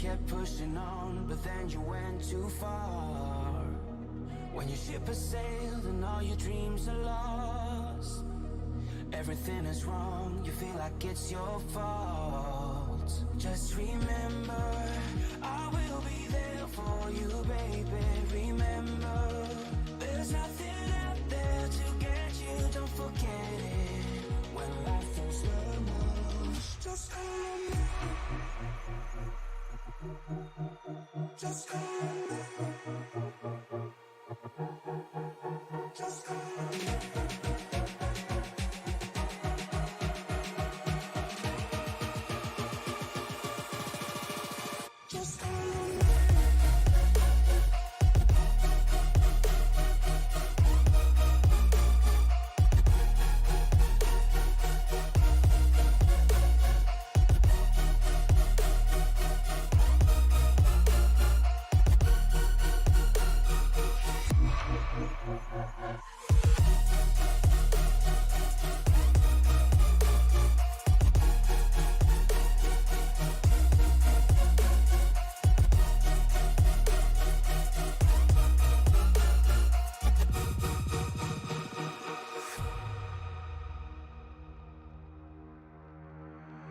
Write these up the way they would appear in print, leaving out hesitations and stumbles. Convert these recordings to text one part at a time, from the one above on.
kept pushing on, but then you went too far. When your ship has sailed and all your dreams are lost, everything is wrong, you feel like it's your fault. Just remember, I will be there for you, baby. Remember, there's nothing out there to get you, don't forget it. When life throws lemons, just call me. Just call me. Just call me. Just call me.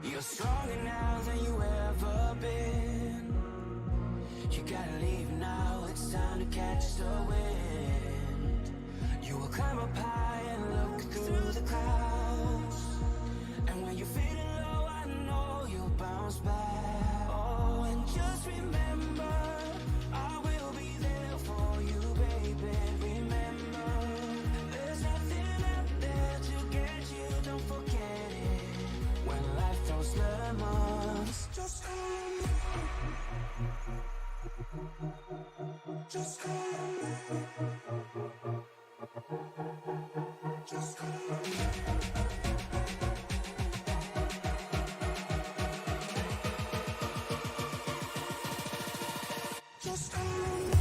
You're stronger now than you ever been. You gotta leave now, it's time to catch the wind. You will climb up high and look through the clouds, and when you're feeling low, I know you'll bounce back. Oh, and just remember, I will be there for you, baby. Remember, there's nothing out there to get you, don't forget it. When life throws lemons, just call me. Just call me. Just call me. Just call me.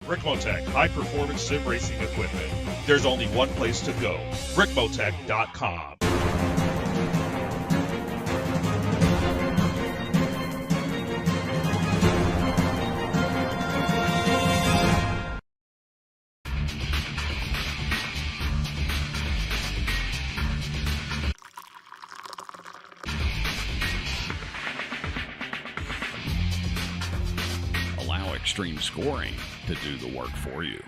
Ricmotech, high-performance sim racing equipment. There's only one place to go, Ricmotech.com. Allow extreme scoring to do the work for you.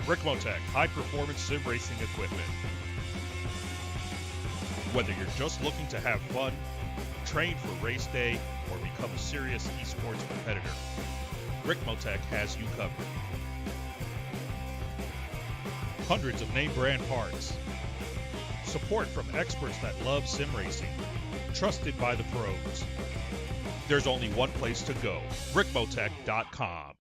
Ricmotech, high-performance sim racing equipment. Whether you're just looking to have fun, train for race day, or become a serious eSports competitor, Ricmotech has you covered. Hundreds of name brand parts. Support from experts that love sim racing. Trusted by the pros. There's only one place to go, Ricmotech.com.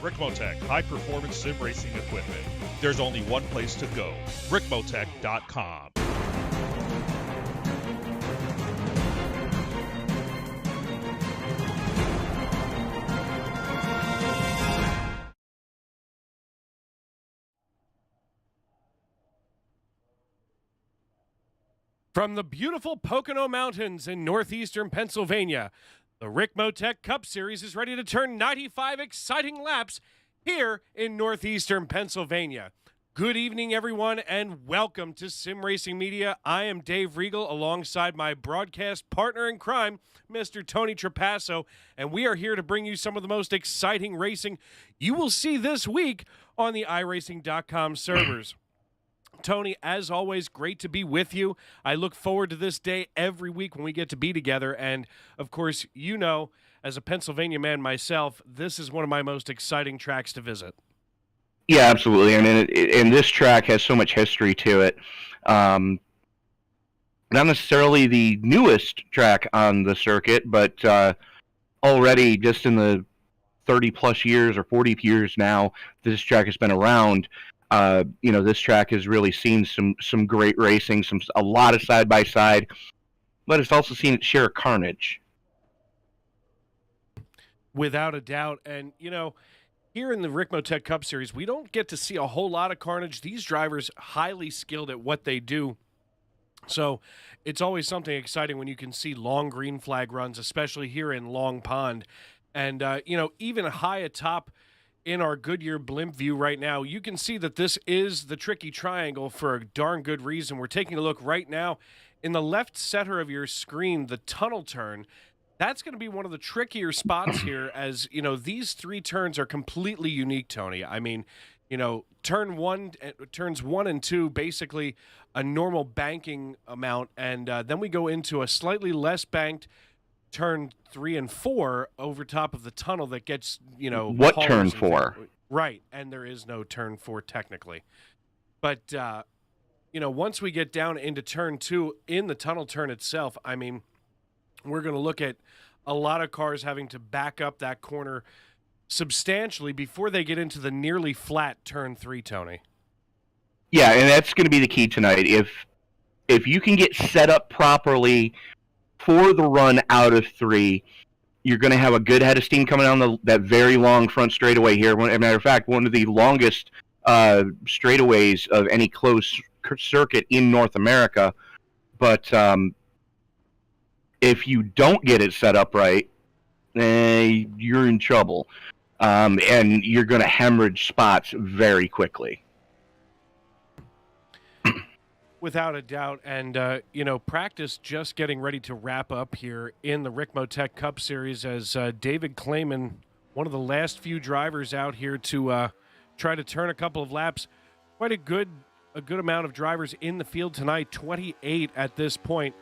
Ricmotech, high-performance sim racing equipment. There's only one place to go, ricmotech.com. From the beautiful Pocono Mountains in northeastern Pennsylvania, the Ricmotech Cup Series is ready to turn 95 exciting laps here in northeastern Pennsylvania. Good evening, everyone, and welcome to Sim Racing Media. I am Dave Regal alongside my broadcast partner in crime, Mr. Tony Trapasso, and we are here to bring you some of the most exciting racing you will see this week on the iRacing.com servers. Tony, as always, great to be with you. I look forward to this day every week when we get to be together. And, of course, you know, as a Pennsylvania man myself, this is one of my most exciting tracks to visit. Yeah, absolutely. I mean, and this track has so much history to it. Not necessarily the newest track on the circuit, but already just in the 30-plus years or 40 years now, this track has been around. This track has really seen some great racing, a lot of side-by-side, but it's also seen its share of carnage. Without a doubt. And, here in the Ricmotech Cup Series, we don't get to see a whole lot of carnage. These drivers highly skilled at what they do. So it's always something exciting when you can see long green flag runs, especially here in Long Pond. And, even high atop in our Goodyear blimp view right now, you can see that this is the tricky triangle for a darn good reason. We're taking a look right now in the left center of your screen, the tunnel turn. That's going to be one of the trickier spots here, as these three turns are completely unique, Tony. I mean, turns 1 and 2, basically a normal banking amount, and then we go into a slightly less banked turn 3 and 4 over top of the tunnel that gets, What turn 4? Right, and there is no turn 4 technically. But, once we get down into turn 2 in the tunnel turn itself, I mean, we're going to look at a lot of cars having to back up that corner substantially before they get into the nearly flat turn 3, Tony. Yeah, and that's going to be the key tonight. If you can get set up properly for the run out of 3, you're going to have a good head of steam coming down that very long front straightaway here. As a matter of fact, one of the longest straightaways of any closed circuit in North America. But if you don't get it set up right, you're in trouble. And you're going to hemorrhage spots very quickly. Without a doubt. And, practice just getting ready to wrap up here in the Ricmotech Cup Series as David Clayman, one of the last few drivers out here to try to turn a couple of laps. Quite a good amount of drivers in the field tonight, 28 at this point.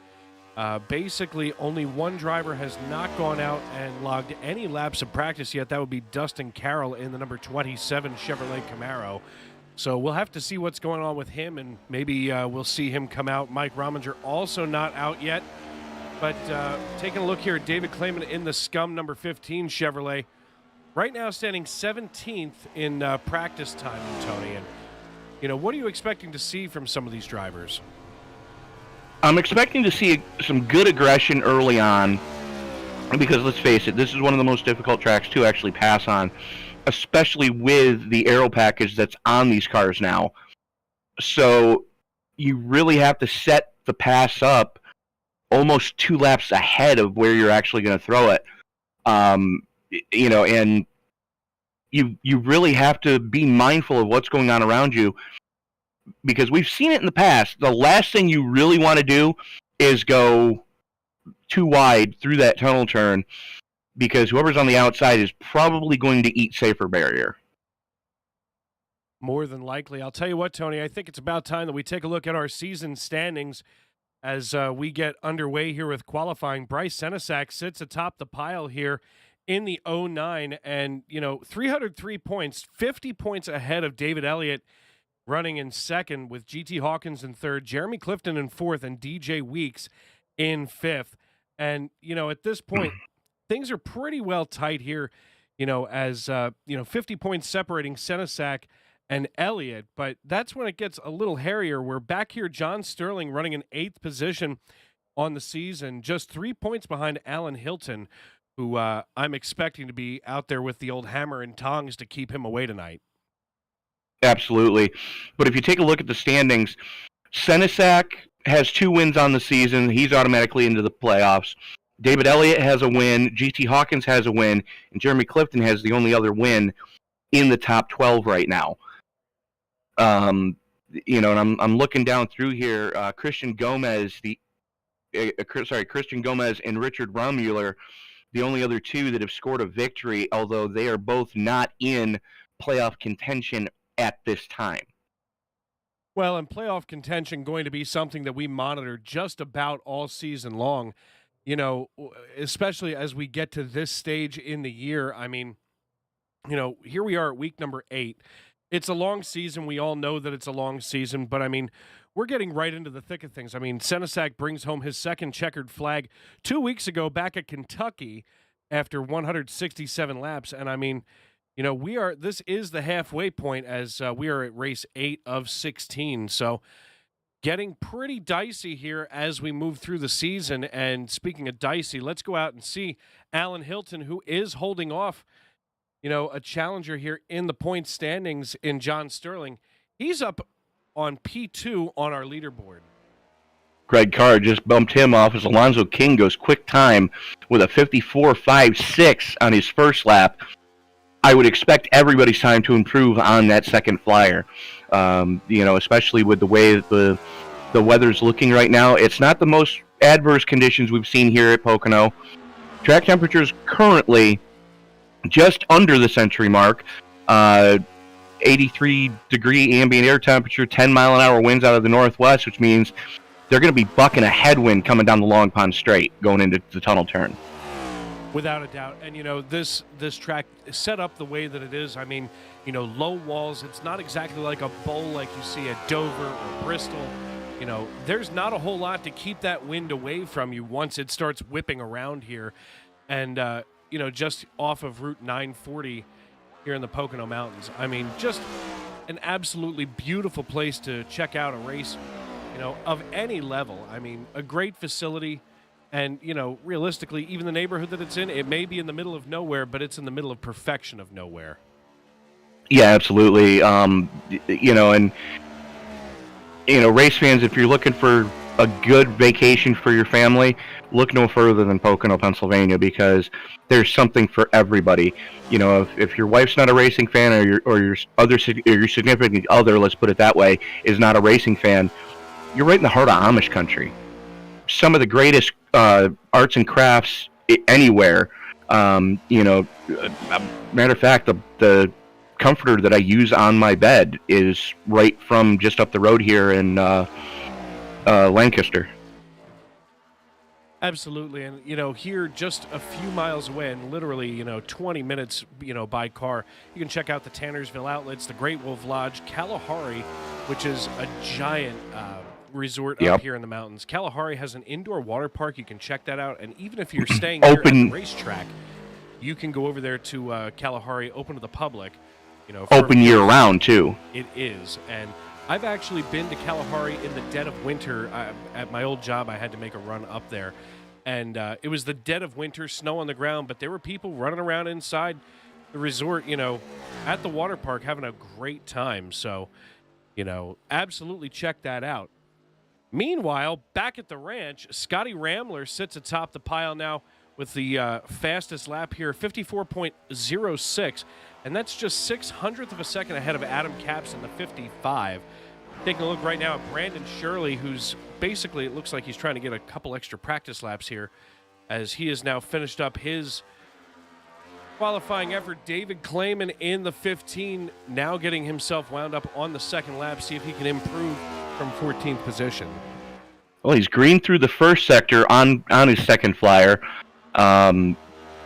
Basically, only one driver has not gone out and logged any laps of practice yet. That would be Dustin Carroll in the number 27 Chevrolet Camaro. So we'll have to see what's going on with him, and maybe we'll see him come out. Mike Rominger also not out yet. But taking a look here at David Clayman in the Scum number 15 Chevrolet. Right now standing 17th in practice time, Tony. And, what are you expecting to see from some of these drivers? I'm expecting to see some good aggression early on, because let's face it, this is one of the most difficult tracks to actually pass on, especially with the aero package that's on these cars now. So you really have to set the pass up almost 2 laps ahead of where you're actually going to throw it. And you really have to be mindful of what's going on around you, because we've seen it in the past. The last thing you really want to do is go too wide through that tunnel turn, because whoever's on the outside is probably going to eat safer barrier. More than likely. I'll tell you what, Tony, I think it's about time that we take a look at our season standings as we get underway here with qualifying. Bryce Senesac sits atop the pile here in the 09, and, 303 points, 50 points ahead of David Elliott, running in second, with GT Hawkins in third, Jeremy Clifton in fourth, and DJ Weeks in fifth. And, at this point, things are pretty well tight here. as 50 points separating Senesac and Elliott. But that's when it gets a little hairier. We're back here, John Sterling running in 8th position on the season, just 3 points behind Alan Hilton, who I'm expecting to be out there with the old hammer and tongs to keep him away tonight. Absolutely. But if you take a look at the standings, Senesac has 2 wins on the season. He's automatically into the playoffs. David Elliott has a win. GT Hawkins has a win. And Jeremy Clifton has the only other win in the top 12 right now. And I'm looking down through here. Christian Gomez and Richard Romuller, the only other 2 that have scored a victory, although they are both not in playoff contention at this time. Well, and playoff contention going to be something that we monitor just about all season long, especially as we get to this stage in the year. I mean, here we are at week number 8. It's a long season. We all know that it's a long season, but I mean, we're getting right into the thick of things. I mean, Senesac brings home his second checkered flag 2 weeks ago back at Kentucky after 167 laps. And I mean, this is the halfway point as we are at race 8 of 16. So getting pretty dicey here as we move through the season. And speaking of dicey, let's go out and see Alan Hilton, who is holding off, a challenger here in the point standings in John Sterling. He's up on P2 on our leaderboard. Greg Carr just bumped him off as Alonzo King goes quick time with a 54.56 on his first lap. I would expect everybody's time to improve on that second flyer, especially with the way the weather's looking right now. It's not the most adverse conditions we've seen here at Pocono. Track temperatures currently just under the century mark. 83-degree ambient air temperature, 10-mile-an-hour winds out of the northwest, which means they're going to be bucking a headwind coming down the Long Pond Straight going into the tunnel turn. Without a doubt. And, this track is set up the way that it is. I mean, low walls. It's not exactly like a bowl like you see at Dover or Bristol. There's not a whole lot to keep that wind away from you once it starts whipping around here. And, just off of Route 940 here in the Pocono Mountains. I mean, just an absolutely beautiful place to check out a race, of any level. I mean, a great facility. And, realistically, even the neighborhood that it's in, it may be in the middle of nowhere, but it's in the middle of perfection of nowhere. Yeah, absolutely. Race fans, if you're looking for a good vacation for your family, look no further than Pocono, Pennsylvania, because there's something for everybody. If your wife's not a racing fan, or your significant other, let's put it that way, is not a racing fan, you're right in the heart of Amish country. Some of the greatest arts and crafts anywhere. Matter of fact, the comforter that I use on my bed is right from just up the road here in Lancaster. Absolutely. And, here just a few miles away and literally, 20 minutes, by car, you can check out the Tannersville Outlets, the Great Wolf Lodge, Kalahari, which is a giant resort up here in the mountains. Kalahari has an indoor water park. You can check that out. And even if you're staying here at the racetrack, you can go over there to Kalahari, open to the public. Open year-round, too. It is. And I've actually been to Kalahari in the dead of winter. At my old job, I had to make a run up there. And it was the dead of winter, snow on the ground, but there were people running around inside the resort, at the water park, having a great time. So, absolutely check that out. Meanwhile, back at the ranch, Scotty Ramler sits atop the pile now with the fastest lap here, 54.06. And that's just 600th of a second ahead of Adam Capps in the 55. Taking a look right now at Brandon Shirley, who's basically, it looks like he's trying to get a couple extra practice laps here as he has now finished up his qualifying effort. David Clayman in the 15, now getting himself wound up on the second lap, see if he can improve from 14th position. Well, he's green through the first sector on his second flyer.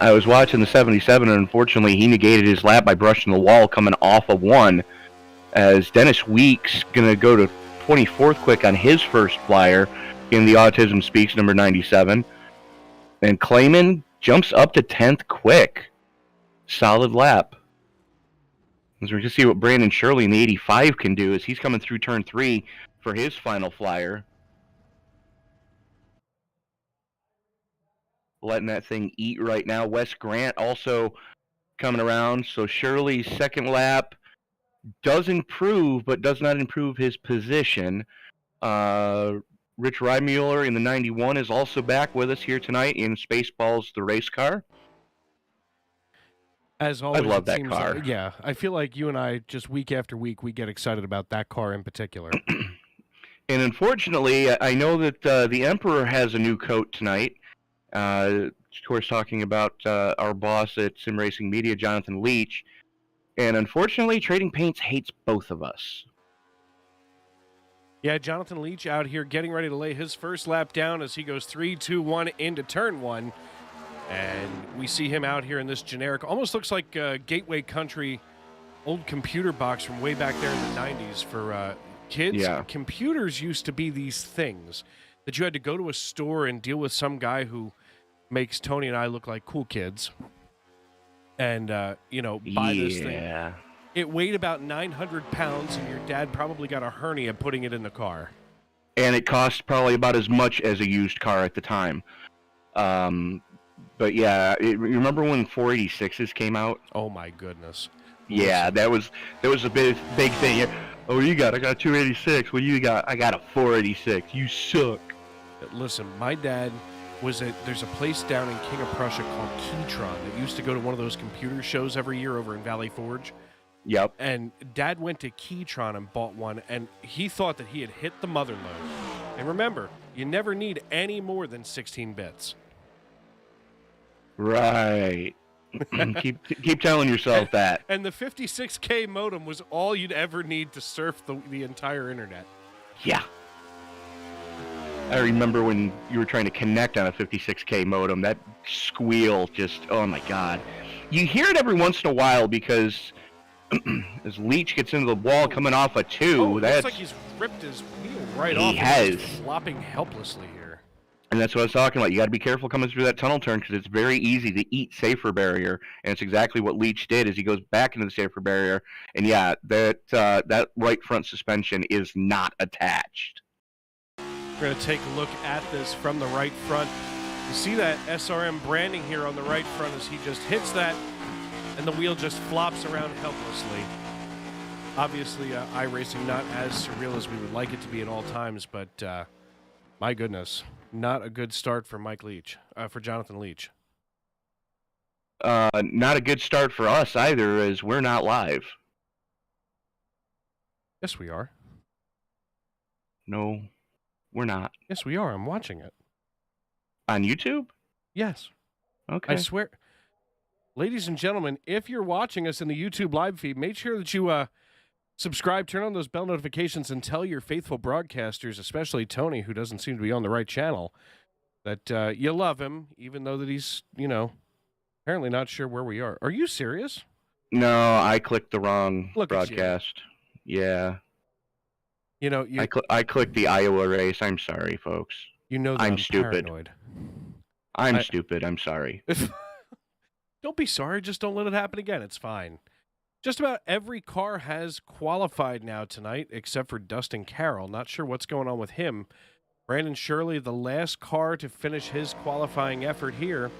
I was watching the 77, and unfortunately he negated his lap by brushing the wall coming off of one, as Dennis Weeks going to go to 24th quick on his first flyer in the Autism Speaks number 97. And Clayman jumps up to 10th quick. solid lap. As we're going to see what Brandon Shirley in the 85 can do as he's coming through turn 3 for his final flyer. Letting that thing eat right now. Wes Grant also coming around. So Shirley's second lap does improve, but does not improve his position. Rich Reimuller in the 91 is also back with us here tonight in Spaceballs, the race car. As always, I love that seems car. Yeah, I feel like you and I, just week after week, we get excited about that car in particular. And unfortunately, I know that the Emperor has a new coat tonight. Of course, talking about our boss at Sim Racing Media, Jonathan Leach. And unfortunately, Trading Paints hates both of us. Yeah, Jonathan Leach out here getting ready to lay his first lap down as he goes 3, 2, 1 into turn 1. And we see him out here in this generic, almost looks like Gateway Country old computer box from way back there in the 90s for kids. Yeah. Computers used to be these things that you had to go to a store and deal with some guy who makes Tony and I look like cool kids. And, buy this thing. It weighed about 900 pounds, and your dad probably got a hernia putting it in the car. And it cost probably about as much as a used car at the time. But yeah, you remember when 486s came out? Oh my goodness! Yeah, that was a big thing. Oh, I got a 286. What do you got? I got a 486. You suck. Listen, my dad there's a place down in King of Prussia called Keytron that used to go to one of those computer shows every year over in Valley Forge. Yep. And Dad went to Keytron and bought one, and he thought that he had hit the mother lode. And remember, you never need any more than 16 bits. Right. keep telling yourself that. And the 56K modem was all you'd ever need to surf the entire internet. Yeah. I remember when you were trying to connect on a 56K modem, that squeal just, oh my God. You hear it every once in a while because as Leach gets into the wall coming off a 2, it looks like he's ripped his wheel right off. He has. He's flopping helplessly here. And that's what I was talking about. You got to be careful coming through that tunnel turn because it's very easy to eat safer barrier, and it's exactly what Leach did as he goes back into the safer barrier. And yeah, that right front suspension is not attached. We're going to take a look at this from the right front. You see that SRM branding here on the right front as he just hits that, and the wheel just flops around helplessly. Obviously, iRacing not as surreal as we would like it to be at all times, but my goodness, not a good start for for Jonathan Leach. Not a good start for us either, as we're not live. Yes, we are. No, we're not. Yes, we are. I'm watching it. On YouTube? Yes. Okay. I swear. Ladies and gentlemen, if you're watching us in the YouTube live feed, make sure that you subscribe, turn on those bell notifications, and tell your faithful broadcasters, especially Tony, who doesn't seem to be on the right channel, that you love him, even though that he's, apparently not sure where we are. Are you serious? No, I clicked the wrong Look broadcast. Yeah. I clicked the Iowa race. I'm sorry, folks. That I'm stupid. Paranoid. I'm stupid. I'm sorry. Don't be sorry. Just don't let it happen again. It's fine. Just about every car has qualified now tonight, except for Dustin Carroll. Not sure what's going on with him. Brandon Shirley, the last car to finish his qualifying effort here.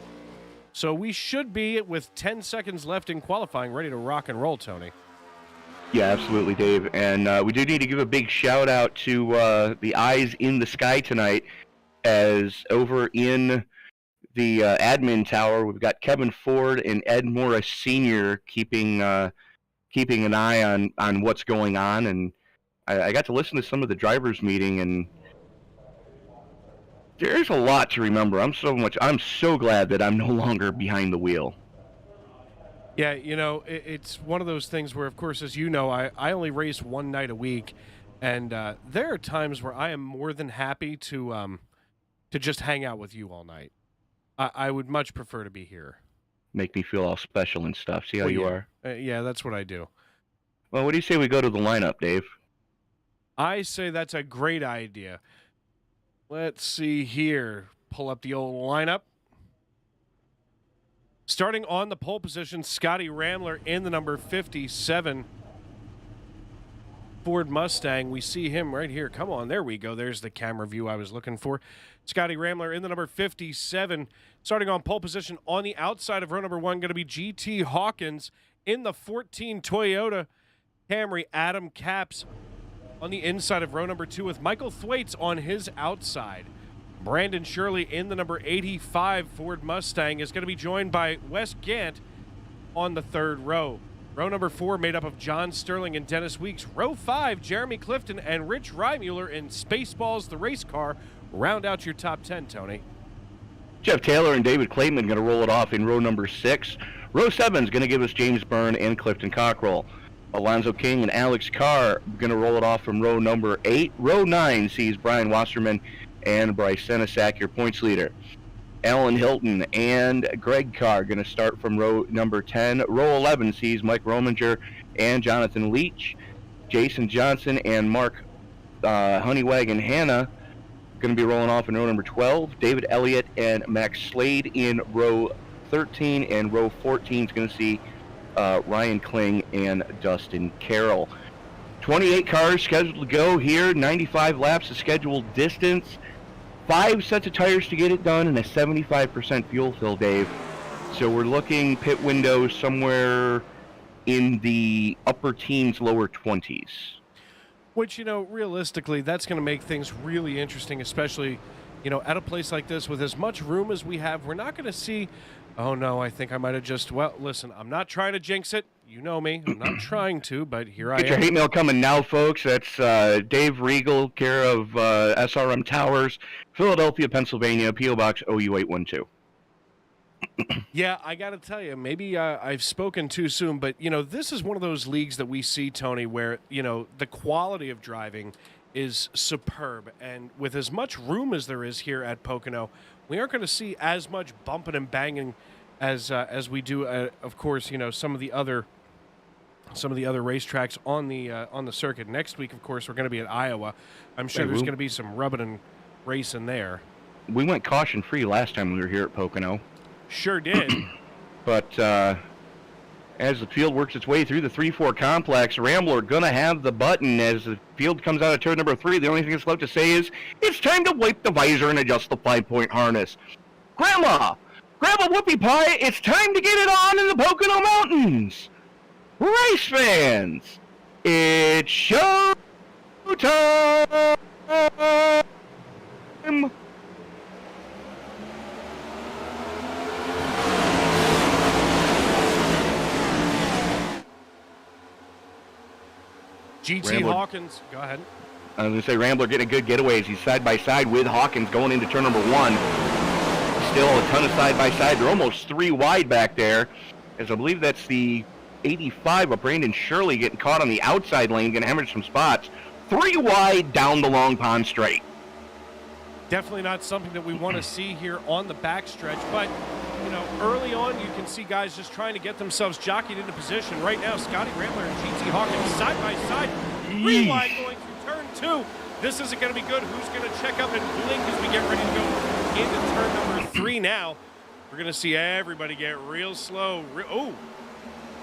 So we should be, with 10 seconds left in qualifying, ready to rock and roll, Tony. Yeah, absolutely, Dave. And we do need to give a big shout out to the eyes in the sky tonight, as over in the admin tower, we've got Kevin Ford and Ed Morris Sr. keeping an eye on what's going on. And I got to listen to some of the drivers' meeting, and there's a lot to remember. I'm so glad that I'm no longer behind the wheel. Yeah, it's one of those things where, of course, as you know, I only race one night a week, and there are times where I am more than happy to just hang out with you all night. I would much prefer to be here. Make me feel all special and stuff. See how you are? Yeah, that's what I do. Well, what do you say we go to the lineup, Dave? I say that's a great idea. Let's see here. Pull up the old lineup. Starting on the pole position, Scotty Ramler in the number 57 Ford Mustang. We see him right here. Come on, there we go. There's the camera view I was looking for. Scotty Ramler in the number 57. Starting on pole position on the outside of row number 1, going to be GT Hawkins in the 14 Toyota Camry. Adam Capps on the inside of row number 2 with Michael Thwaites on his outside. Brandon Shirley in the number 85 Ford Mustang is going to be joined by Wes Gant on the 3rd row. Row number 4 made up of John Sterling and Dennis Weeks. Row 5, Jeremy Clifton and Rich Reimuller in Spaceballs, the race car. Round out your top 10, Tony. Jeff Taylor and David Clayton going to roll it off in row number 6. Row 7 is going to give us James Byrne and Clifton Cockrell. Alonzo King and Alex Carr going to roll it off from row number 8. Row 9 sees Brian Wasserman and Bryce Senesac, your points leader. Alan Hilton and Greg Carr going to start from row number 10. Row 11 sees Mike Rominger and Jonathan Leach. Jason Johnson and Mark Honeywagon Hanna going to be rolling off in row number 12. David Elliott and Max Slade in row 13. And row 14 is going to see Ryan Kling and Dustin Carroll. 28 cars scheduled to go here. 95 laps of scheduled distance. 5 sets of tires to get it done and a 75% fuel fill, Dave. So we're looking pit windows somewhere in the upper teens, lower 20s. Which, realistically, that's going to make things really interesting, especially, at a place like this with as much room as we have. We're not going to see, oh, no, I think I might have just, well, listen, I'm not trying to jinx it. You know me. I'm not trying to, but here I am. Get your hate mail coming now, folks. That's Dave Regal, care of SRM Towers, Philadelphia, Pennsylvania, P.O. Box OU812. Yeah, I got to tell you, maybe I've spoken too soon, but, this is one of those leagues that we see, Tony, where, the quality of driving is superb. And with as much room as there is here at Pocono, we aren't going to see as much bumping and banging as we do, of course, some of the other racetracks on the circuit. Next week, of course, we're going to be at Iowa. I'm sure there's going to be some rubbing and racing there. We went caution-free last time we were here at Pocono. Sure did. But as the field works its way through the 3-4 complex, Rambler going to have the button as the field comes out of turn number 3. The only thing that's left to say is, it's time to wipe the visor and adjust the 5-point harness. Grandma, grab a whoopie pie. It's time to get it on in the Pocono Mountains. Race fans, it's show time. GT Rambler. Hawkins, go ahead. I was going to say Rambler getting a good getaway as he's side-by-side with Hawkins going into turn number 1. Still a ton of side-by-side. They're almost 3 wide back there, as I believe that's the 85 of Brandon Shirley getting caught on the outside lane, going to hemorrhage some spots. 3 wide down the Long Pond Straight. Definitely not something that we want to see here on the backstretch, but early on you can see guys just trying to get themselves jockeyed into position. Right now, Scotty Rambler and GT Hawkins side by side, 3 wide going through turn 2. This isn't going to be good. Who's going to check up and blink as we get ready to go into turn number 3 now? We're going to see everybody get real slow.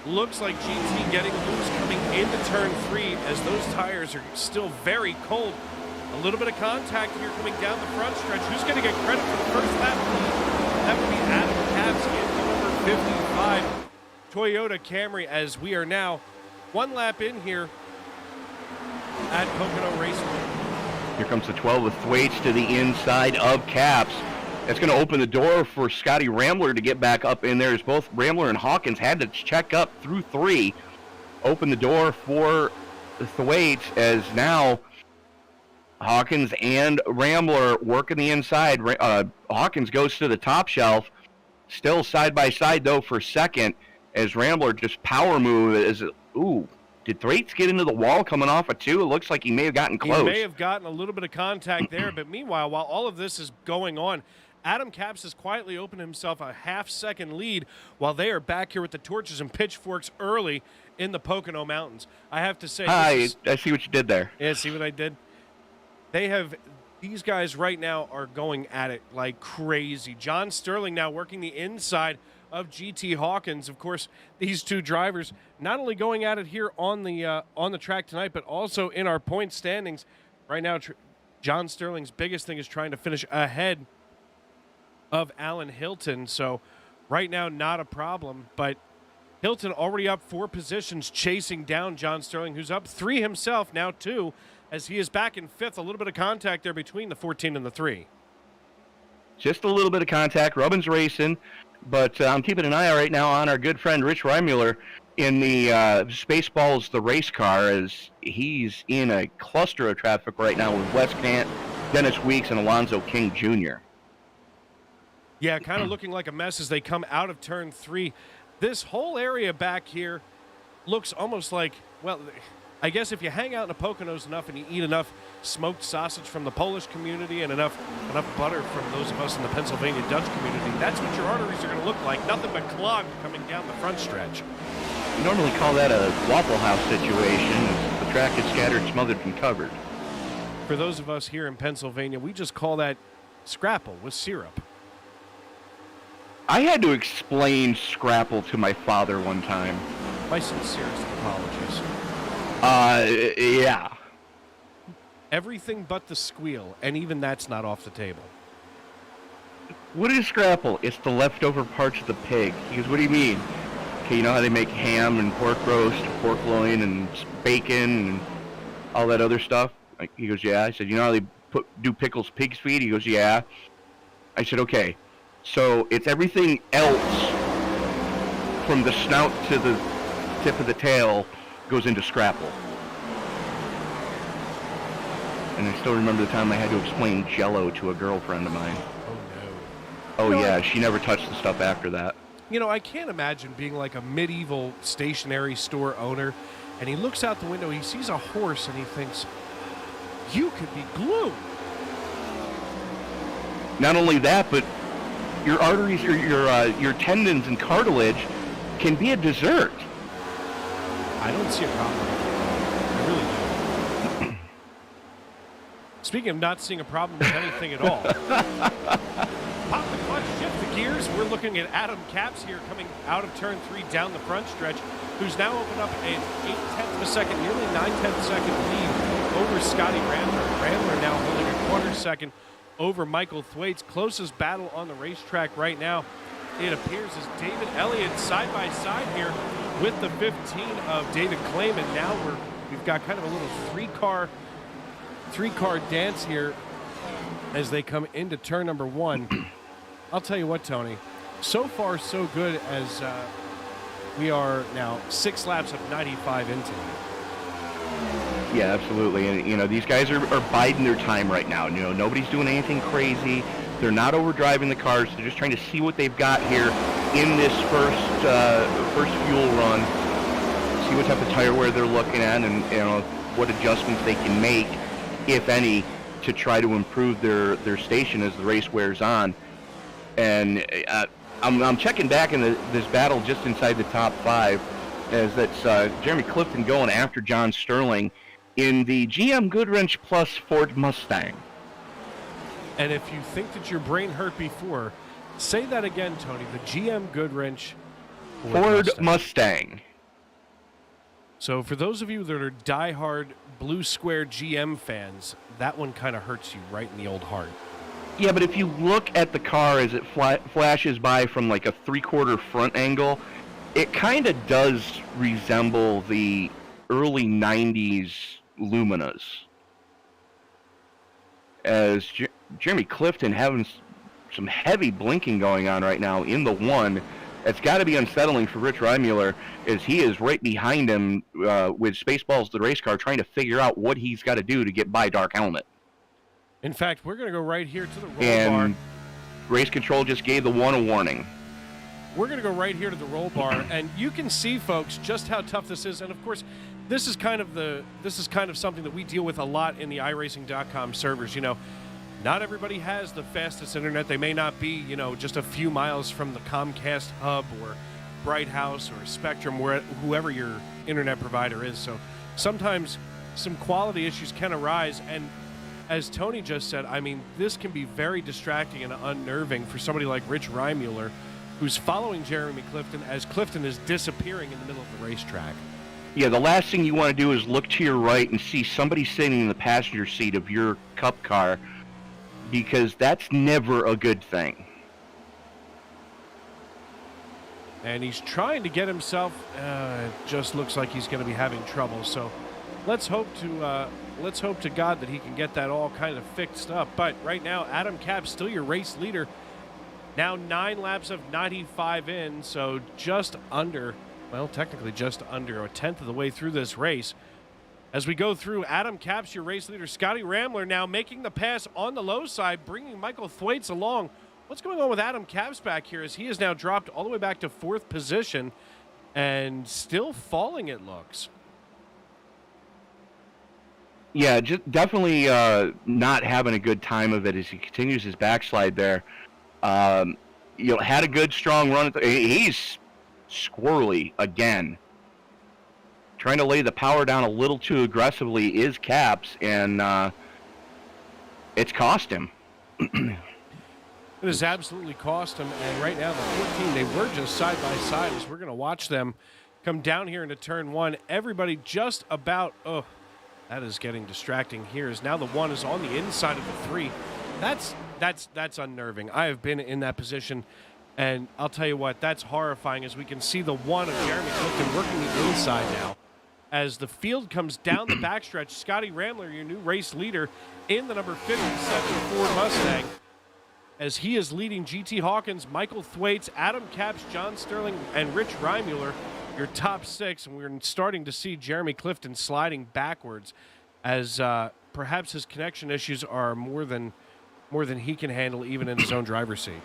Looks like GT getting loose coming into turn 3 as those tires are still very cold. A little bit of contact here coming down the front stretch. Who's going to get credit for the first lap lead? That would be Adam Capps in the number 55 Toyota Camry, as we are now 1 lap in here at Pocono Raceway. Here comes the 12 with Thwaites to the inside of Capps. That's going to open the door for Scotty Rambler to get back up in there, as both Rambler and Hawkins had to check up through 3. Open the door for Thwaites, as now Hawkins and Rambler working the inside. Hawkins goes to the top shelf. Still side by side, though, for second, as Rambler just power move. Did Thwaites get into the wall coming off a 2? It looks like he may have gotten close. He may have gotten a little bit of contact there, but meanwhile, while all of this is going on, Adam Capps has quietly opened himself a half-second lead while they are back here with the torches and pitchforks early in the Pocono Mountains. I have to say... I see what you did there. Yeah, see what I did? These guys right now are going at it like crazy. John Sterling now working the inside of GT Hawkins. Of course, these two drivers not only going at it here on the track tonight, but also in our point standings right now. John Sterling's biggest thing is trying to finish ahead of Alan Hilton. So right now, not a problem, but Hilton already up 4 positions, chasing down John Sterling, who's up 3 himself, now 2, as he is back in 5th. A little bit of contact there between the 14 and the 3. Just a little bit of contact. Rubbin's racing, but I'm keeping an eye right now on our good friend Rich Reimuller in the Spaceballs, the race car, as he's in a cluster of traffic right now with Wes Kant, Dennis Weeks, and Alonzo King Jr. Yeah, kind of looking like a mess as they come out of turn 3. This whole area back here looks almost like, well, I guess if you hang out in the Poconos enough and you eat enough smoked sausage from the Polish community and enough butter from those of us in the Pennsylvania Dutch community, that's what your arteries are going to look like. Nothing but clogged coming down the front stretch. We normally call that a Waffle House situation. The track is scattered, smothered, and covered. For those of us here in Pennsylvania, we just call that scrapple with syrup. I had to explain Scrapple to my father one time. My sincerest apologies. Yeah. Everything but the squeal, and even that's not off the table. What is Scrapple? It's the leftover parts of the pig. He goes, what do you mean? Okay, you know how they make ham and pork roast, pork loin, and bacon, and all that other stuff? He goes, yeah. I said, you know how they do pickles pig's feet? He goes, yeah. I said, okay. So it's everything else from the snout to the tip of the tail goes into Scrapple. And I still remember the time I had to explain Jell-O to a girlfriend of mine. Oh, no. Oh, yeah, she never touched the stuff after that. You know, I can't imagine being like a medieval stationery store owner, and he looks out the window, he sees a horse, and he thinks, you could be glue. Not only that, but your arteries, your tendons and cartilage can be a dessert. I don't see a problem with it. I really don't. Speaking of not seeing a problem with anything at all, pop the clutch, shift the gears. We're looking at Adam Capps here coming out of turn 3 down the front stretch, who's now opened up an 0.8 of a second, nearly 0.9 second lead over Scotty Randler. Randler now holding a quarter second over Michael Thwaites. Closest battle on the racetrack right now, it appears, is David Elliott side by side here with the 15 of David Clayman. Now we've got kind of a little three-car dance here as they come into turn number 1. I'll tell you what, Tony, so far so good as we are now 6 laps of 95 into it. Yeah, absolutely. And, you know, these guys are biding their time right now. You know, nobody's doing anything crazy. They're not overdriving the cars. They're just trying to see what they've got here in this first fuel run, see what type of tire wear they're looking at, and, you know, what adjustments they can make, if any, to try to improve their station as the race wears on. And I'm checking back in this battle just inside the top 5, as that's Jeremy Clifton going after John Sterling in the GM Goodwrench Plus Ford Mustang. And if you think that your brain hurt before, say that again, Tony. The GM Goodwrench Ford Mustang. So for those of you that are diehard Blue Square GM fans, that one kind of hurts you right in the old heart. Yeah, but if you look at the car as it flashes by from like a 3/4 front angle, it kind of does resemble the early 90s Luminas. As Jeremy Clifton having some heavy blinking going on right now in the 1. It's got to be unsettling for Rich Reimuller, as he is right behind him with Spaceballs, the race car, trying to figure out what he's got to do to get by Dark Helmet. In fact, we're going to go right here to the roll bar. And Race Control just gave the 1 a warning. We're going to go right here to the roll bar, and you can see, folks, just how tough this is. And of course, this is kind of something that we deal with a lot in the iRacing.com servers. You know, not everybody has the fastest internet. They may not be, you know, just a few miles from the Comcast hub or Bright House or Spectrum, whoever your internet provider is. So sometimes some quality issues can arise, and as Tony just said, I mean, this can be very distracting and unnerving for somebody like Rich Reimuller, who's following Jeremy Clifton as Clifton is disappearing in the middle of the racetrack. Yeah, the last thing you want to do is look to your right and see somebody sitting in the passenger seat of your Cup car, because that's never a good thing. And he's trying to get himself. It just looks like he's going to be having trouble. So let's hope to God that he can get that all kind of fixed up. But right now, Adam Capps still your race leader. Now 9 laps of 95 in, so just under, well, technically just under a tenth of the way through this race. As we go through, Adam Capps, your race leader, Scotty Ramler now making the pass on the low side, bringing Michael Thwaites along. What's going on with Adam Capps back here as he has now dropped all the way back to 4th position and still falling, it looks. Yeah, just definitely not having a good time of it as he continues his backslide there. Had a good, strong run. He's squirrely again. Trying to lay the power down a little too aggressively is Capps, and it's cost him. It has absolutely cost him, and right now the 14, they were just side by side as we're going to watch them come down here into turn 1. Everybody just about, that is getting distracting here, as now the 1 is on the inside of the 3. That's unnerving. I have been in that position, and I'll tell you what, that's horrifying as we can see the 1 of Jeremy Clifton working the inside now. As the field comes down the backstretch, Scotty Ramler, your new race leader, in the number 57 Ford Mustang, as he is leading GT Hawkins, Michael Thwaites, Adam Capps, John Sterling, and Rich Reimuller, your top 6. And we're starting to see Jeremy Clifton sliding backwards as perhaps his connection issues are more than he can handle even in his own driver's seat.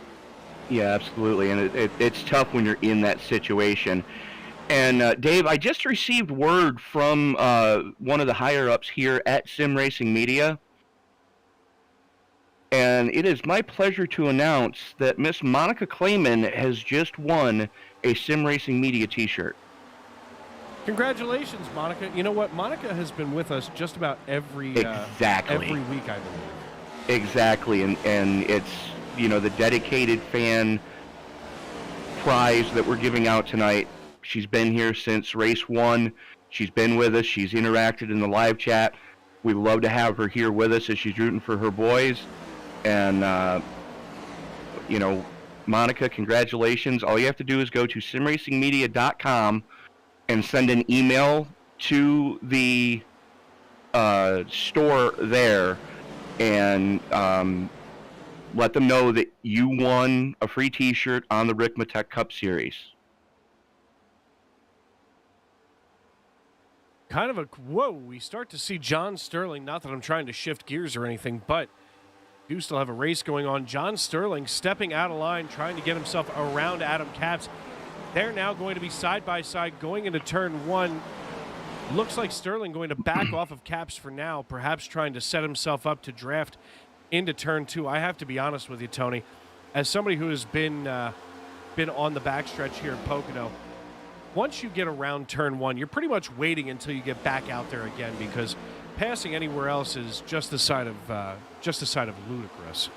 Yeah, absolutely. And it's tough when you're in that situation. And Dave, I just received word from one of the higher-ups here at Sim Racing Media. And it is my pleasure to announce that Miss Monica Clayman has just won a Sim Racing Media t-shirt. Congratulations, Monica. You know what? Monica has been with us just about every week, I believe. Exactly. And it's, the dedicated fan prize that we're giving out tonight. She's been here since race 1. She's been with us. She's interacted in the live chat. We'd love to have her here with us as she's rooting for her boys. And, Monica, congratulations. All you have to do is go to simracingmedia.com and send an email to the store there and let them know that you won a free t-shirt on the Ricmotech Cup Series. Kind of we start to see John Sterling, not that I'm trying to shift gears or anything, but do still have a race going on. John Sterling stepping out of line, trying to get himself around Adam Capps. They're now going to be side by side going into turn 1. Looks like Sterling going to back off of Capps for now, perhaps trying to set himself up to draft into turn 2. I have to be honest with you, Tony, as somebody who has been on the backstretch here in Pocono, once you get around turn 1, you're pretty much waiting until you get back out there again, because passing anywhere else is just the side of ludicrous.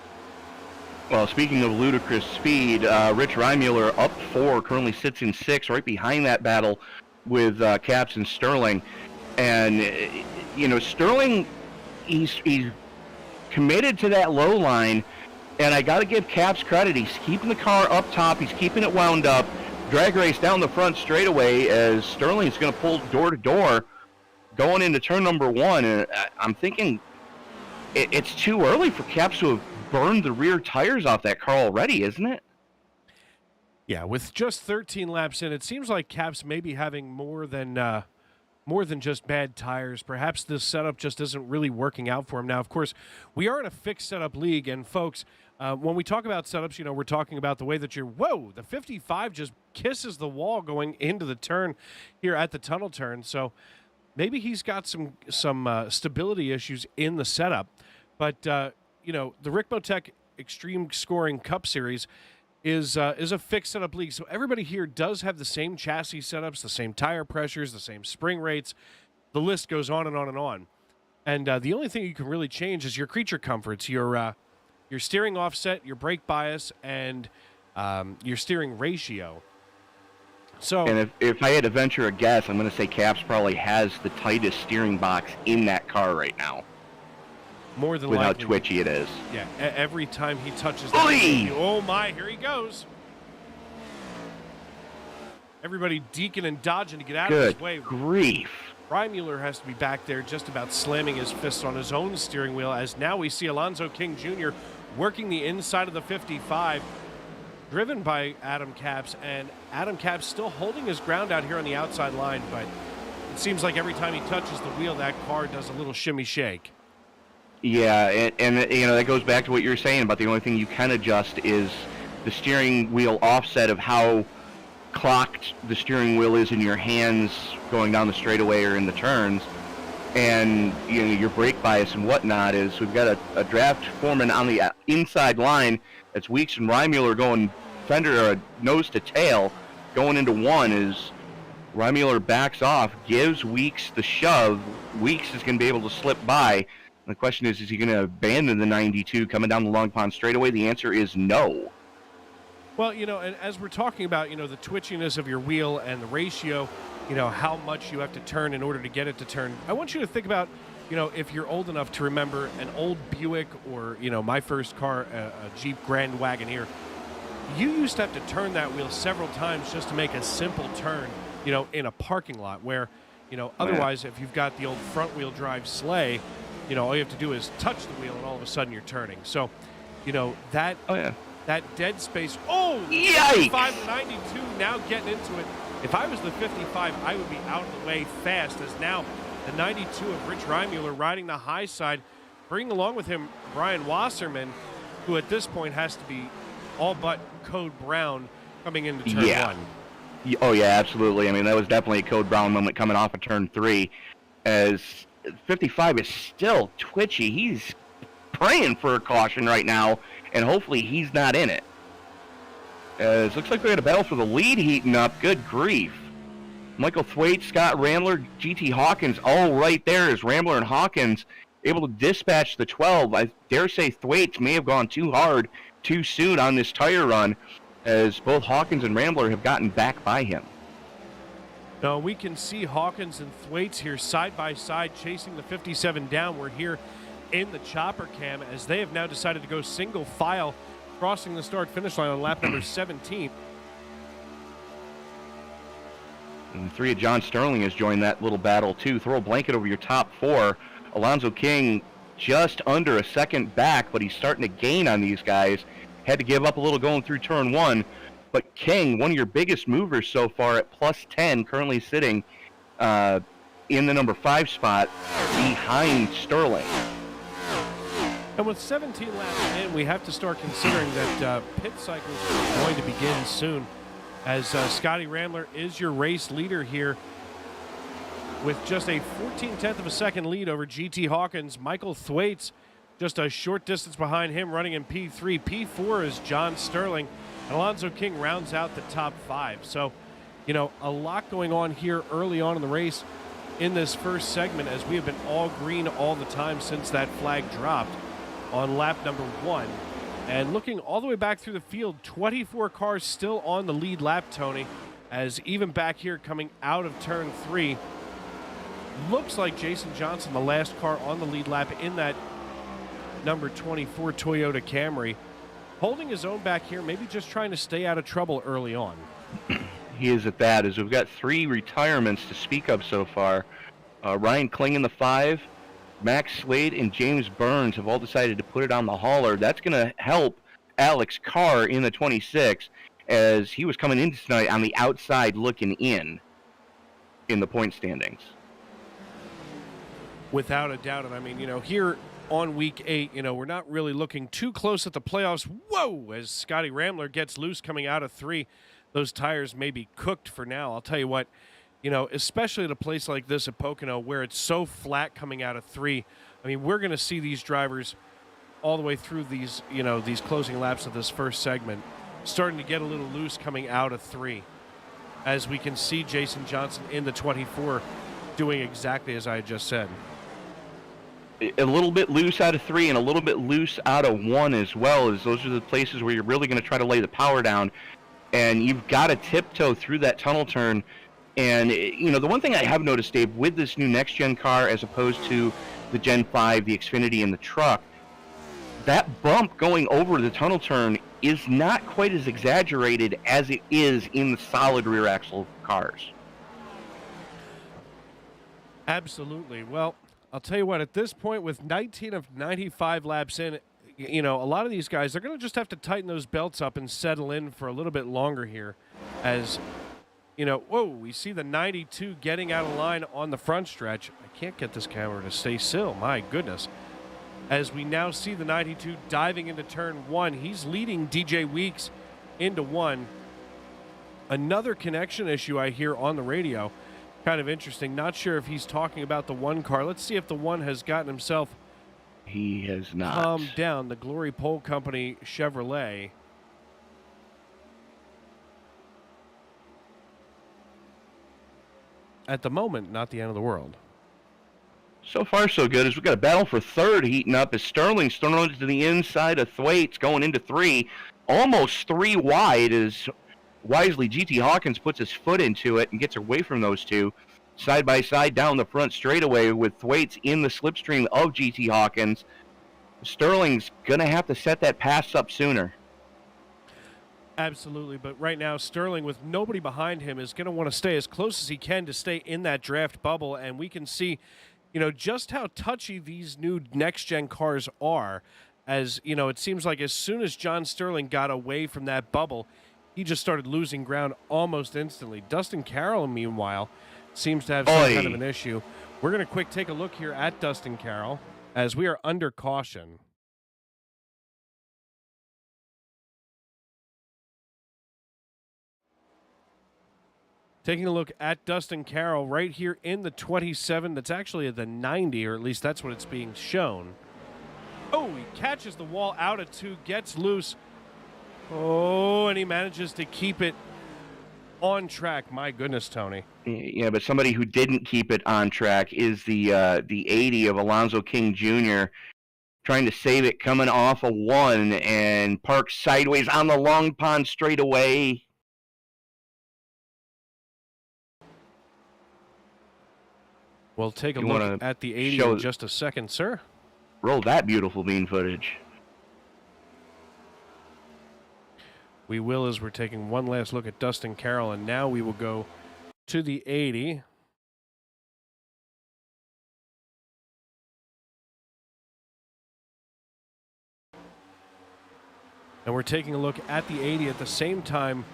Well, speaking of ludicrous speed, Rich Reimuller up 4, currently sits in 6, right behind that battle with Capps and Sterling. And Sterling, he's committed to that low line, and I got to give Capps credit. He's keeping the car up top. He's keeping it wound up. Drag race down the front straightaway as Sterling's going to pull door to door going into turn number 1. And I'm thinking it's too early for Capps to have burned the rear tires off that car already, isn't it? Yeah, with just 13 laps in, it seems like Capps may be having more than just bad tires. Perhaps this setup just isn't really working out for him. Now, of course, we are in a fixed setup league, and folks, when we talk about setups, we're talking about the way that the 55 just kisses the wall going into the turn here at the tunnel turn. So maybe he's got some stability issues in the setup. But, the Ricmotech Extreme Scoring Cup Series is a fixed setup league. So everybody here does have the same chassis setups, the same tire pressures, the same spring rates. The list goes on and on and on. And the only thing you can really change is your creature comforts, your steering offset, your brake bias, and your steering ratio. So, And if I had to venture a guess, I'm going to say Caps probably has the tightest steering box in that car right now. more than With how likely, twitchy it is. yeah, every time he touches that, Oy! oh my, here he goes. Everybody deking and dodging to get out of Good his way. grief. Ryan Mueller has to be back there just about slamming his fist on his own steering wheel, as now we see Alonzo King Jr. working the inside of the 55, driven by Adam Capps, and Adam Capps still holding his ground out here on the outside line, but it seems like every time he touches the wheel, that car does a little shimmy shake. Yeah, and that goes back to what you were saying about the only thing you can adjust is the steering wheel offset of how clocked the steering wheel is in your hands going down the straightaway or in the turns, and your brake bias and whatnot. Is we've got a draft foreman on the inside line. That's Weeks and Reimuller going fender or nose to tail going into one. Is Reimuller backs off, gives Weeks the shove. Weeks is going to be able to slip by. The question is he going to abandon the 92 coming down the Long Pond straightaway? The answer is no. Well, and as we're talking about, the twitchiness of your wheel and the ratio, how much you have to turn in order to get it to turn. I want you to think about, if you're old enough to remember an old Buick or, my first car, a Jeep Grand Wagoneer, you used to have to turn that wheel several times just to make a simple turn, in a parking lot where, otherwise if you've got the old front wheel drive sleigh, all you have to do is touch the wheel and all of a sudden you're turning. So, that... Oh, yeah. That dead space. Oh, yikes! 55 92 now getting into it. If I was the 55, I would be out of the way fast, as now the 92 of Rich Reimuller riding the high side, bringing along with him Brian Wasserman, who at this point has to be all but Code Brown coming into turn one. Oh, yeah, absolutely. I mean, that was definitely a Code Brown moment coming off of turn 3, as 55 is still twitchy. He's praying for a caution right now, and hopefully he's not in it. It looks like we got a battle for the lead heating up. Good grief. Michael Thwaite, Scott Rambler, GT Hawkins all right there, as Rambler and Hawkins able to dispatch the 12. I dare say Thwaite may have gone too hard too soon on this tire run, as both Hawkins and Rambler have gotten back by him. Now we can see Hawkins and Thwaites here side by side chasing the 57 down. We're here in the chopper cam, as they have now decided to go single file, crossing the start-finish line on lap number 17. And 3 of John Sterling has joined that little battle too. Throw a blanket over your top 4. Alonzo King just under a second back, but he's starting to gain on these guys. Had to give up a little going through turn 1. But King, one of your biggest movers so far at plus 10, currently sitting in the number 5 spot behind Sterling. And with 17 laps in, we have to start considering that pit cycles are going to begin soon, as Scotty Rambler is your race leader here with just a 14/10 of a second lead over GT Hawkins. Michael Thwaites just a short distance behind him, running in P3. P4 is John Sterling, and Alonzo King rounds out the top 5. So, a lot going on here early on in the race in this first segment, as we have been all green all the time since that flag dropped on lap number 1. And looking all the way back through the field, 24 cars still on the lead lap, Tony, as even back here coming out of turn 3, looks like Jason Johnson, the last car on the lead lap in that number 24 Toyota Camry, holding his own back here, maybe just trying to stay out of trouble early on. He is at that, as we've got 3 retirements to speak of so far. Ryan Kling in the 5, Max Slade and James Burns have all decided to put it on the hauler. That's going to help Alex Carr in the 26, as he was coming in tonight on the outside looking in the point standings. Without a doubt. And I mean, here on week 8, we're not really looking too close at the playoffs. Whoa, as Scotty Rambler gets loose coming out of 3. Those tires may be cooked for now. I'll tell you what, especially at a place like this at Pocono where it's so flat coming out of 3. I mean, we're going to see these drivers all the way through these, these closing laps of this first segment starting to get a little loose coming out of 3. As we can see Jason Johnson in the 24 doing exactly as I just said. a little bit loose out of 3 and a little bit loose out of 1 as well, as those are the places where you're really going to try to lay the power down, and you've got to tiptoe through that tunnel turn. And the one thing I have noticed, Dave, with this new next gen car as opposed to the Gen 5, the Xfinity, and the truck, that bump going over the tunnel turn is not quite as exaggerated as it is in the solid rear axle cars. Absolutely. Well, I'll tell you what, at this point, with 19 of 95 laps in, a lot of these guys, they're going to just have to tighten those belts up and settle in for a little bit longer here. As, whoa, we see the 92 getting out of line on the front stretch. I can't get this camera to stay still. My goodness. As we now see the 92 diving into turn 1. He's leading DJ Weeks into 1. Another connection issue I hear on the radio. Kind of interesting. Not sure if he's talking about the 1 car. Let's see if the 1 has gotten himself He has not calmed down. The Glory Pole Company Chevrolet. At the moment, not the end of the world. So far, so good. As we've got a battle for third heating up as Sterling's thrown to the inside of Thwaites, going into 3. Almost 3 wide as wisely GT Hawkins puts his foot into it and gets away from those two. Side by side down the front straightaway with Thwaites in the slipstream of GT Hawkins. Sterling's going to have to set that pass up sooner. Absolutely, but right now Sterling, with nobody behind him, is going to want to stay as close as he can to stay in that draft bubble, and we can see just how touchy these new next-gen cars are. As, it seems like as soon as John Sterling got away from that bubble, he just started losing ground almost instantly. Dustin Carroll, meanwhile, seems to have some kind of an issue. We're going to take a look here at Dustin Carroll as we are under caution. Taking a look at Dustin Carroll right here in the 27. That's actually at the 90, or at least that's what it's being shown. Oh, he catches the wall out of 2, gets loose. Oh, and he manages to keep it on track. My goodness, Tony. Yeah, but somebody who didn't keep it on track is the 80 of Alonzo King Jr., trying to save it coming off a 1 and parks sideways on the long pond straightaway. We'll take a look at the 80 in just a second, sir. Roll that beautiful bean footage. We will, as we're taking one last look at Dustin Carroll, and now we will go to the 80. And we're taking a look at the 80 at the same time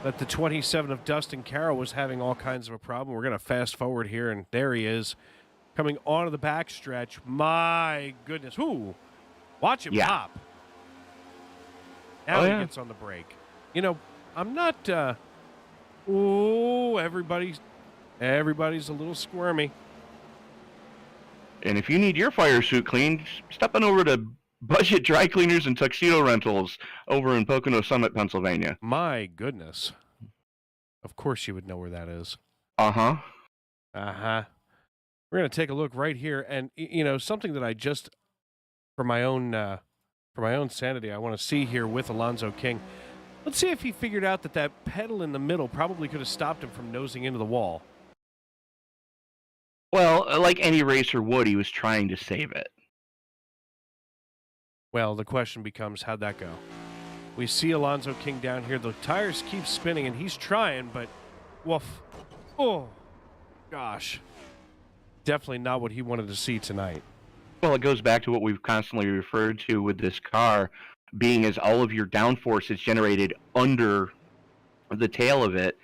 that the 27 of Dustin Carroll was having all kinds of a problem. We're going to fast forward here, and there he is coming onto the backstretch. My goodness. Ooh, watch him pop. Now he gets on the brake. I'm not, everybody's a little squirmy. And if you need your fire suit cleaned, step on over to Budget Dry Cleaners and Tuxedo Rentals over in Pocono Summit, Pennsylvania. My goodness. Of course you would know where that is. Uh-huh. Uh-huh. We're going to take a look right here, and something that I just, for my own sanity, I want to see here with Alonzo King. Let's see if he figured out that pedal in the middle probably could have stopped him from nosing into the wall. Well, like any racer would, he was trying to save it. Well, the question becomes, how'd that go? We see Alonzo King down here. The tires keep spinning, and he's trying, but woof. Oh, gosh. Definitely not what he wanted to see tonight. Well, it goes back to what we've constantly referred to with this car, being as all of your downforce is generated under the tail of it.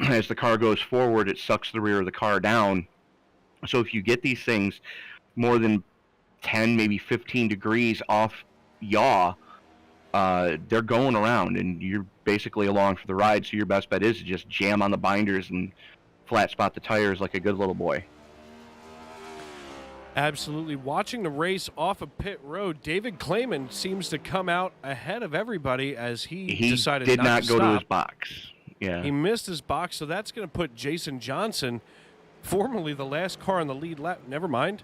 As the car goes forward, it sucks the rear of the car down. So if you get these things more than 10, maybe 15 degrees off yaw, they're going around, and you're basically along for the ride. So your best bet is to just jam on the binders and flat spot the tires like a good little boy. Absolutely. Watching the race off of pit road, David Clayman seems to come out ahead of everybody as he decided did not to go stop. to his box. Yeah, he missed his box, so that's going to put Jason Johnson, formerly the last car on the lead lap. Never mind.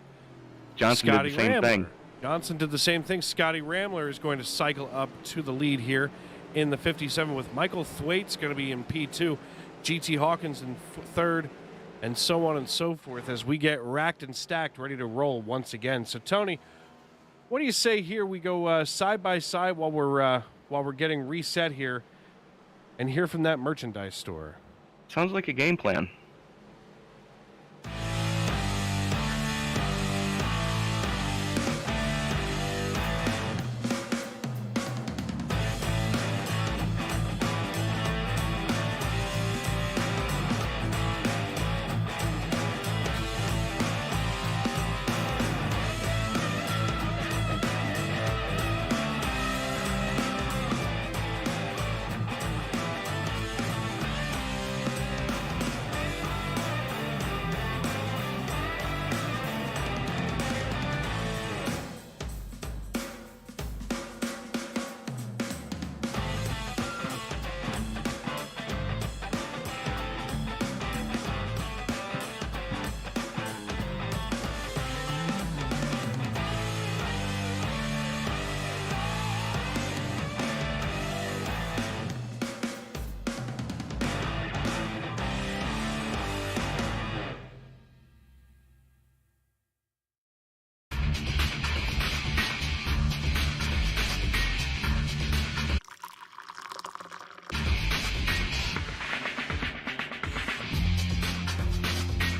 Johnson Scotty did the same Ramler. thing. Johnson did the same thing. Scotty Ramler is going to cycle up to the lead here in the 57 with Michael Thwaites going to be in P2, GT Hawkins in third, and so on and so forth as we get racked and stacked, ready to roll once again. So, Tony, what do you say here? We go side by side while we're getting reset here, and hear from that merchandise store. Sounds like a game plan.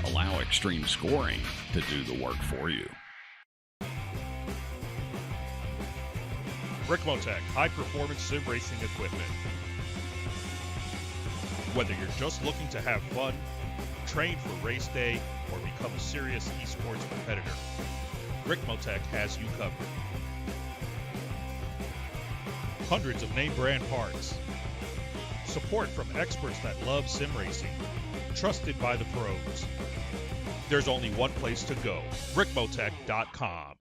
Allow extreme scoring to do the work for you. Ricmotech high-performance sim racing equipment. Whether you're just looking to have fun, train for race day, or become a serious eSports competitor, Ricmotech has you covered. Hundreds of name brand parts. Support from experts that love sim racing. Trusted by the pros. There's only one place to go, Ricmotech.com.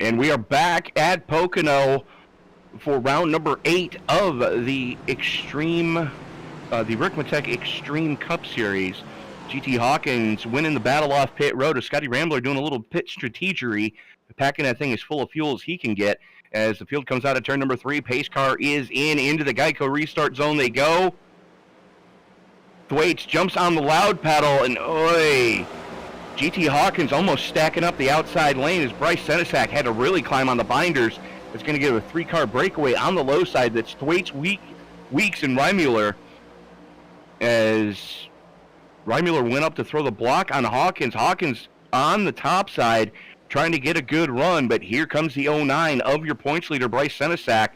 And we are back at Pocono for round number 8 of the Ricmotech Extreme Cup Series. GT Hawkins winning the battle off pit road. Scotty Rambler doing a little pit strategery, packing that thing as full of fuel as he can get. As the field comes out of turn number 3, pace car is into the Geico restart zone they go. Thwaites jumps on the loud pedal, and GT Hawkins almost stacking up the outside lane as Bryce Senesac had to really climb on the binders. It's going to give a 3-car breakaway on the low side. That's Thwaites, Weeks, and Reimuller. As Reimuller went up to throw the block on Hawkins. Hawkins on the top side trying to get a good run, but here comes the 09 of your points leader, Bryce Senesac.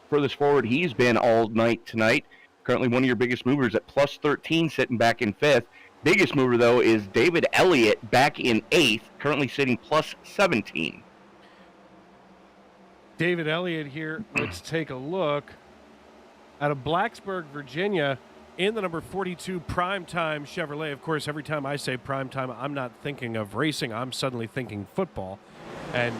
Furthest forward he's been all night tonight. Currently one of your biggest movers at plus 13, sitting back in 5th. Biggest mover, though, is David Elliott back in 8th, currently sitting plus 17. David Elliott here. Let's take a look. Out of Blacksburg, Virginia, in the number 42 Primetime Chevrolet. Of course, every time I say Primetime, I'm not thinking of racing. I'm suddenly thinking football. And,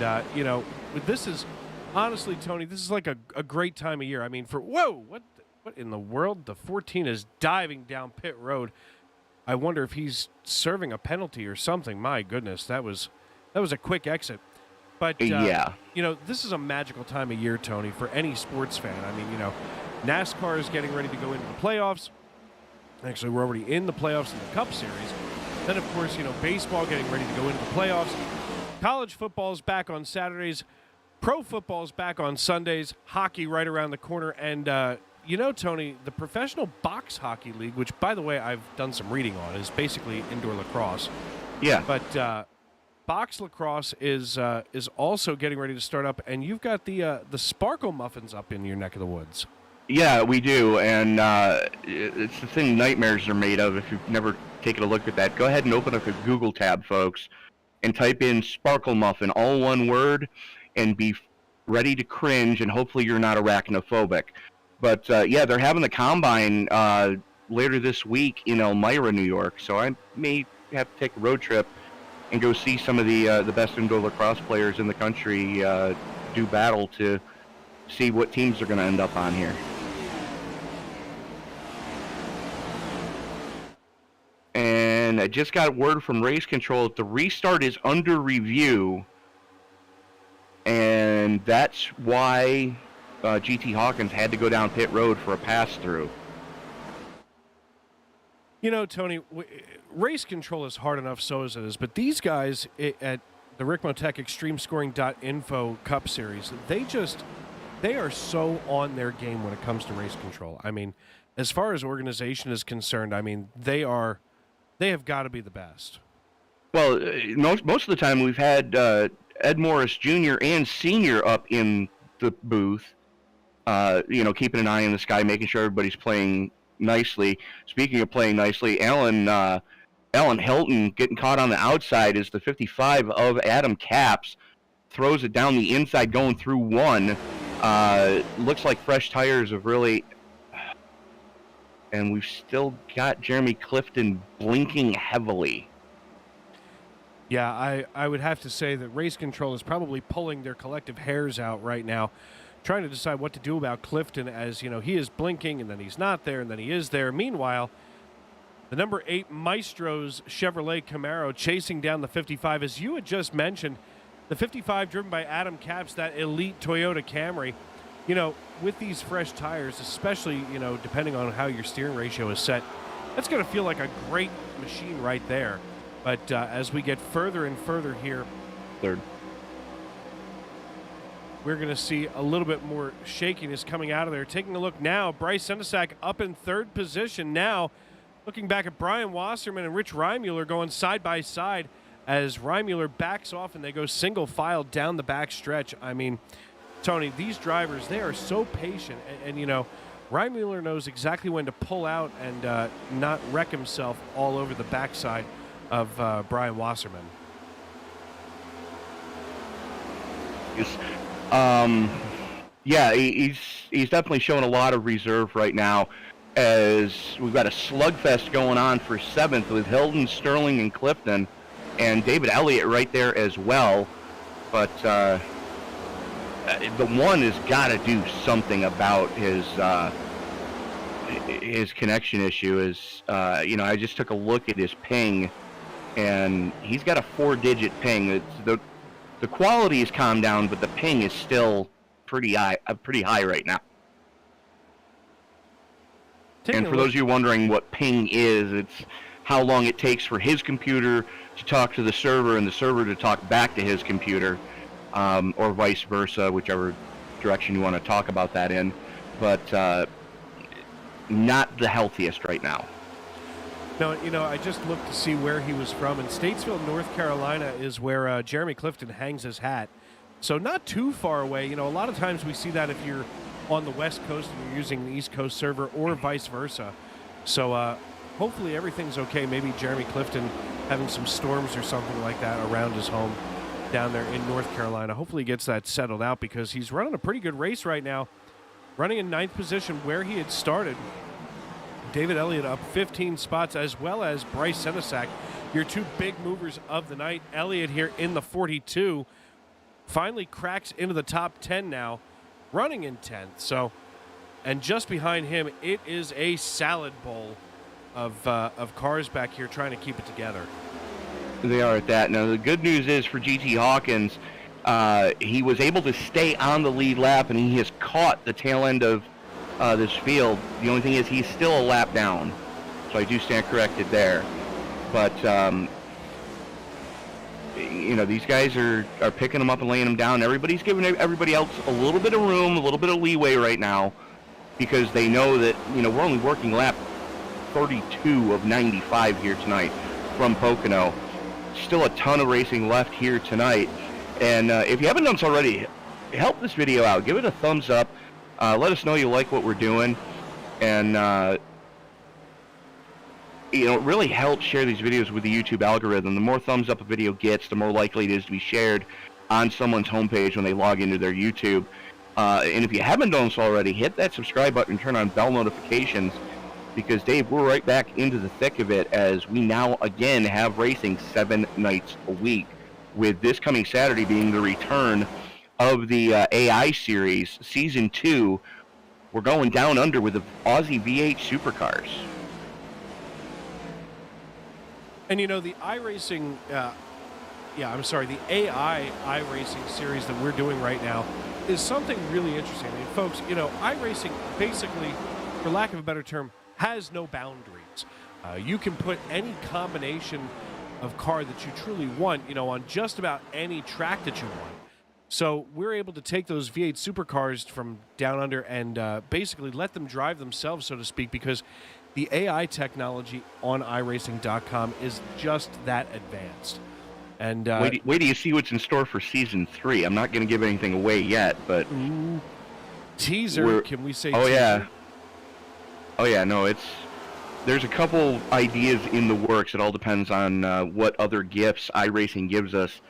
this is, honestly, Tony, this is like a great time of year. I mean, what in the world? The 14 is diving down pit road. I wonder if he's serving a penalty or something. My goodness, that was a quick exit. But, this is a magical time of year, Tony, for any sports fan. I mean, NASCAR is getting ready to go into the playoffs. Actually, we're already in the playoffs in the Cup Series. Then, of course, baseball getting ready to go into the playoffs. College football is back on Saturdays. Pro football is back on Sundays. Hockey right around the corner. And, Tony, the Professional Box Hockey League, which, by the way, I've done some reading on, is basically indoor lacrosse. Yeah. But box lacrosse is also getting ready to start up, and you've got the Sparkle Muffins up in your neck of the woods. Yeah, we do, and it's the thing nightmares are made of. If you've never taken a look at that, go ahead and open up a Google tab, folks, and type in Sparkle Muffin, all one word, and be ready to cringe, and hopefully you're not arachnophobic. But yeah, they're having the combine later this week in Elmira, New York, so I may have to take a road trip and go see some of the best indoor lacrosse players in the country do battle to see what teams are going to end up on here. And I just got word from Race Control that the restart is under review, and that's why GT Hawkins had to go down pit road for a pass-through. You know, Tony, Race Control is hard enough, so as it is, but these guys at the Ricmotech ExtremeScoring.info Cup Series, they are so on their game when it comes to race control. I mean, as far as organization is concerned, I mean, they have got to be the best. Well, most of the time we've had Ed Morris Jr. and Sr. up in the booth, keeping an eye in the sky, making sure everybody's playing nicely. Speaking of playing nicely, Alan Hilton getting caught on the outside as the 55 of Adam Capps throws it down the inside going through one. Looks like fresh tires have really... And we've still got Jeremy Clifton blinking heavily. Yeah, I would have to say that Race Control is probably pulling their collective hairs out right now, trying to decide what to do about Clifton, as, he is blinking, and then he's not there, and then he is there. Meanwhile, the number 8 Maestro's Chevrolet Camaro chasing down the 55. As you had just mentioned, the 55 driven by Adam Capps, that elite Toyota Camry. With these fresh tires, especially, depending on how your steering ratio is set, that's going to feel like a great machine right there. But as we get further and further here, third, we're going to see a little bit more shakiness coming out of there. Taking a look now, Bryce Sendesack up in third position now. Looking back at Brian Wasserman and Rich Reimuller going side by side as Reimuller backs off and they go single file down the back stretch. I mean, Tony, these drivers, they are so patient. And Reimuller knows exactly when to pull out and not wreck himself all over the backside of Brian Wasserman. Yeah, he's definitely showing a lot of reserve right now, as we've got a slugfest going on for 7th with Hilton, Sterling, and Clifton, and David Elliott right there as well. But the one has got to do something about his connection issue. I just took a look at his ping, and he's got a 4-digit ping. The quality has calmed down, but the ping is still pretty high right now. And for those of you wondering what ping is, it's how long it takes for his computer to talk to the server and the server to talk back to his computer, or vice versa, whichever direction you want to talk about that in. But not the healthiest right now. No, I just looked to see where he was from, and Statesville, North Carolina is where Jeremy Clifton hangs his hat. So not too far away. A lot of times we see that if you're on the West Coast and you're using the East Coast server, or vice versa. So hopefully everything's okay. Maybe Jeremy Clifton having some storms or something like that around his home down there in North Carolina. Hopefully he gets that settled out, because he's running a pretty good race right now, running in 9th position where he had started. David Elliott up 15 spots, as well as Bryce Sendesack, your two big movers of the night. Elliott here in the 42 finally cracks into the top 10 now, running in 10th. So, and just behind him, it is a salad bowl of cars back here trying to keep it together. They are at that. Now, the good news is for GT Hawkins, he was able to stay on the lead lap, and he has caught the tail end of this field. The only thing is he's still a lap down, so I do stand corrected there. But these guys are picking them up and laying them down. Everybody's giving everybody else a little bit of room, a little bit of leeway right now, because they know that we're only working lap 32 of 95 here tonight from Pocono. Still a ton of racing left here tonight, and if you haven't done so already, help this video out. Give it a thumbs up. Let us know you like what we're doing, and it really helps share these videos with the YouTube algorithm. The more thumbs up a video gets, the more likely it is to be shared on someone's homepage when they log into their YouTube. And if you haven't done so already, hit that subscribe button and turn on bell notifications, because, Dave, we're right back into the thick of it as we now again have racing 7 nights a week, with this coming Saturday being the return of the AI series, Season 2. We're going down under with the Aussie V8 Supercars. And, you know, the iRacing, the AI iRacing series that we're doing right now is something really interesting. I mean, folks, you know, iRacing basically, for lack of a better term, has no boundaries. You can put any combination of car that you truly want, you know, on just about any track that you want. So we're able to take those V8 supercars from down under and basically let them drive themselves, so to speak, because the AI technology on iRacing.com is just that advanced. And wait till you see what's in store for Season 3. I'm not going to give anything away yet, but... Teaser, can we say Oh, teaser? yeah. Oh, yeah, no, there's a couple ideas in the works. It all depends on what other gifts iRacing gives us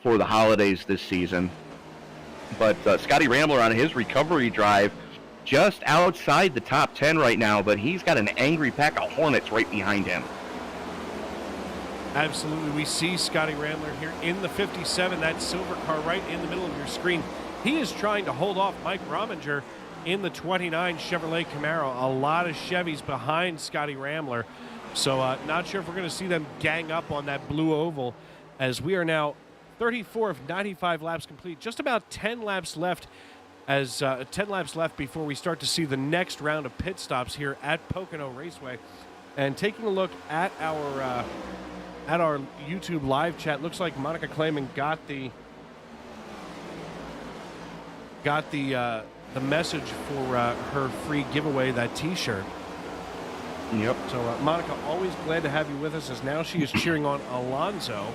for the holidays this season. But Scotty Rambler on his recovery drive, just outside the top 10 right now, but he's got an angry pack of Hornets right behind him. Absolutely. We see Scotty Rambler here in the 57, that silver car right in the middle of your screen. He is trying to hold off Mike Rominger in the 29 Chevrolet Camaro. A lot of Chevys behind Scotty Rambler. So not sure if we're going to see them gang up on that blue oval, as we are now 34 of 95 laps complete. Just about 10 laps left, as 10 laps left before we start to see the next round of pit stops here at Pocono Raceway. And taking a look at our YouTube live chat, looks like Monica Clayman got the message for her free giveaway, that T-shirt. Yep. So Monica, always glad to have you with us, as now she is cheering on Alonso.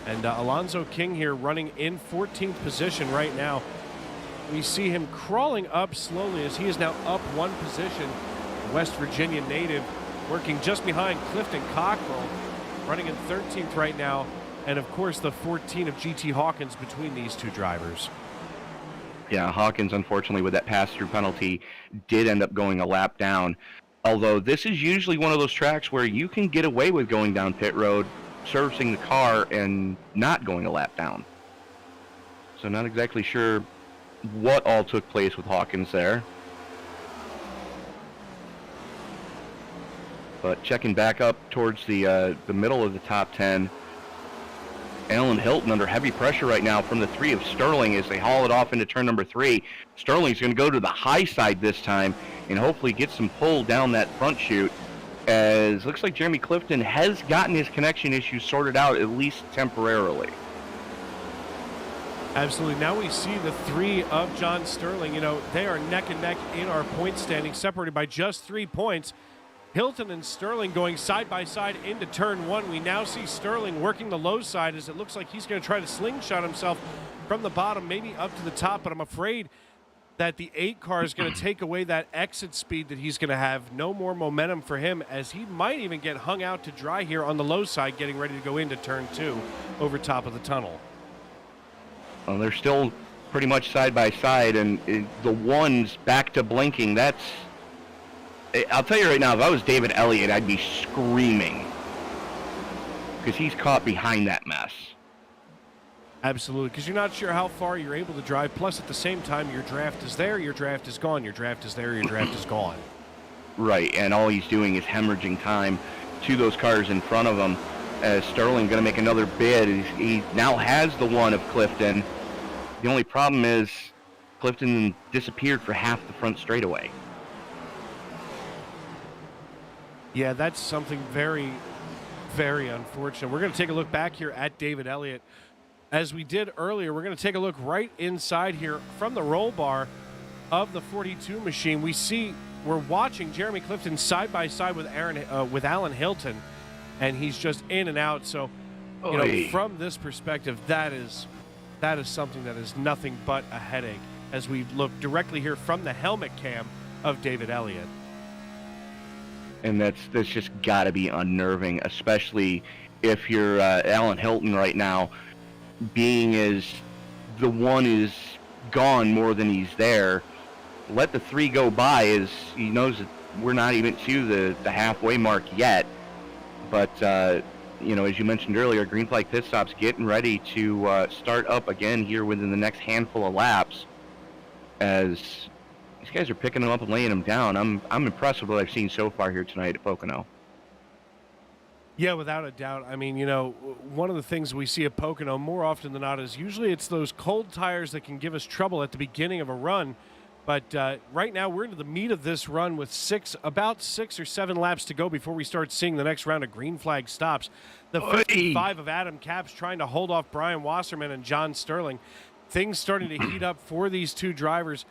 And Alonso King here running in 14th position right now. We see him crawling up slowly as he is now up 1 position. West Virginia native working just behind Clifton Cockrell, running in 13th right now. And of course the 14 of GT Hawkins between these two drivers. Yeah, Hawkins, unfortunately, with that pass-through penalty, did end up going a lap down. Although this is usually one of those tracks where you can get away with going down pit road, servicing the car, and not going a lap down. So not exactly sure what all took place with Hawkins there. But checking back up towards the middle of the top 10, Alan Hilton under heavy pressure right now from the 3 of Sterling as they haul it off into turn number 3. Sterling's going to go to the high side this time and hopefully get some pull down that front chute, as looks like Jeremy Clifton has gotten his connection issues sorted out, at least temporarily. Absolutely. Now we see the 3 of John Sterling. You know, they are neck and neck in our point standing, separated by just 3 points. Hilton and Sterling going side by side into turn 1. We now see Sterling working the low side, as it looks like he's going to try to slingshot himself from the bottom, maybe up to the top, but I'm afraid that the 8 car is going to take away that exit speed that he's going to have. No more momentum for him, as he might even get hung out to dry here on the low side, getting ready to go into turn 2 over top of the tunnel. Well, they're still pretty much side by side, and the ones back to blinking, that's... I'll tell you right now, if I was David Elliott, I'd be screaming, because he's caught behind that mess. Absolutely, because you're not sure how far you're able to drive. Plus, at the same time, your draft is there, your draft is gone. Your draft is there, your draft is gone. Right, and all he's doing is hemorrhaging time to those cars in front of him. As Sterling going to make another bid. He now has the 1 of Clifton. The only problem is Clifton disappeared for half the front straightaway. Yeah, that's something very, very unfortunate. We're going to take a look back here at David Elliott. As we did earlier, we're going to take a look right inside here from the roll bar of the 42 machine. We're watching Jeremy Clifton side by side with Alan Hilton, and he's just in and out. So, you know, from this perspective, that is something that is nothing but a headache, as we look directly here from the helmet cam of David Elliott. And that's just got to be unnerving, especially if you're Alan Hilton right now, being as the one is gone more than he's there. Let the 3 go by, as he knows that we're not even to the halfway mark yet. But, as you mentioned earlier, green flag pit stops getting ready to start up again here within the next handful of laps, as these guys are picking them up and laying them down. I'm impressed with what I've seen so far here tonight at Pocono. Yeah, without a doubt. I mean, one of the things we see at Pocono more often than not is usually it's those cold tires that can give us trouble at the beginning of a run. But right now we're into the meat of this run with about 6 or 7 laps to go before we start seeing the next round of green flag stops. The 55 of Adam Capps trying to hold off Brian Wasserman and John Sterling. Things starting to heat up for these two drivers.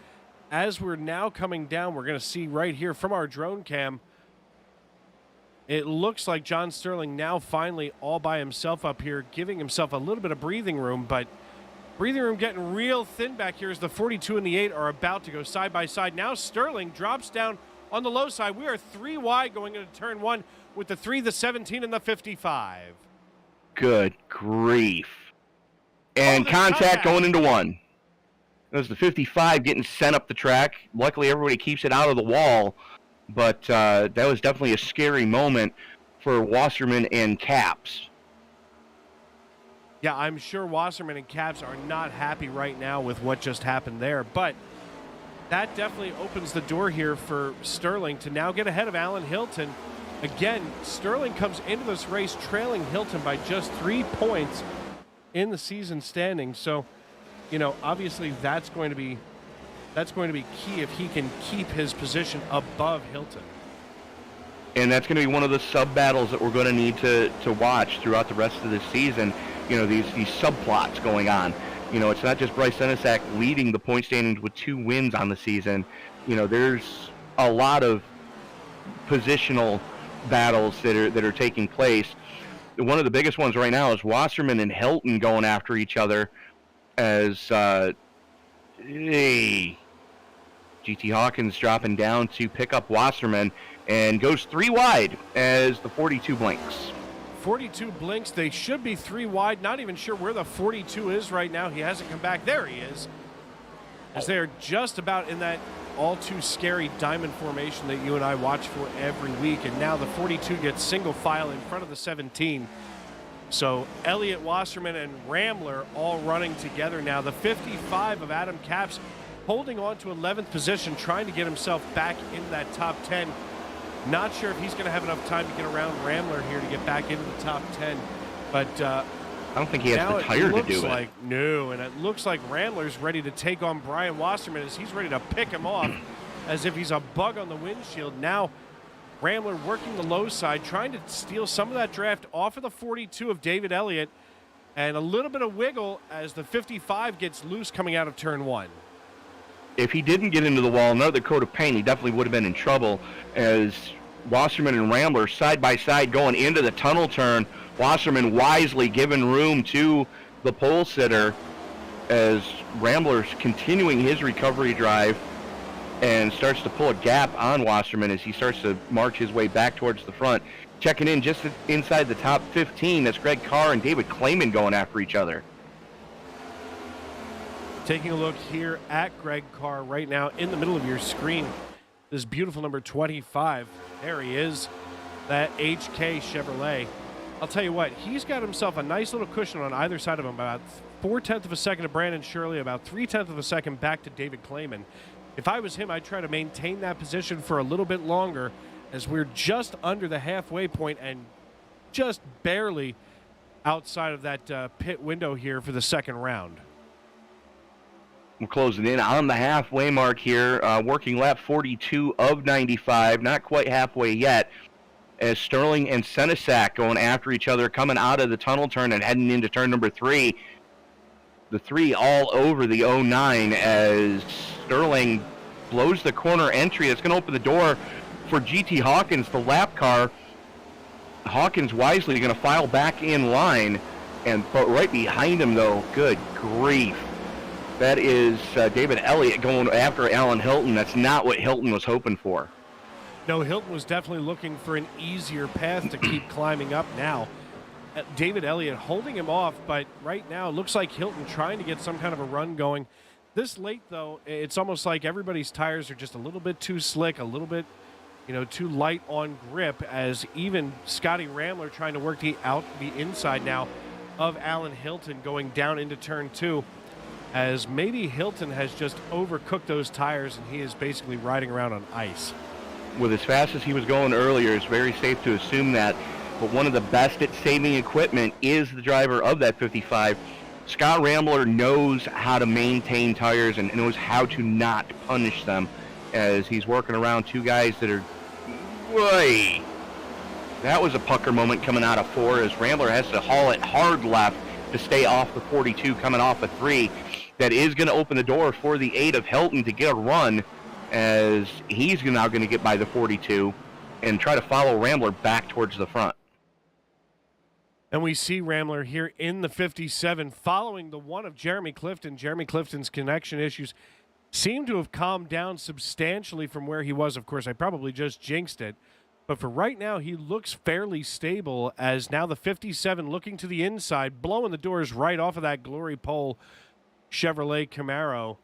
As we're now coming down, we're going to see right here from our drone cam, it looks like John Sterling now finally all by himself up here, giving himself a little bit of breathing room, but breathing room getting real thin back here as the 42 and the 8 are about to go side by side. Now Sterling drops down on the low side. We are 3 wide going into turn 1 with the 3, the 17, and the 55. Good grief. And contact going into 1. There's the 55 getting sent up the track. Luckily, everybody keeps it out of the wall. But that was definitely a scary moment for Wasserman and Capps. Yeah, I'm sure Wasserman and Capps are not happy right now with what just happened there. But that definitely opens the door here for Sterling to now get ahead of Alan Hilton. Again, Sterling comes into this race trailing Hilton by just 3 points in the season standings. So, obviously that's going to be key if he can keep his position above Hilton. And that's going to be one of the sub-battles that we're going to need to watch throughout the rest of the season. These subplots going on. It's not just Bryce Senesac leading the point standings with 2 wins on the season. There's a lot of positional battles that are taking place. One of the biggest ones right now is Wasserman and Hilton going after each other as GT Hawkins dropping down to pick up Wasserman and goes 3 wide as the 42 blinks. 42 blinks. They should be 3 wide. Not even sure where the 42 is right now. He hasn't come back. There he is. As they're just about in that all too scary diamond formation that you and I watch for every week. And now the 42 gets single file in front of the 17. So Elliott, Wasserman, and Ramler all running together now. The 55 of Adam Capps holding on to 11th position, trying to get himself back into that top 10. Not sure if he's going to have enough time to get around Ramler here to get back into the top 10. But I don't think he has the tire to do it. No, and it looks like Ramler's ready to take on Brian Wasserman as he's ready to pick him off as if he's a bug on the windshield. Now Ramler working the low side, trying to steal some of that draft off of the 42 of David Elliott, and a little bit of wiggle as the 55 gets loose coming out of turn 1. If he didn't get into the wall, another coat of paint, he definitely would have been in trouble, as Wasserman and Ramler side by side going into the tunnel turn. Wasserman wisely giving room to the pole sitter as Rambler's continuing his recovery drive and starts to pull a gap on Wasserman as he starts to march his way back towards the front. Checking in just inside the top 15, that's Greg Carr and David Clayman going after each other. Taking a look here at Greg Carr right now in the middle of your screen. This beautiful number 25. There he is, that HK Chevrolet. I'll tell you what, he's got himself a nice little cushion on either side of him. About 0.4 of a second to Brandon Shirley, about 0.3 of a second back to David Clayman. If I was him, I'd try to maintain that position for a little bit longer as we're just under the halfway point and just barely outside of that pit window here for the second round. We're closing in on the halfway mark here. Working lap 42 of 95, not quite halfway yet, as Sterling and Senesac going after each other, coming out of the tunnel turn and heading into turn number 3. The 3 all over the 09 as Sterling blows the corner entry. That's going to open the door for GT Hawkins, the lap car. Hawkins wisely going to file back in line, but right behind him, though, good grief. That is David Elliott going after Alan Hilton. That's not what Hilton was hoping for. No, Hilton was definitely looking for an easier path to keep climbing up now. David Elliott holding him off, but right now it looks like Hilton trying to get some kind of a run going. This late, though, it's almost like everybody's tires are just a little bit too slick, a little bit, too light on grip, as even Scotty Ramler trying to work the inside now of Alan Hilton going down into turn 2, as maybe Hilton has just overcooked those tires and he is basically riding around on ice. With as fast as he was going earlier, it's very safe to assume that. But one of the best at saving equipment is the driver of that 55. Scott Rambler knows how to maintain tires and knows how to not punish them, as he's working around two guys that are way. That was a pucker moment coming out of 4, as Rambler has to haul it hard left to stay off the 42 coming off a 3. That is going to open the door for the 8 of Hilton to get a run, as he's now going to get by the 42 and try to follow Rambler back towards the front. And we see Rambler here in the 57 following the one of Jeremy Clifton. Jeremy Clifton's connection issues seem to have calmed down substantially from where he was. Of course, I probably just jinxed it. But for right now, he looks fairly stable, as now the 57 looking to the inside, blowing the doors right off of that glory pole Chevrolet Camaro.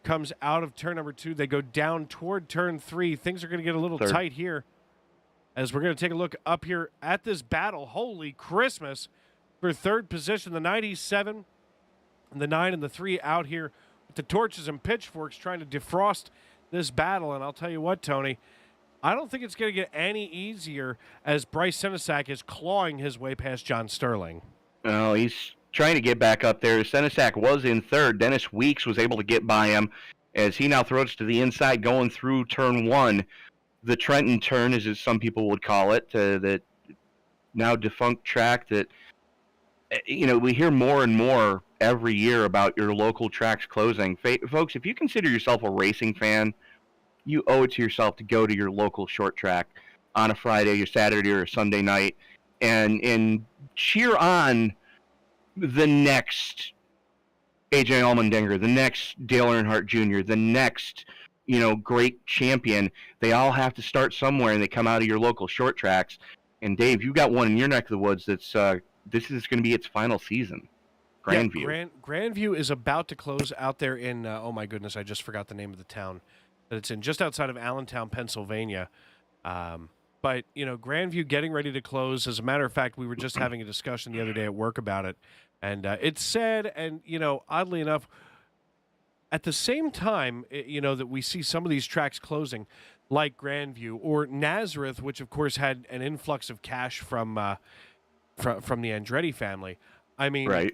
Comes out of turn number 2. They go down toward turn 3. Things are going to get a little tight here, as we're going to take a look up here at this battle. Holy Christmas. For third position, the 97 and the 9 and the 3 out here with the torches and pitchforks trying to defrost this battle. And I'll tell you what, Tony, I don't think it's going to get any easier, as Bryce Senesac is clawing his way past John Sterling. Oh, he's trying to get back up there. Senesac was in third. Dennis Weeks was able to get by him, as he now throws to the inside going through turn 1. The Trenton turn, as some people would call it, that now defunct track that, we hear more and more every year about your local tracks closing. Folks, if you consider yourself a racing fan, you owe it to yourself to go to your local short track on a Friday or Saturday or a Sunday night and cheer on the next AJ Allmendinger, the next Dale Earnhardt Jr., the next great champion. They all have to start somewhere, and they come out of your local short tracks. And Dave, you got one in your neck of the woods that's this is going to be its final season. Grandview. Yeah, Grandview is about to close out there in oh my goodness, I just forgot the name of the town that it's in, just outside of Allentown, Pennsylvania. But Grandview getting ready to close. As a matter of fact, we were just having a discussion the other day at work about it, and it's sad. And oddly enough, at the same time, that we see some of these tracks closing, like Grandview or Nazareth, which of course had an influx of cash from the Andretti family. I mean, right.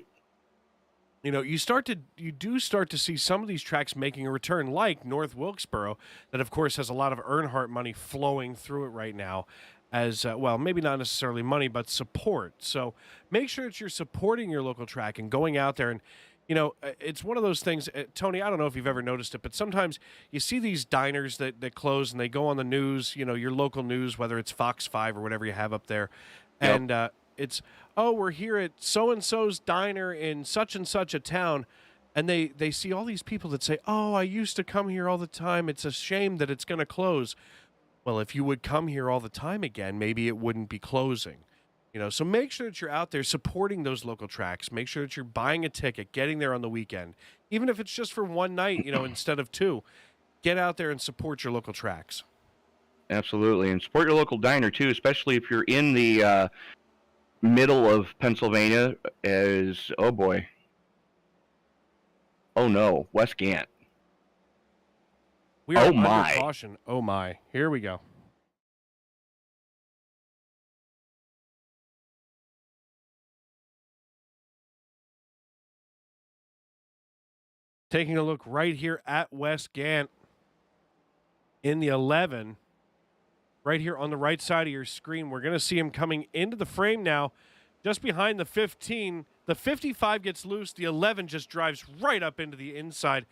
You do start to see some of these tracks making a return, like North Wilkesboro, that of course has a lot of Earnhardt money flowing through it right now, as well, maybe not necessarily money, but support. So make sure that you're supporting your local track and going out there. And it's one of those things, Tony, I don't know if you've ever noticed it, but sometimes you see these diners that close and they go on the news, your local news, whether it's Fox 5 or whatever you have up there. Yep. And it's, we're here at so-and-so's diner in such and such a town. And they see all these people that say, I used to come here all the time. It's a shame that it's going to close. Well, if you would come here all the time again, maybe it wouldn't be closing. So make sure that you're out there supporting those local tracks. Make sure that you're buying a ticket, getting there on the weekend. Even if it's just for one night, instead of 2. Get out there and support your local tracks. Absolutely. And support your local diner, too, especially if you're in the middle of Pennsylvania, as, oh, boy. Oh, no. Wes Gant. We are under caution. Oh, my. Here we go. Taking a look right here at Wes Gant in the 11. Right here on the right side of your screen, we're going to see him coming into the frame now, just behind the 15. The 55 gets loose. The 11 just drives right up into the inside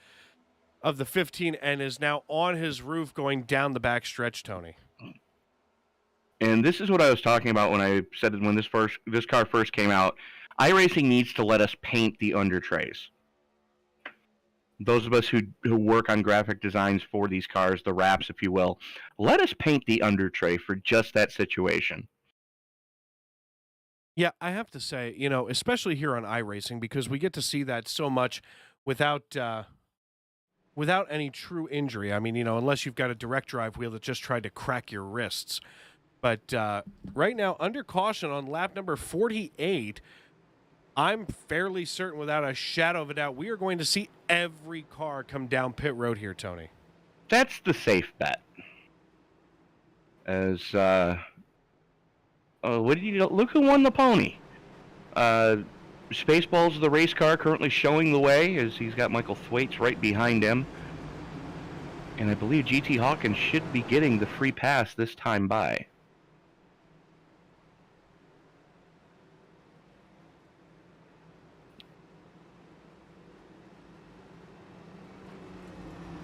of the 15 and is now on his roof going down the back stretch, Tony. And this is what I was talking about when I said when this car first came out. iRacing needs to let us paint the under trays. those of us who work on graphic designs for these cars, the wraps, if you will, let us paint the under tray for just that situation. Yeah, I have to say, especially here on iRacing, because we get to see that so much without without any true injury. I mean, unless you've got a direct drive wheel that just tried to crack your wrists. But right now, under caution on lap number 48, I'm fairly certain, without a shadow of a doubt, we are going to see every car come down pit road here, Tony. That's the safe bet. As what did you look who won the pony? Spaceballs, the race car, currently showing the way as he's got Michael Thwaites right behind him. And I believe GT Hawkins should be getting the free pass this time by.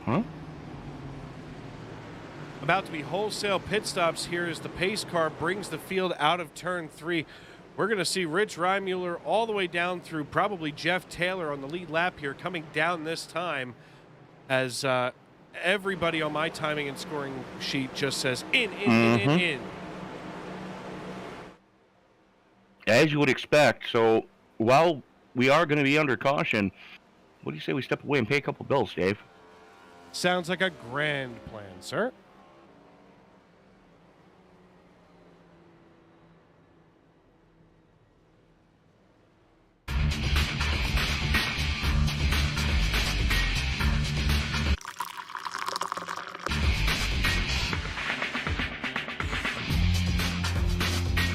Huh? About to be wholesale pit stops here as the pace car brings the field out of turn 3. We're going to see Rich Reimuller all the way down through probably Jeff Taylor on the lead lap here, coming down this time as everybody on my timing and scoring sheet just says in. As you would expect. So while we are going to be under caution, what do you say we step away and pay a couple bills, Dave? Sounds like a grand plan, sir.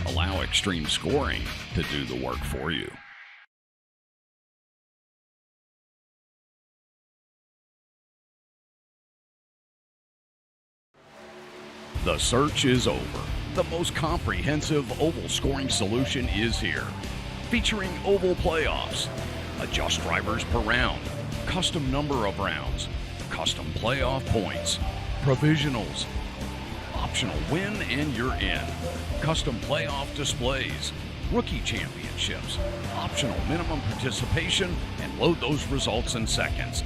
Allow Extreme Scoring to do the work for you. The search is over. The most comprehensive oval scoring solution is here. Featuring oval playoffs, adjust drivers per round, custom number of rounds, custom playoff points, provisionals, optional win and you're in, custom playoff displays, rookie championships, optional minimum participation, and load those results in seconds.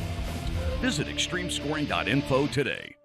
Visit extremescoring.info today.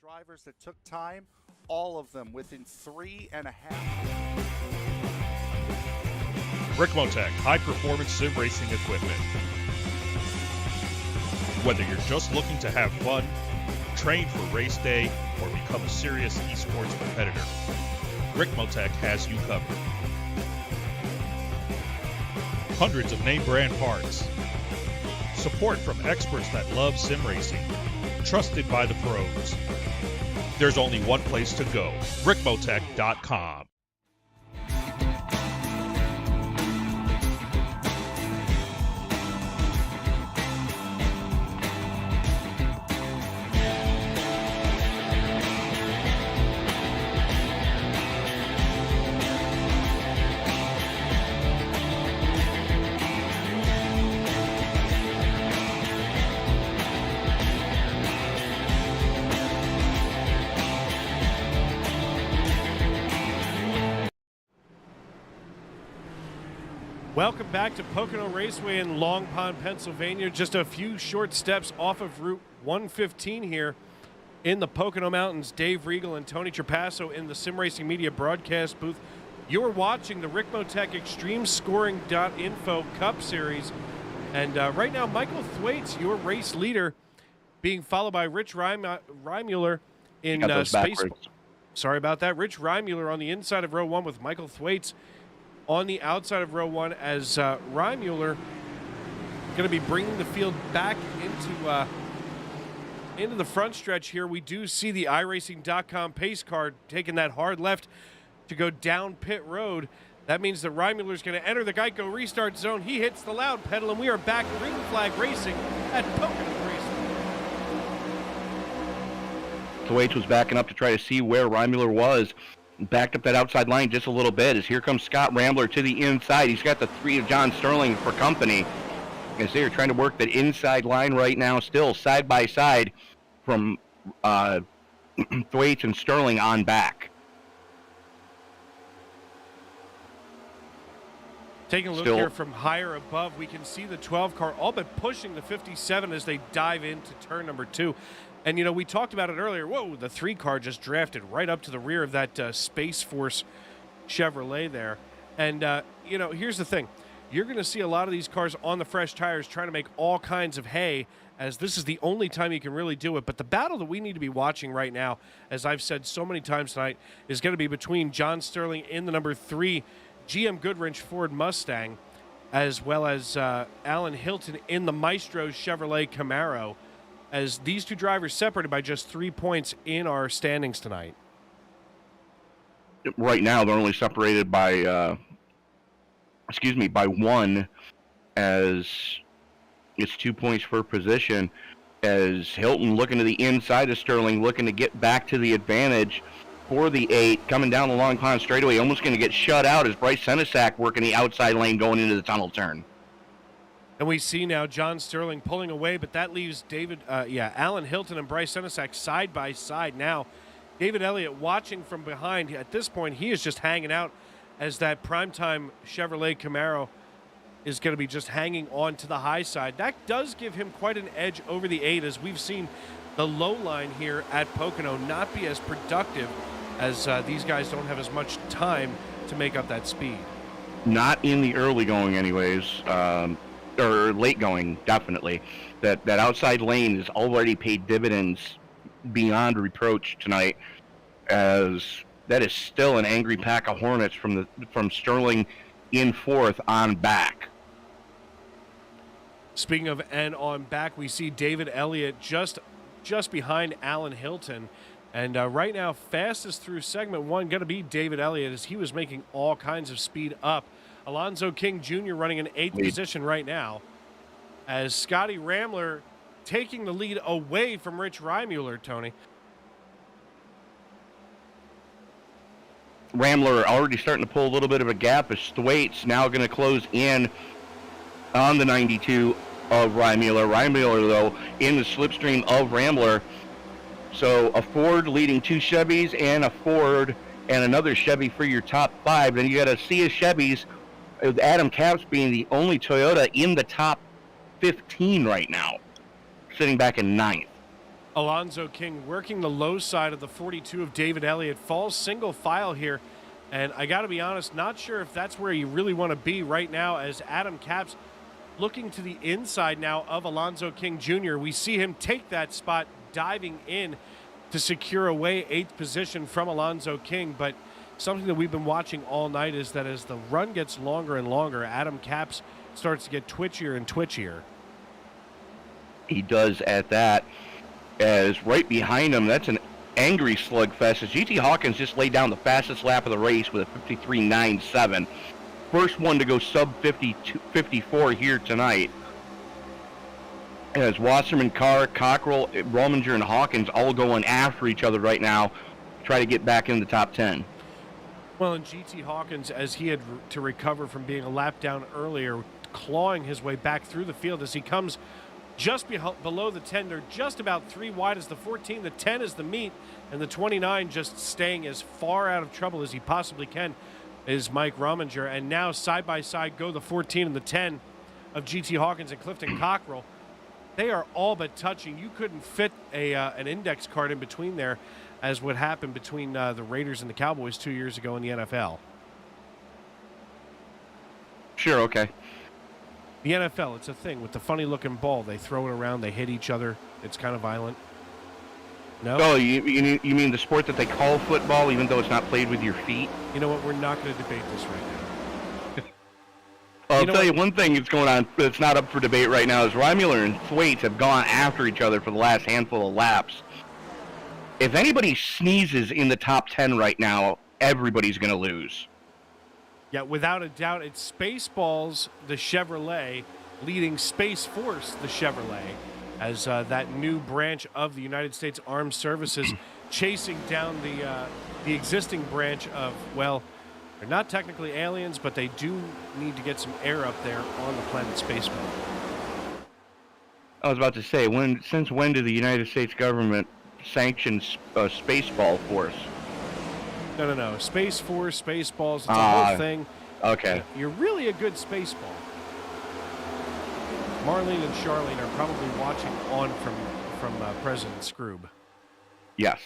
Drivers that took time, all of them within 3.5. Ricmotech high-performance sim racing equipment. Whether you're just looking to have fun, train for race day, or become a serious eSports competitor, Ricmotech has you covered. Hundreds of name brand parts. Support from experts that love sim racing. Trusted by the pros. There's only one place to go, Ricmotech.com. Welcome back to Pocono Raceway in Long Pond, Pennsylvania. Just a few short steps off of Route 115 here in the Pocono Mountains. Dave Regal and Tony Trapasso in the Sim Racing Media broadcast booth. You're watching the Ricmotech Extremescoring.info Cup Series. And right now, Michael Thwaites, your race leader, being followed by Rich Reimuller in space. Backwards. Sorry about that. Rich Reimuller on the inside of row 1 with Michael Thwaites on the outside of row one as Ricmotech going to be bringing the field back into the front stretch here. We do see the iRacing.com pace car taking that hard left to go down pit road. That means that Ricmotech is going to enter the Geico restart zone. He hits the loud pedal, and we are back green flag racing at Pocono Racing. Thwaites was backing up to try to see where Ricmotech was. Backed up that outside line just a little bit as here comes Scott Rambler to the inside. He's got the three of John Sterling for company as they're trying to work that inside line right now, still side by side from Thwaites and Sterling on back. Taking a look here from higher above, we can see the 12 car all but pushing the 57 as they dive into turn number 2. And, you know, we talked about it earlier. Whoa, the 3 car just drafted right up to the rear of that Space Force Chevrolet there. And, you know, here's the thing. You're going to see a lot of these cars on the fresh tires trying to make all kinds of hay, as this is the only time you can really do it. But the battle that we need to be watching right now, as I've said so many times tonight, is going to be between John Sterling in the number 3 GM Goodwrench Ford Mustang, as well as Alan Hilton in the Maestro Chevrolet Camaro, as these two drivers separated by just 3 points in our standings tonight. Right now, they're only separated by, by 1, as it's 2 points per position, as Hilton looking to the inside of Sterling, looking to get back to the advantage for the 8, coming down the Long Pond straightaway, almost going to get shut out as Bryce Senesac working the outside lane going into the tunnel turn. And we see now John Sterling pulling away, but that leaves Alan Hilton and Bryce Senesac side by side now. David Elliott watching from behind. At this point, he is just hanging out as that primetime Chevrolet Camaro is going to be just hanging on to the high side. That does give him quite an edge over the 8, as we've seen the low line here at Pocono not be as productive, as these guys don't have as much time to make up that speed. Not in the early going anyways, or late going, definitely. That outside lane has already paid dividends beyond reproach tonight, as that is still an angry pack of Hornets from Sterling in 4th on back. Speaking of and on back, we see David Elliott just behind Alan Hilton. And right now, fastest through segment 1 going to be David Elliott, as he was making all kinds of speed up. Alonzo King Jr. running in 8th position right now, as Scotty Rambler taking the lead away from Rich Ricmotech, Tony. Rambler already starting to pull a little bit of a gap, as Thwaites now going to close in on the 92 of Ricmotech. Ricmotech, though, in the slipstream of Rambler. So a Ford leading 2 Chevys and a Ford and another Chevy for your top 5. Then you got a sea of Chevys, with Adam Capps being the only Toyota in the top 15 right now, sitting back in 9th. Alonzo King working the low side of the 42 of David Elliott, falls single file here. And I got to be honest, not sure if that's where you really want to be right now, as Adam Capps looking to the inside now of Alonzo King Jr. We see him take that spot, diving in to secure away 8th position from Alonzo King. But something that we've been watching all night is that as the run gets longer and longer, Adam Capps starts to get twitchier and twitchier. He does at that, as right behind him, that's an angry slugfest, as GT Hawkins just laid down the fastest lap of the race with a 53.97. First one to go sub 54 here tonight. As Wasserman, Carr, Cockrell, Rominger, and Hawkins all going after each other right now to try to get back in the top 10. Well, and GT Hawkins, as he had to recover from being a lap down earlier, clawing his way back through the field as he comes just below the 10. They're just about 3 wide as the 14. The 10 is the meet, and the 29 just staying as far out of trouble as he possibly can is Mike Rominger. And now side by side go the 14 and the 10 of GT Hawkins and Clifton Cockrell. They are all but touching. You couldn't fit an index card in between there, as what happened between the Raiders and the Cowboys 2 years ago in the NFL. Sure, okay. The NFL, it's a thing with the funny-looking ball. They throw it around, they hit each other. It's kind of violent. No? Oh, you mean the sport that they call football, even though it's not played with your feet? You know what? We're not going to debate this right now. I'll tell you one thing that's going on that's not up for debate right now is Reimuller and Thwaites have gone after each other for the last handful of laps. If anybody sneezes in the top 10 right now, everybody's going to lose. Yeah, without a doubt, it's Spaceballs, the Chevrolet, leading Space Force, the Chevrolet, as that new branch of the United States Armed Services chasing down the existing branch of, well, they're not technically aliens, but they do need to get some air up there on the planet Spaceball. I was about to say, since when did the United States government sanction Spaceball Force? No. Space Force, Spaceballs, it's a whole thing. Okay. You're really a good Spaceball. Marlene and Charlene are probably watching on from President Scroob. Yes.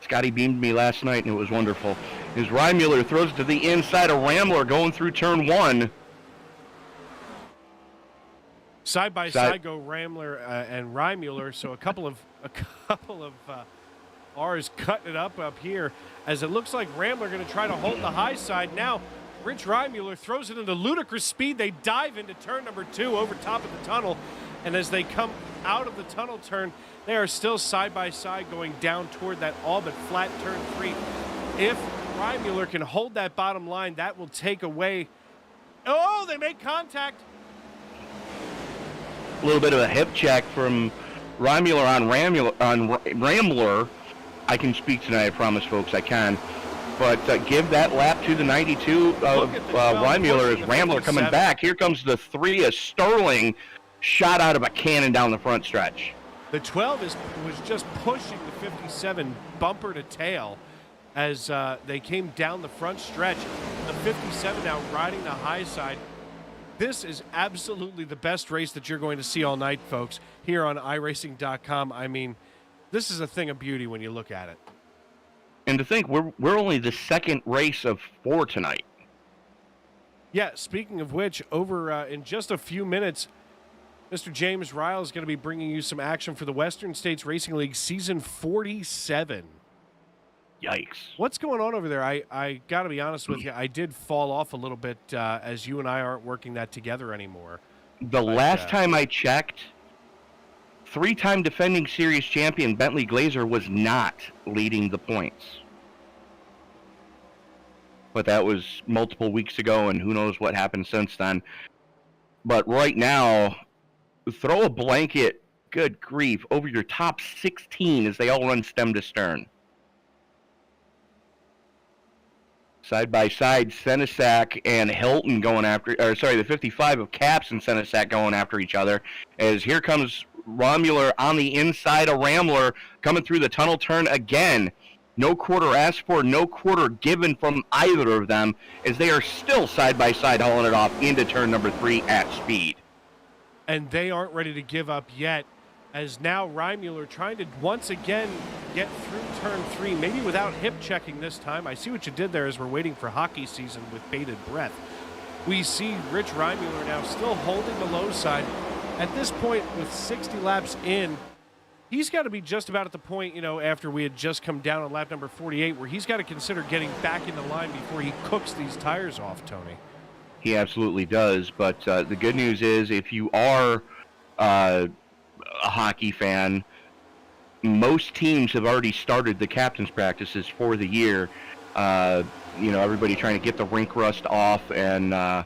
Scotty beamed me last night, and it was wonderful. As Reimuller throws to the inside of Rambler going through turn 1. Side by side go Rambler and Reimuller, so a couple of R's cutting it up here, as it looks like Rambler going to try to hold the high side. Now, Rich Reimuller throws it into ludicrous speed. They dive into turn number 2 over top of the tunnel, and as they come out of the tunnel turn, they are still side by side going down toward that all but flat turn 3. If Reimuller can hold that bottom line, that will take away. Oh, they make contact. A little bit of a hip check from Reimuller on Rambler. I can speak tonight, I promise, folks, I can. But give that lap to the 92 of Reimuller as Rambler coming back. Here comes the 3 of Sterling, shot out of a cannon down the front stretch. The 12 was just pushing the 57 bumper to tail as they came down the front stretch. The 57 now riding the high side. This is absolutely the best race that you're going to see all night, folks, here on iRacing.com. I mean, this is a thing of beauty when you look at it. And to think, we're only the second race of 4 tonight. Yeah, speaking of which, over in just a few minutes, Mr. James Ryle is going to be bringing you some action for the Western States Racing League Season 47. Yikes. What's going on over there? I got to be honest with you, I did fall off a little bit as you and I aren't working that together anymore. Last time I checked, 3-time defending series champion Bentley Glazer was not leading the points. But that was multiple weeks ago, and who knows what happened since then. But right now, throw a blanket, good grief, over your top 16 as they all run stem to stern. Side by side, Senesac and Hilton going after, the 55 of Caps and Senesac going after each other. As here comes Reimuller on the inside of Rambler, coming through the tunnel turn again. No quarter asked for, no quarter given from either of them, as they are still side by side hauling it off into turn number 3 at speed. And they aren't ready to give up yet, as now Reimuller trying to once again get through turn 3, maybe without hip checking this time. I see what you did there as we're waiting for hockey season with bated breath. We see Rich Reimuller now still holding the low side. At this point, with 60 laps in, he's got to be just about at the point, after we had just come down on lap number 48, where he's got to consider getting back in the line before he cooks these tires off, Tony. He absolutely does, but the good news is if you are a hockey fan, most teams have already started the captain's practices for the year. Everybody trying to get the rink rust off, and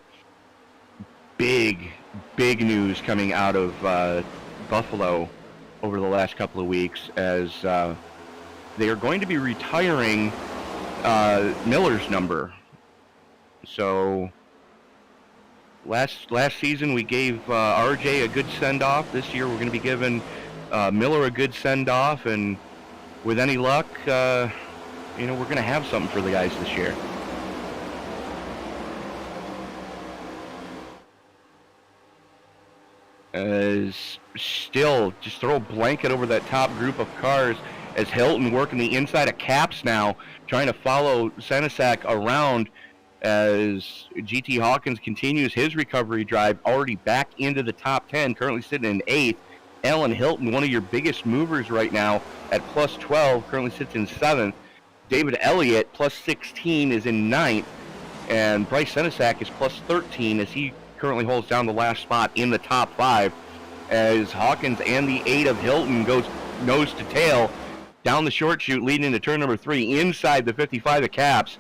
big news coming out of Buffalo over the last couple of weeks, as they are going to be retiring Miller's number. So last season we gave RJ a good send-off. This year we're going to be giving Miller a good send-off, and with any luck, we're going to have something for the guys this year. Still, just throw a blanket over that top group of cars as Hilton working the inside of Caps now, trying to follow Senesac around as GT Hawkins continues his recovery drive, already back into the top 10, currently sitting in 8th. Alan Hilton, one of your biggest movers right now, at plus 12, currently sits in 7th. David Elliott, plus 16, is in 9th. And Bryce Senesac is plus 13 as he currently holds down the last spot in the top 5, as Hawkins and the 8 of Hilton goes nose to tail down the short chute leading into turn number 3 inside the 55 of Caps.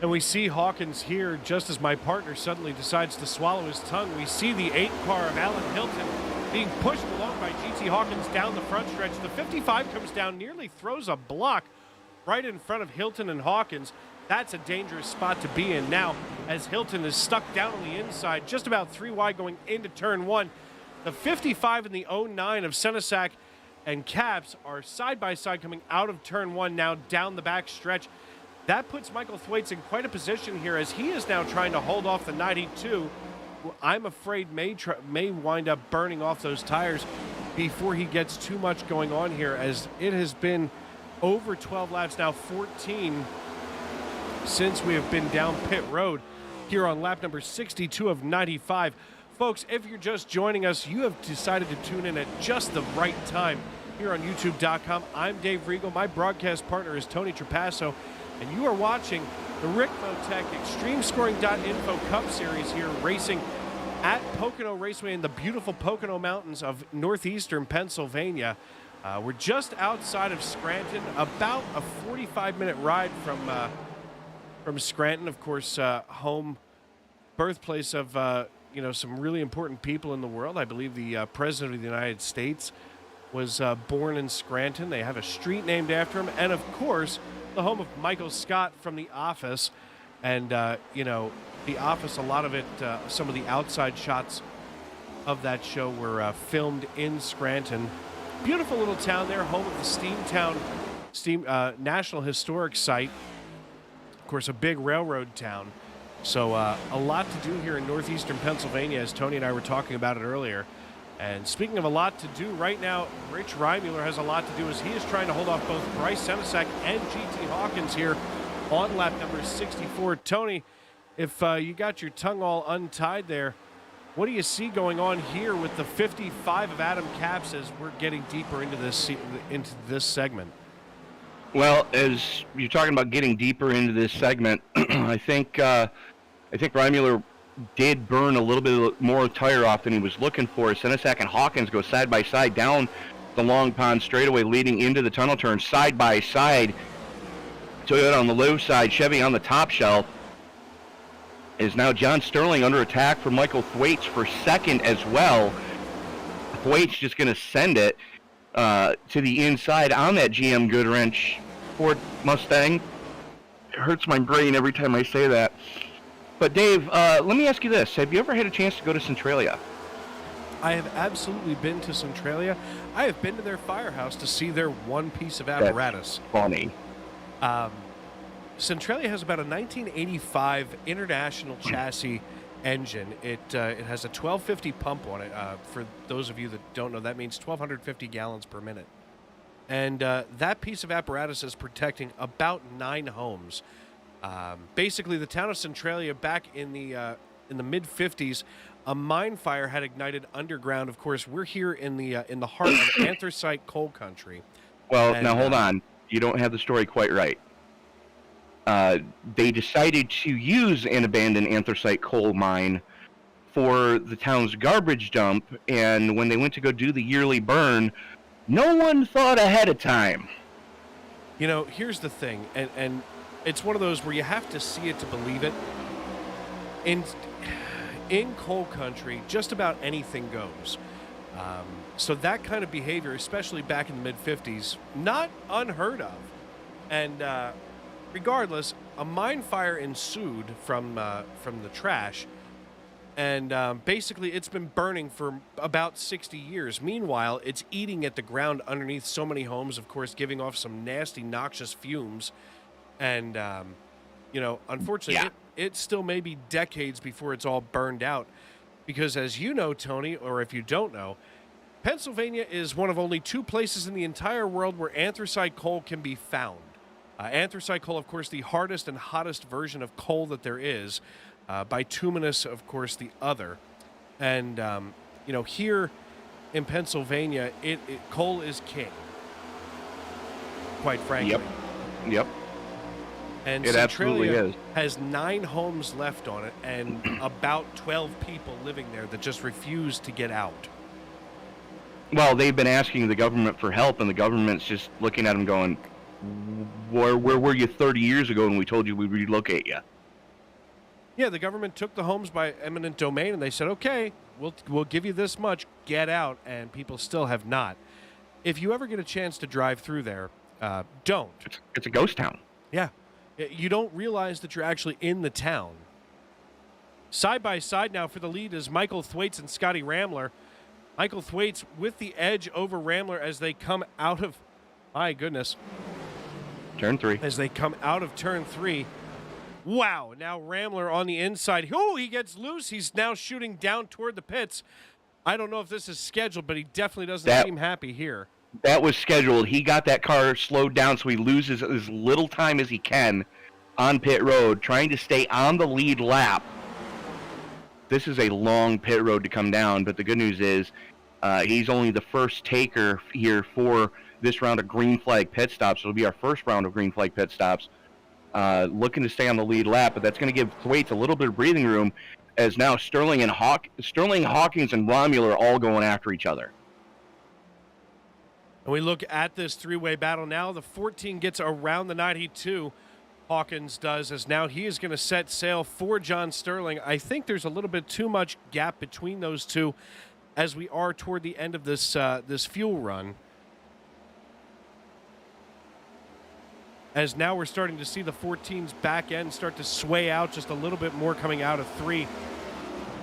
And we see Hawkins here just as my partner suddenly decides to swallow his tongue. We see the 8 car of Alan Hilton being pushed along by GT Hawkins down the front stretch. The 55 comes down, nearly throws a block right in front of Hilton and Hawkins. That's a dangerous spot to be in now, as Hilton is stuck down on the inside, just about 3 wide going into turn 1. The 55 and the 09 of Senesac and Caps are side by side coming out of turn 1 now down the back stretch. That puts Michael Thwaites in quite a position here, as he is now trying to hold off the 92, who I'm afraid may wind up burning off those tires before he gets too much going on here, as it has been over 12 laps now, 14 since we have been down pit road here on lap number 62 of 95. Folks, if you're just joining us, you have decided to tune in at just the right time here on youtube.com. I'm Dave Regal. My broadcast partner is Tony Trapasso, and you are watching the Ricmotech ExtremeScoring.info Cup Series here, racing at Pocono Raceway in the beautiful Pocono Mountains of northeastern Pennsylvania. We're just outside of Scranton, about a 45-minute ride from Scranton, of course, home, birthplace of some really important people in the world. I believe the President of the United States was born in Scranton. They have a street named after him, and of course, the home of Michael Scott from The Office. And The Office, a lot of it, some of the outside shots of that show were filmed in Scranton. Beautiful little town there, home of the National Historic Site. Of course, a big railroad town. So a lot to do here in northeastern Pennsylvania, as Tony and I were talking about it earlier. And speaking of a lot to do, right now, Rich Reimuller has a lot to do, as he is trying to hold off both Bryce Senesac and GT Hawkins here on lap number 64. Tony, if you got your tongue all untied there, what do you see going on here with the 55 of Adam Caps as we're getting deeper into this segment? Well, as you're talking about getting deeper into this segment, I think Reimuller did burn a little bit more tire off than he was looking for. Senesac and Hawkins go side by side down the Long Pond straightaway leading into the tunnel turn, side by side. Toyota on the low side, Chevy on the top shelf. Is now John Sterling under attack for Michael Thwaites for second as well. Thwaites just going to send it to the inside on that GM Goodwrench Ford Mustang. It hurts my brain every time I say that. But Dave, let me ask you this. Have you ever had a chance to go to Centralia? I have absolutely been to Centralia. I have been to their firehouse to see their one piece of apparatus. That's funny. Centralia has about a 1985 International chassis engine. It has a 1250 pump on it. For those of you that don't know, that means 1,250 gallons per minute. And that piece of apparatus is protecting about 9 homes. Basically, the town of Centralia, back in the mid-50s, a mine fire had ignited underground. Of course, we're here in the heart of anthracite coal country. Well, now hold on. You don't have the story quite right. They decided to use an abandoned anthracite coal mine for the town's garbage dump, and when they went to go do the yearly burn, no one thought ahead of time. You know, here's the thing, and it's one of those where you have to see it to believe it. In coal country, just about anything goes. So that kind of behavior, especially back in the mid-50s, not unheard of. And regardless, a mine fire ensued from the trash, and basically it's been burning for about 60 years. Meanwhile, it's eating at the ground underneath so many homes, of course, giving off some nasty, noxious fumes. And, unfortunately, it still may be decades before it's all burned out. Because as you know, Tony, or if you don't know, Pennsylvania is one of only 2 places in the entire world where anthracite coal can be found. Anthracite coal, of course, the hardest and hottest version of coal that there is. Bituminous, of course, the other. And, here in Pennsylvania, coal is king, quite frankly. Yep. Yep. And It absolutely Centralia is. has 9 homes left on it and about 12 people living there that just refuse to get out. Well, they've been asking the government for help, and the government's just looking at them going, where were you 30 years ago when we told you we'd relocate you? Yeah, the government took the homes by eminent domain, and they said, okay, we'll give you this much, get out, and people still have not. If you ever get a chance to drive through there, don't. It's a ghost town. Yeah. You don't realize that you're actually in the town. Side by side now for the lead is Michael Thwaites and Scotty Ramler. Michael Thwaites with the edge over Ramler as they come out of, my goodness. Turn 3. As they come out of turn 3. Wow, now Ramler on the inside. Oh, he gets loose. He's now shooting down toward the pits. I don't know if this is scheduled, but he definitely doesn't seem happy here. That was scheduled. He got that car slowed down so he loses as little time as he can on pit road, trying to stay on the lead lap. This is a long pit road to come down, but the good news is he's only the first taker here for this round of green flag pit stops. It'll be our first round of green flag pit stops. Looking to stay on the lead lap, but that's going to give Thwaites a little bit of breathing room as now Sterling, Hawkins, and Romulo are all going after each other. And we look at this 3-way battle now. The 14 gets around the 92. Hawkins does, as now he is going to set sail for John Sterling. I think there's a little bit too much gap between those two as we are toward the end of this this fuel run. As now we're starting to see the 14's back end start to sway out just a little bit more coming out of 3.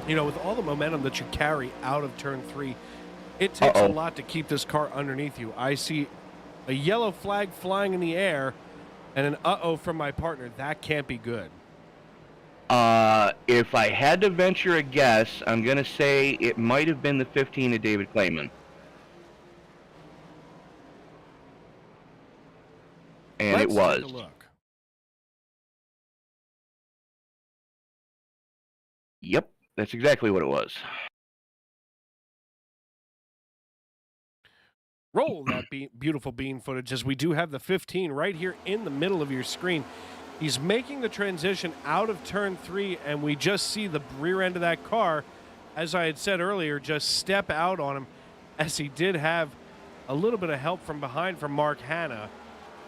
You know, with all the momentum that you carry out of turn 3, it takes a lot to keep this car underneath you. I see a yellow flag flying in the air and an uh-oh from my partner. That can't be good. If I had to venture a guess, I'm going to say it might have been the 15 of David Clayman. And Let's it was. take a look. Yep, that's exactly what it was. Roll that beautiful bean footage as we do have the 15 right here in the middle of your screen. He's making the transition out of turn 3, and we just see the rear end of that car, as I had said earlier, just step out on him, as he did have a little bit of help from behind from Mark Hanna.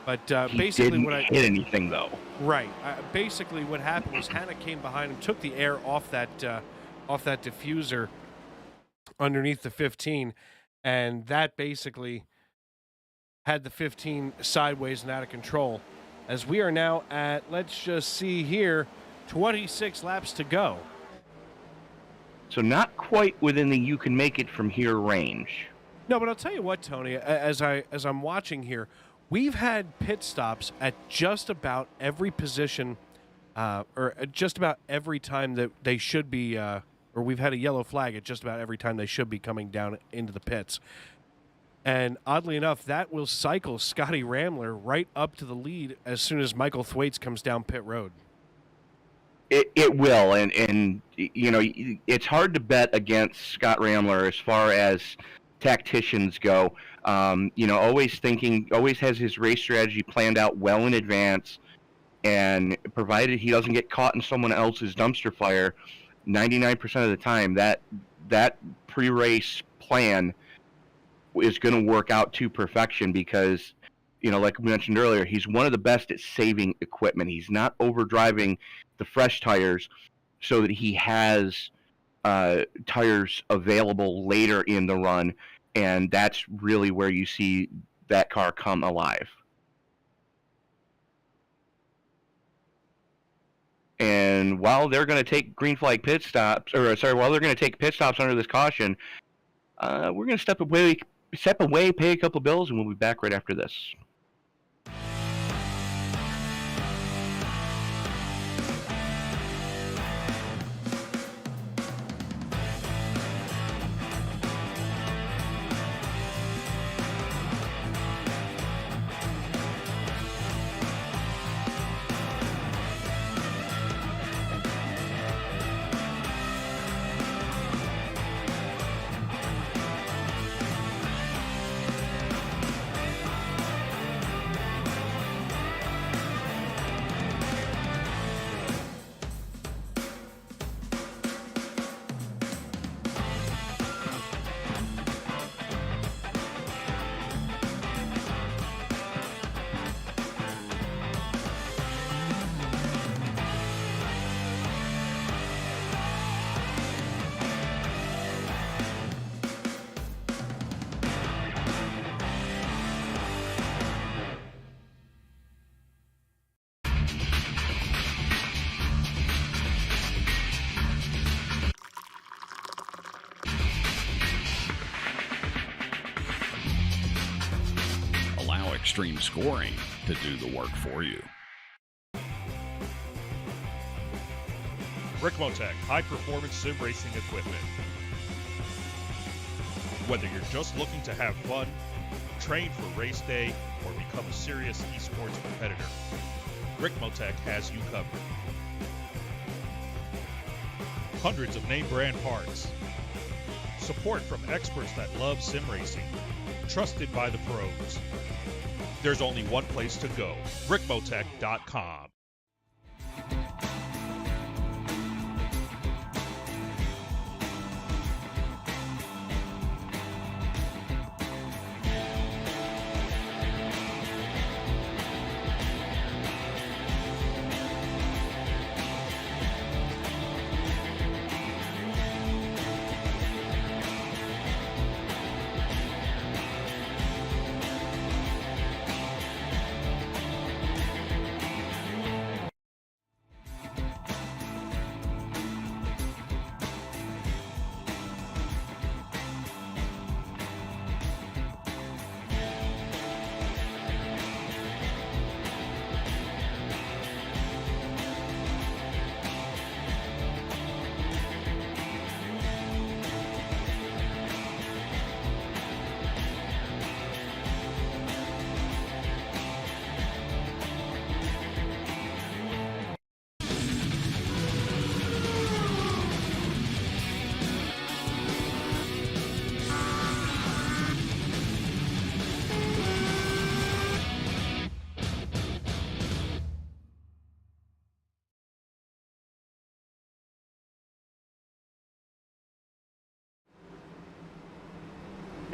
But basically, didn't hit anything though. Right. Basically, what happened was Hanna came behind him, took the air off that diffuser underneath the 15, and that basically had the 15 sideways and out of control. As we are now at, let's just see here, 26 laps to go. So not quite within the you can make it from here range. No, but I'll tell you what, Tony, as I'm watching here, we've had pit stops at just about every position, or at just about every time that they should be, or we've had a yellow flag at just about every time they should be coming down into the pits. And oddly enough, that will cycle Scotty Ramler right up to the lead as soon as Michael Thwaites comes down pit road. It will, and you know, it's hard to bet against Scott Ramler as far as tacticians go. You know, always has his race strategy planned out well in advance, and provided he doesn't get caught in someone else's dumpster fire, 99% of the time that pre-race plan is going to work out to perfection because, you know, like we mentioned earlier, he's one of the best at saving equipment. He's not overdriving the fresh tires so that he has tires available later in the run, and that's really where you see that car come alive. And while they're going to take green flag pit stops, while they're going to take pit stops under this caution, we're going to step away, pay a couple of bills, and we'll be back right after this. Extreme Scoring to do the work for you. Ricmotech high-performance sim racing equipment. Whether you're just looking to have fun, train for race day, or become a serious eSports competitor, Ricmotech has you covered. Hundreds of name brand parts. Support from experts that love sim racing. Trusted by the pros. There's only one place to go, Ricmotech.com.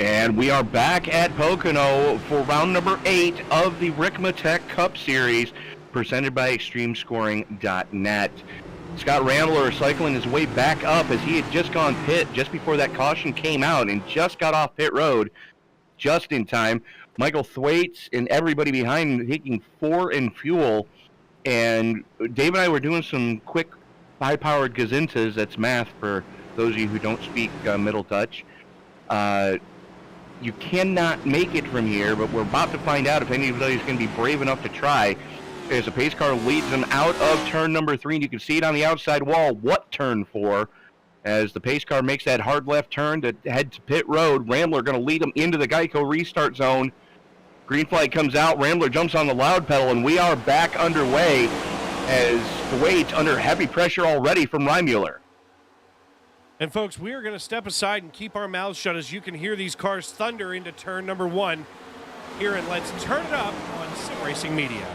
And we are back at Pocono for round number 8 of the Ricmotech Cup Series, presented by ExtremeScoring.net. Scott Rambler cycling his way back up as he had just gone pit just before that caution came out and just got off pit road just in time. Michael Thwaites and everybody behind him taking 4 in fuel. And Dave and I were doing some quick high-powered gazintas. That's math for those of you who don't speak Middle Dutch. You cannot make it from here, but we're about to find out if anybody's going to be brave enough to try. As a pace car leads them out of turn number 3, and you can see it on the outside wall. What turn 4? As the pace car makes that hard left turn to head to pit road, Rambler going to lead them into the Geico restart zone. Green flag comes out, Rambler jumps on the loud pedal, and we are back underway as Thwaites under heavy pressure already from Reimuller. And folks, we are going to step aside and keep our mouths shut as you can hear these cars thunder into turn number 1 here and Let's Turn It Up on Sim Racing Media.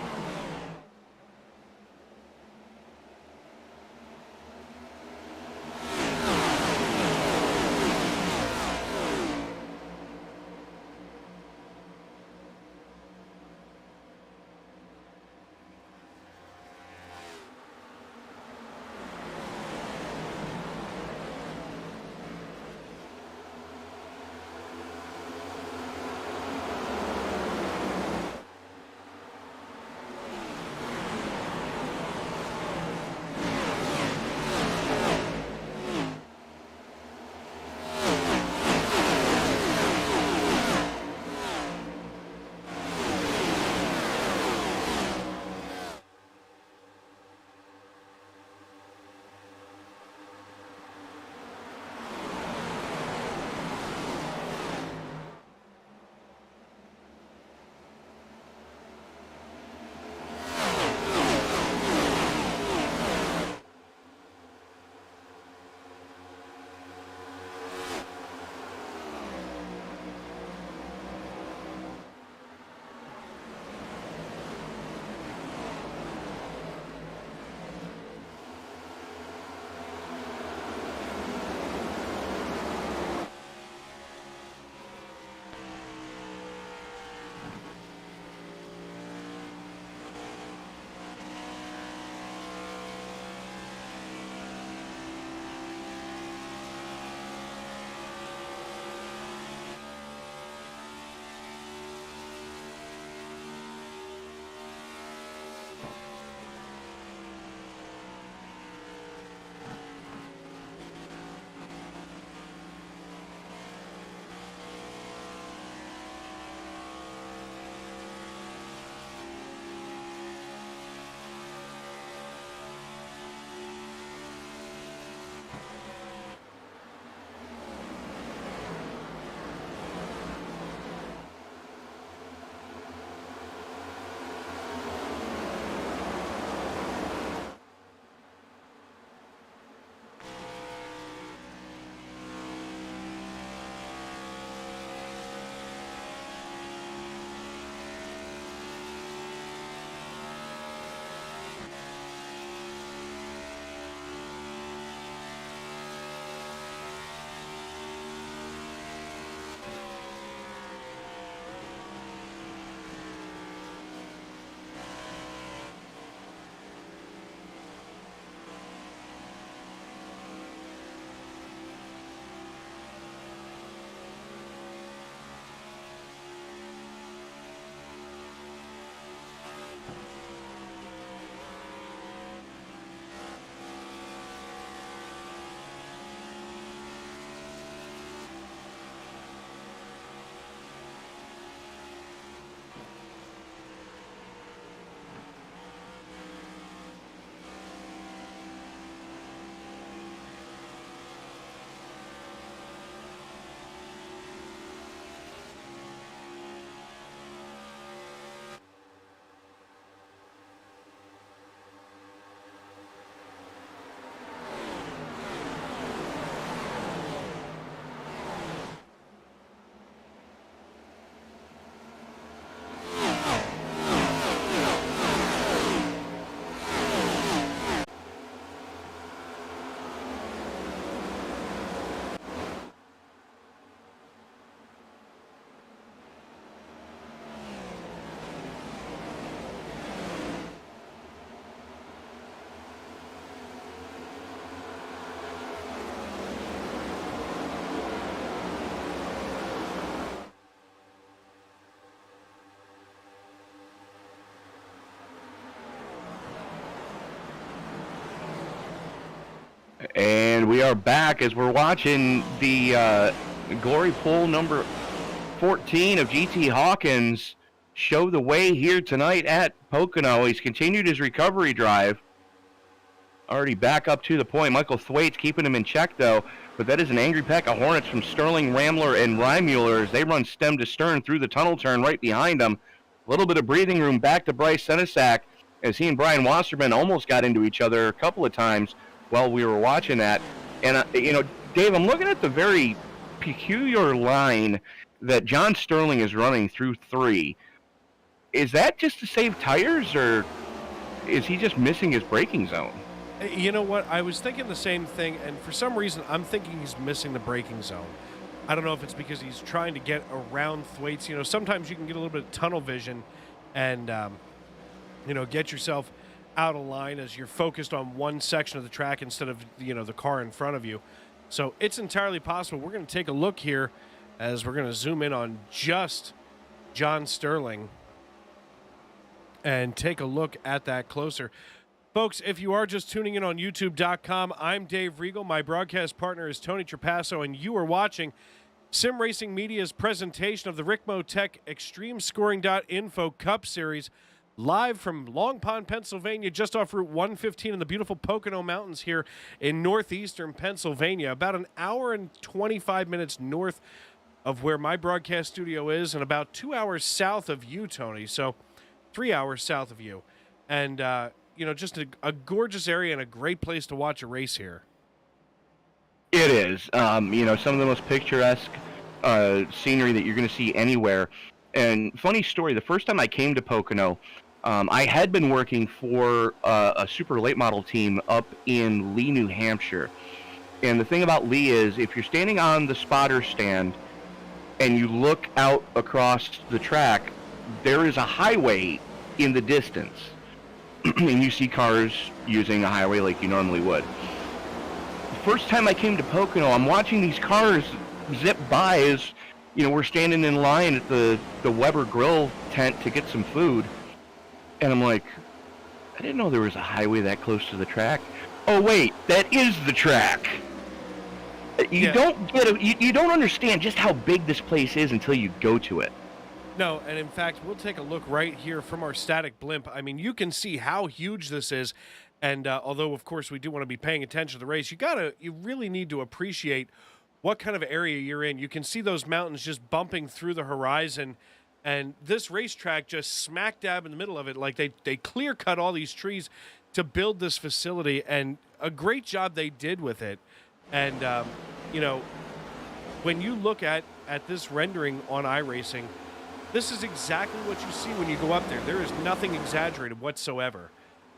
And we are back as we're watching the glory pole number 14 of GT Hawkins show the way here tonight at Pocono. He's continued his recovery drive. Already back up to the point. Michael Thwaites keeping him in check, though. But that is an angry pack of Hornets from Sterling, Rambler, and Reimuller as they run stem to stern through the tunnel turn right behind them. A little bit of breathing room back to Bryce Senesac as he and Brian Wasserman almost got into each other a couple of times while we were watching that. And, Dave, I'm looking at the very peculiar line that John Sterling is running through 3. Is that just to save tires, or is he just missing his braking zone? You know what? I was thinking the same thing, and for some reason, I'm thinking he's missing the braking zone. I don't know if it's because he's trying to get around Thwaites. Sometimes you can get a little bit of tunnel vision and, get yourself out of line as you're focused on one section of the track instead of, the car in front of you. So it's entirely possible. We're going to take a look here as we're going to zoom in on just John Sterling and take a look at that closer. Folks, if you are just tuning in on YouTube.com, I'm Dave Regal. My broadcast partner is Tony Trapasso, and you are watching Sim Racing Media's presentation of the Ricmotech ExtremeScoring.info Cup Series live from Long Pond, Pennsylvania, just off Route 115 in the beautiful Pocono Mountains here in northeastern Pennsylvania, about an hour and 25 minutes north of where my broadcast studio is and about 2 hours south of you, Tony. So 3 hours south of you. And, just a gorgeous area and a great place to watch a race here. It is. Some of the most picturesque scenery that you're going to see anywhere. And funny story, the first time I came to Pocono, I had been working for a super late model team up in Lee, New Hampshire. And the thing about Lee is if you're standing on the spotter stand and you look out across the track, there is a highway in the distance. And you see cars using a highway like you normally would. The first time I came to Pocono, I'm watching these cars zip by as, we're standing in line at the Weber Grill tent to get some food. And I'm like, I didn't know there was a highway that close to the track. Oh, wait, that is the track. You don't understand just how big this place is until you go to it. No, and in fact, we'll take a look right here from our static blimp. I mean, you can see how huge this is, and although, of course, we do want to be paying attention to the race, you really need to appreciate what kind of area you're in. You can see those mountains just bumping through the horizon, and this racetrack just smack dab in the middle of it. Like, they clear-cut all these trees to build this facility, and a great job they did with it. And, when you look at this rendering on iRacing, this is exactly what you see when you go up there. There is nothing exaggerated whatsoever.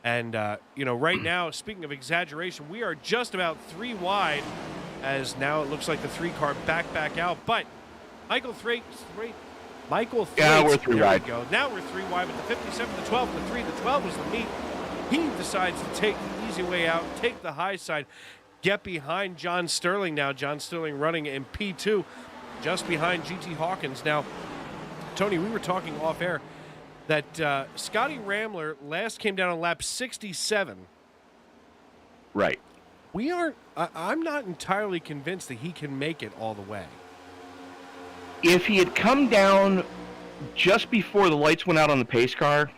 And, right now, speaking of exaggeration, we are just about 3 wide as now it looks like the 3 car back out. But Michael Thwaites, yeah, we're 3 wide. We go. Now we're 3 wide with the 57, the 12, and the 3. The 12 was the meat. He decides to take the easy way out, take the high side, get behind John Sterling now. John Sterling running in P2, just behind GT Hawkins. Now, Tony, we were talking off air that Scotty Rambler last came down on lap 67. Right. I'm not entirely convinced that he can make it all the way. If he had come down just before the lights went out on the pace car,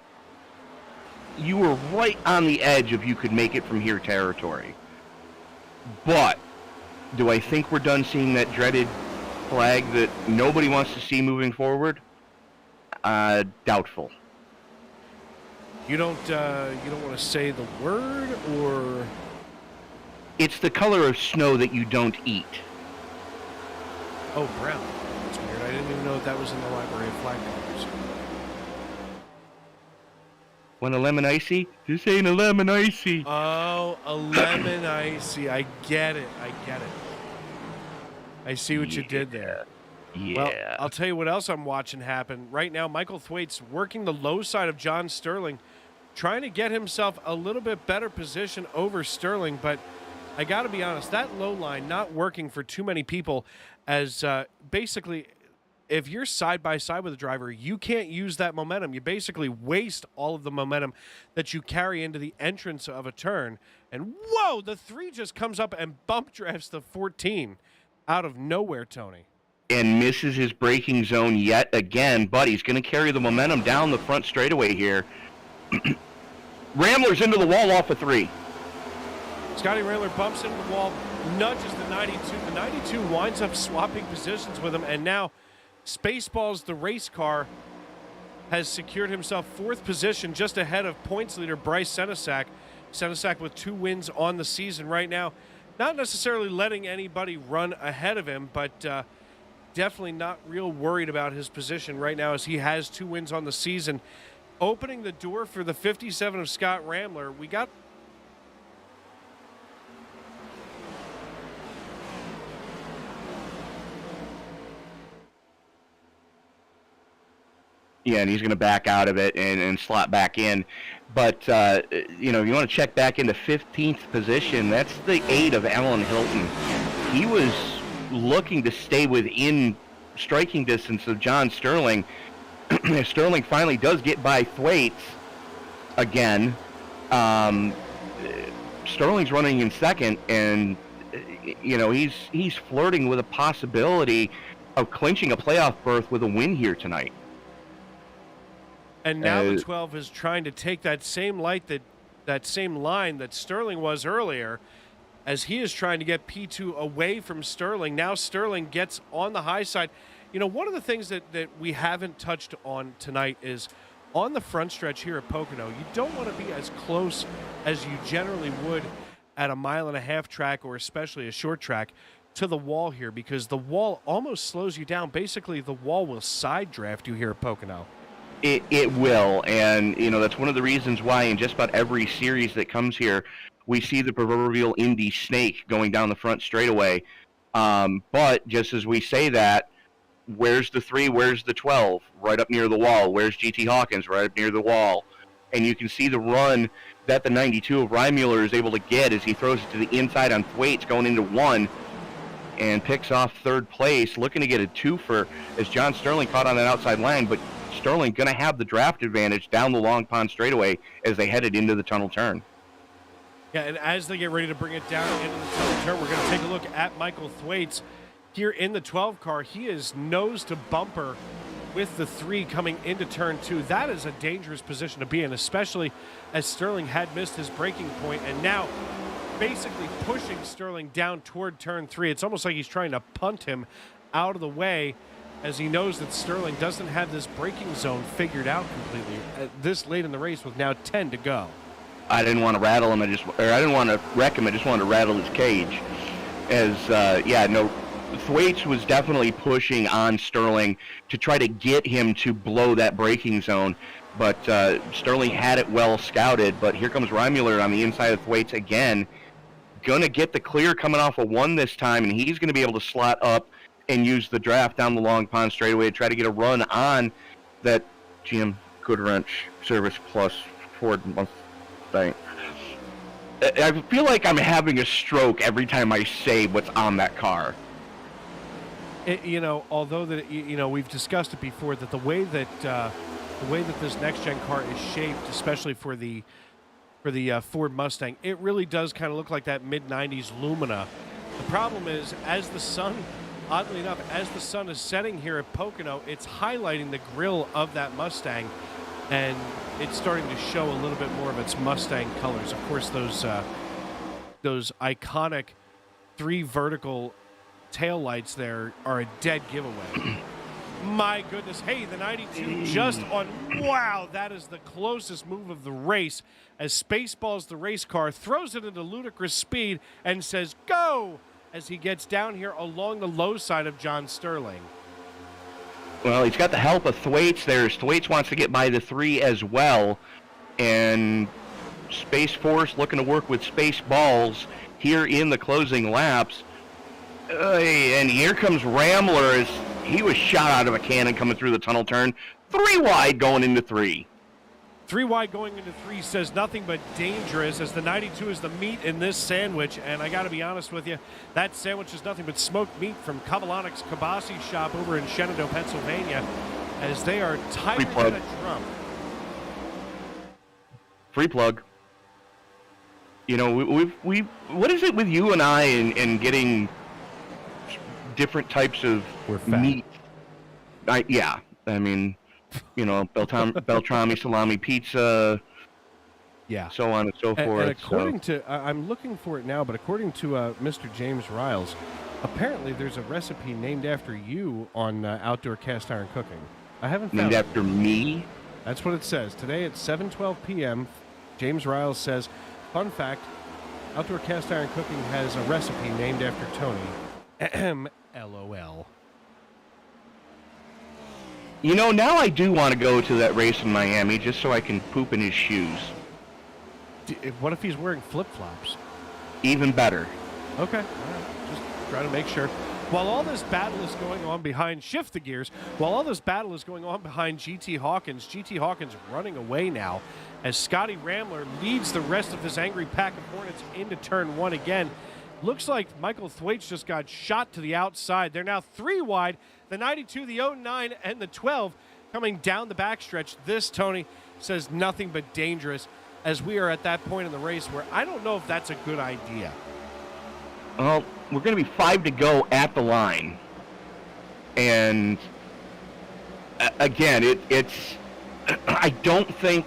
you were right on the edge of you could make it from here territory. But do I think we're done seeing that dreaded flag that nobody wants to see moving forward? Doubtful. You don't want to say the word, or it's the color of snow that you don't eat. Oh, brown. That's weird. I didn't even know that was in the library of flag colors. Want a lemon icy? This ain't a lemon icy. Oh, a lemon icy. I get it. I see what you did there. Yeah. Well, I'll tell you what else I'm watching happen. Right now, Michael Thwaites working the low side of John Sterling, trying to get himself a little bit better position over Sterling, but I got to be honest, that low line not working for too many people as basically if you're side by side with a driver, you can't use that momentum. You basically waste all of the momentum that you carry into the entrance of a turn. And whoa, the 3 just comes up and bump drafts the 14 out of nowhere, Tony. And misses his braking zone yet again, but he's going to carry the momentum down the front straightaway here. Rambler's into the wall off of 3. Scotty Rambler bumps into the wall, nudges the 92. The 92 winds up swapping positions with him, and now Spaceballs, the race car, has secured himself 4th position just ahead of points leader Bryce Senesac. Senesac with 2 wins on the season right now. Not necessarily letting anybody run ahead of him, but definitely not real worried about his position right now as he has 2 wins on the season. Opening the door for the 57 of Scott Rambler. We got... Yeah, and he's going to back out of it and slot back in. But, you know, you want to check back into 15th position. That's the 8 of Alan Hilton. He was looking to stay within striking distance of John Sterling. Sterling finally does get by Thwaites again. Sterling's running in 2nd, and, you know, he's flirting with a possibility of clinching a playoff berth with a win here tonight. And now the 12 is trying to take that same that same line that Sterling was earlier, as he is trying to get P2 away from Sterling. Now Sterling gets on the high side. You know, one of the things that we haven't touched on tonight is on the front stretch here at Pocono, you don't want to be as close as you generally would at a 1.5 mile track, or especially a short track, to the wall here, because the wall almost slows you down. Basically, the wall will side draft you here at Pocono. It will, and you know that's one of the reasons why in just about every series that comes here, we see the proverbial Indy snake going down the front straightaway. But just as we say that, where's the 3? Where's the 12? Right up near the wall. Where's GT Hawkins? Right up near the wall. And you can see the run that the 92 of Reimuller is able to get as he throws it to the inside on Thwaites going into 1 and picks off 3rd place, looking to get a 2-fer as John Sterling caught on that outside line, but Sterling going to have the draft advantage down the Long Pond straightaway as they headed into the tunnel turn. Yeah, and as they get ready to bring it down into the tunnel turn, we're going to take a look at Michael Thwaites here in the 12 car. He is nose to bumper with the 3 coming into turn 2. That is a dangerous position to be in, especially as Sterling had missed his braking point and now basically pushing Sterling down toward turn 3. It's almost like he's trying to punt him out of the way, as he knows that Sterling doesn't have this braking zone figured out completely this late in the race with now 10 to go. I didn't want to rattle him. I didn't want to wreck him. I just wanted to rattle his cage. Thwaites was definitely pushing on Sterling to try to get him to blow that braking zone. But Sterling had it well scouted. But here comes Reimuller on the inside of Thwaites again. Going to get the clear coming off of 1 this time, and he's going to be able to slot up and use the draft down the Long Pond straightaway to try to get a run on that GM Goodwrench Service Plus Ford Mustang. I feel like I'm having a stroke every time I say what's on that car. Although we've discussed it before, that the way that this next gen car is shaped, especially for the Ford Mustang, it really does kind of look like that mid-90s Lumina. The problem is, oddly enough, as the sun is setting here at Pocono, it's highlighting the grille of that Mustang, and it's starting to show a little bit more of its Mustang colors. Of course, those iconic 3 vertical taillights there are a dead giveaway. My goodness. Hey, the 92 just on. Wow, that is the closest move of the race as Spaceballs, the race car, throws it into ludicrous speed and says, go, as he gets down here along the low side of John Sterling. Well, he's got the help of Thwaites there. Thwaites wants to get by the 3 as well. And Space Force looking to work with Spaceballs here in the closing laps. And here comes Rambler as he was shot out of a cannon coming through the tunnel turn. 3 wide going into 3. 3 wide going into 3 says nothing but dangerous, as the 92 is the meat in this sandwich. And I got to be honest with you, that sandwich is nothing but smoked meat from Kavalanik's Kibasi shop over in Shenandoah, Pennsylvania, as they are tighter than a drum. Free plug. You know, we what is it with you and I and getting different types of meat? Yeah, I mean, you know, Beltrami salami pizza, yeah, so on and so forth. And according to, I'm looking for it now, but according to Mr. James Riles, apparently there's a recipe named after you on outdoor cast iron cooking. I haven't found named after me. That's what it says. Today at 7:12 p.m., James Riles says, fun fact, outdoor cast iron cooking has a recipe named after Tony. LOL. You know, now I do want to go to that race in Miami just so I can poop in his shoes. What if he's wearing flip-flops? Even better. Okay. All right. Just trying to make sure. While all this battle is going on behind, shift the gears, while all this battle is going on behind GT Hawkins running away now as Scotty Ramler leads the rest of this angry pack of Hornets into turn 1 again. Looks like Michael Thwaites just got shot to the outside. They're now 3 wide. The 92, the 09, and the 12 coming down the backstretch. This, Tony, says nothing but dangerous, as we are at that point in the race where I don't know if that's a good idea. Well, we're going to be 5 to go at the line. And, again, it's I don't think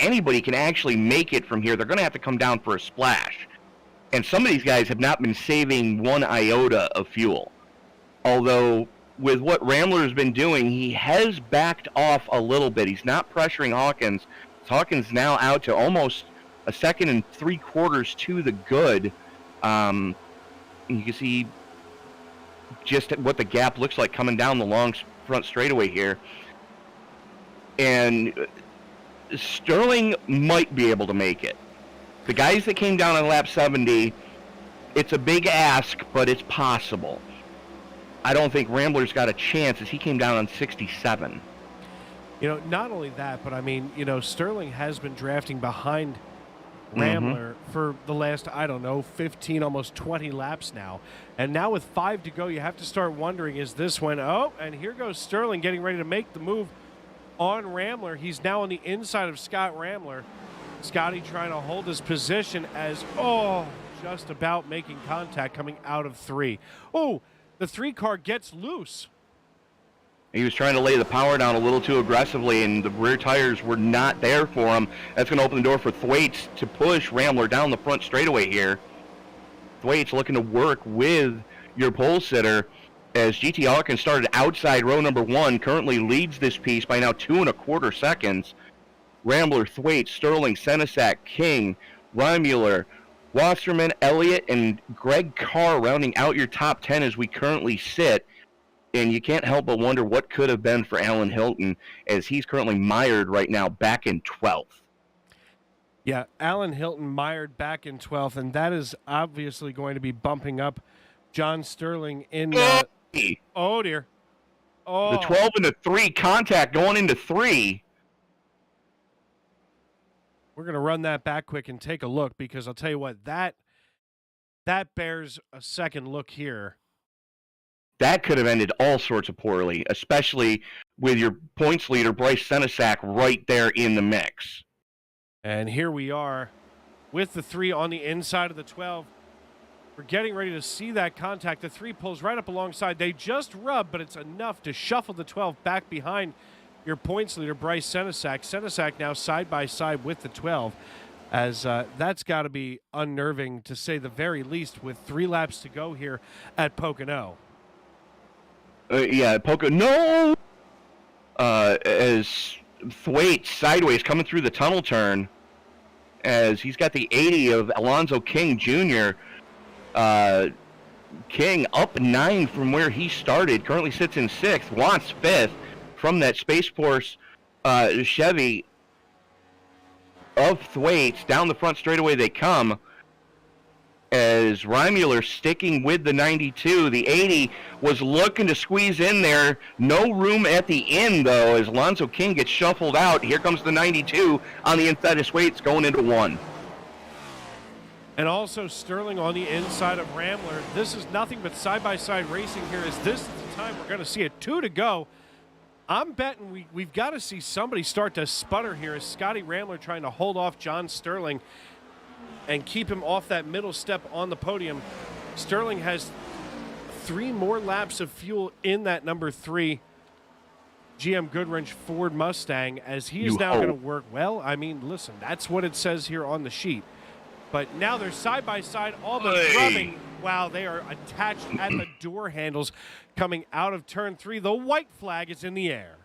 anybody can actually make it from here. They're going to have to come down for a splash. And some of these guys have not been saving 1 iota of fuel. Although, with what Ramler has been doing, he has backed off a little bit. He's not pressuring Hawkins. Hawkins now out to almost a 2 3/4 to the good. You can see just what the gap looks like coming down the long front straightaway here. And Sterling might be able to make it. The guys that came down on lap 70, it's a big ask, but it's possible. I don't think Rambler's got a chance, as he came down on 67. You know, not only that, but I mean, you know, Sterling has been drafting behind Ramler for the last, I don't know, 15, almost 20 laps now. And now with 5 to go, you have to start wondering, is this when, oh, and here goes Sterling getting ready to make the move on Ramler. He's now on the inside of Scott Ramler. Scotty trying to hold his position as, just about making contact coming out of 3. Oh, the 3 car gets loose. He was trying to lay the power down a little too aggressively, and the rear tires were not there for him. That's going to open the door for Thwaites to push Ramler down the front straightaway here. Thwaites looking to work with your pole sitter, as GT Hawkins started outside row number 1, currently leads this piece by now 2 1/4 seconds. Rambler, Thwaites, Sterling, Senesac, King, Reimuller, Wasserman, Elliott, and Greg Carr rounding out your top 10 as we currently sit. And you can't help but wonder what could have been for Alan Hilton, as he's currently mired right now back in 12th. Yeah, Alan Hilton mired back in 12th, and that is obviously going to be bumping up John Sterling in... oh, dear. Oh. The 12 and the 3 contact going into 3. We're going to run that back quick and take a look, because I'll tell you what, that bears a second look here. That could have ended all sorts of poorly, especially with your points leader, Bryce Senesac, right there in the mix. And here we are with the 3 on the inside of the 12. We're getting ready to see that contact. The 3 pulls right up alongside. They just rub, but it's enough to shuffle the 12 back behind your points leader, Bryce Senesac. Senesac now side by side with the 12, as that's got to be unnerving, to say the very least, with 3 laps to go here at Pocono. Yeah, Pocono. As Thwaites sideways coming through the tunnel turn, as he's got the 80 of Alonzo King Jr. King up 9 from where he started, currently sits in 6th, wants 5th from that Space Force Chevy of Thwaites. Down the front straightaway they come. as Reimuller sticking with the 92. The 80 was looking to squeeze in there. No room at the end, though, as Alonzo King gets shuffled out. Here comes the 92 on the inside of Swaits going into 1. And also Sterling on the inside of Rambler. This is nothing but side-by-side racing here, as this is the time we're going to see it. 2 to go. I'm betting we've got to see somebody start to sputter here as Scotty Rambler trying to hold off John Sterling and keep him off that middle step on the podium. Sterling has 3 more laps of fuel in that number 3 GM Goodwrench Ford Mustang, as he is now going to work. Well, I mean, listen, that's what it says here on the sheet. But now they're side by side, all but rubbing. Wow, they are attached at the door handles coming out of turn 3. The white flag is in the air.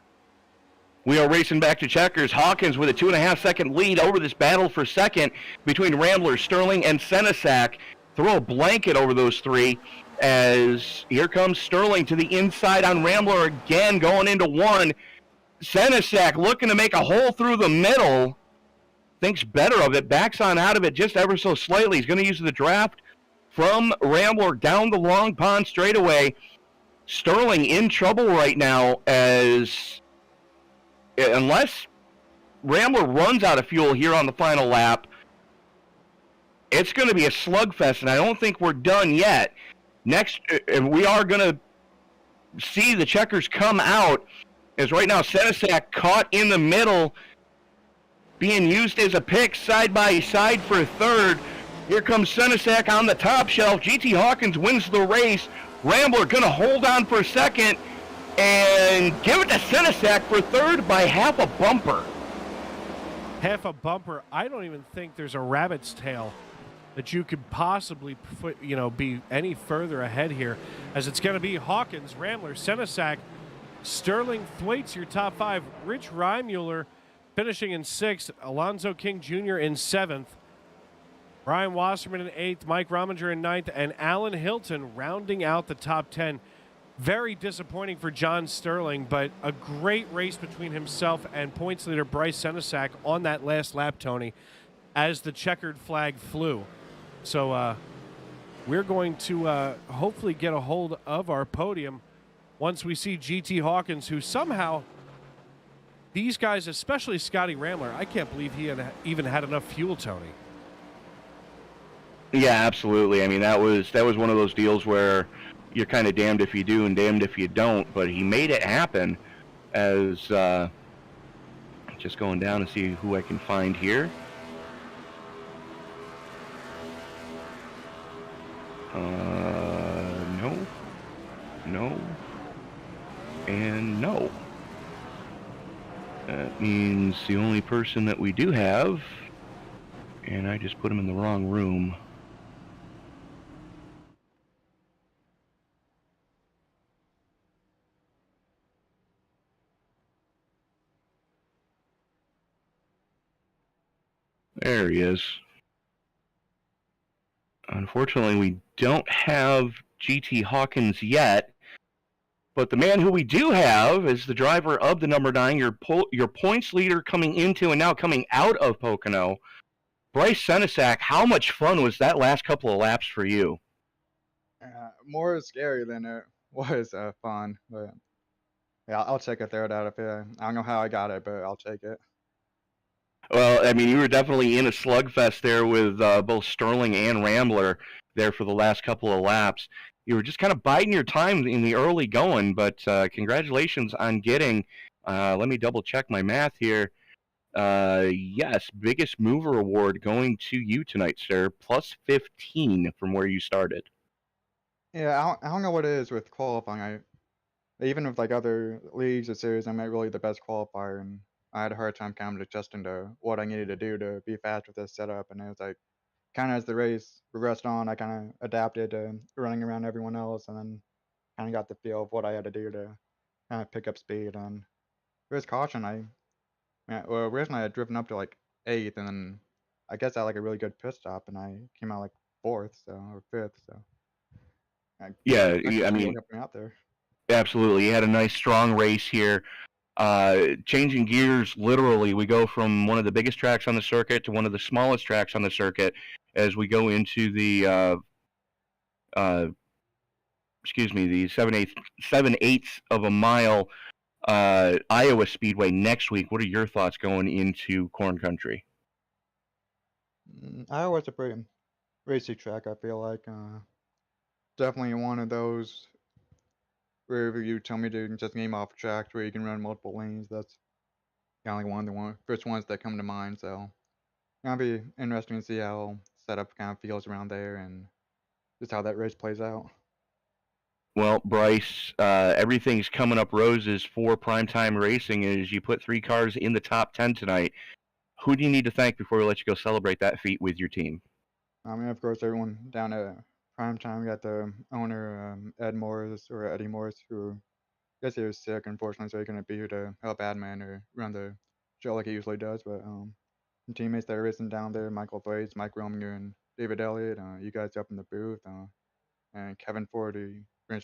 We are racing back to checkers. Hawkins with a 2.5-second lead over this battle for second between Rambler, Sterling, and Senesac. Throw a blanket over those 3 as here comes Sterling to the inside on Rambler again, going into 1. Senesac looking to make a hole through the middle. Thinks better of it, backs on out of it just ever so slightly. He's going to use the draft from Rambler down the long pond straightaway. Sterling in trouble right now, as unless Rambler runs out of fuel here on the final lap, it's going to be a slugfest, and I don't think we're done yet. Next, we are going to see the checkers come out, as right now Senesac caught in the middle, being used as a pick side by side for third. Here comes Senesac on the top shelf. GT Hawkins wins the race. Rambler going to hold on for second and give it to Senesac for third by half a bumper. Half a bumper. I don't even think there's a rabbit's tail that you could possibly put, be any further ahead here, as it's going to be Hawkins, Rambler, Senesac, Sterling, Thwaites, your top 5. Rich Reimuller finishing in 6th, Alonzo King Jr. in 7th, Brian Wasserman in 8th, Mike Rominger in 9th, and Alan Hilton rounding out the top 10. Very disappointing for John Sterling, but a great race between himself and points leader Bryce Senesac on that last lap, Tony, as the checkered flag flew. So we're going to hopefully get a hold of our podium once we see GT Hawkins, who somehow, these guys, especially Scotty Rambler, I can't believe he even had enough fuel, Tony. Yeah, absolutely. I mean, that was one of those deals where you're kind of damned if you do and damned if you don't, but he made it happen. As just going down to see who I can find here. No, and no. That means the only person that we do have, and I just put him in the wrong room. There he is. Unfortunately, we don't have GT Hawkins yet, but the man who we do have is the driver of the number 9, your points leader coming into and now coming out of Pocono, Bryce Senesac. How much fun was that last couple of laps for you? More scary than it was fun, but yeah, I'll take a third out of it. I don't know how I got it, but I'll take it. Well, I mean, you were definitely in a slugfest there with both Sterling and Rambler there for the last couple of laps. You were just kind of biding your time in the early going, but congratulations on getting, let me double check my math here. Yes, biggest mover award going to you tonight, sir. Plus 15 from where you started. Yeah, I don't know what it is with qualifying. Even with like other leagues or series, I'm not really the best qualifier, and I had a hard time kind of adjusting to what I needed to do to be fast with this setup. And it was like, kind of as the race progressed on, I kind of adapted to running around everyone else, and then kind of got the feel of what I had to do to kind of pick up speed. And with caution, originally I had driven up to like 8th, and then I guess I had like a really good pit stop, and I came out like 4th, or 5th. So Yeah, I mean, out there. Absolutely. You had a nice, strong race here. Changing gears, literally, we go from one of the biggest tracks on the circuit to one of the smallest tracks on the circuit as we go into the the 7/8 of a mile Iowa Speedway next week. What are your thoughts going into Corn Country? Iowa's a pretty racy track, I feel like. Definitely one of those wherever you tell me to just name off tracks where you can run multiple lanes. That's kind of like one of the first ones that come to mind. So it'll be interesting to see how setup kind of feels around there and just how that race plays out. Well, Bryce, everything's coming up roses for primetime racing as you put 3 cars in the top 10 tonight. Who do you need to thank before we let you go celebrate that feat with your team? I mean, of course, everyone down at primetime. We got the owner, Eddie Morris, who I guess he was sick, unfortunately, so he couldn't be here to help admin or run the show like he usually does. But the teammates that are racing down there, Michael Thwaites, Mike Rominger, and David Elliott, you guys up in the booth, and Kevin Ford, who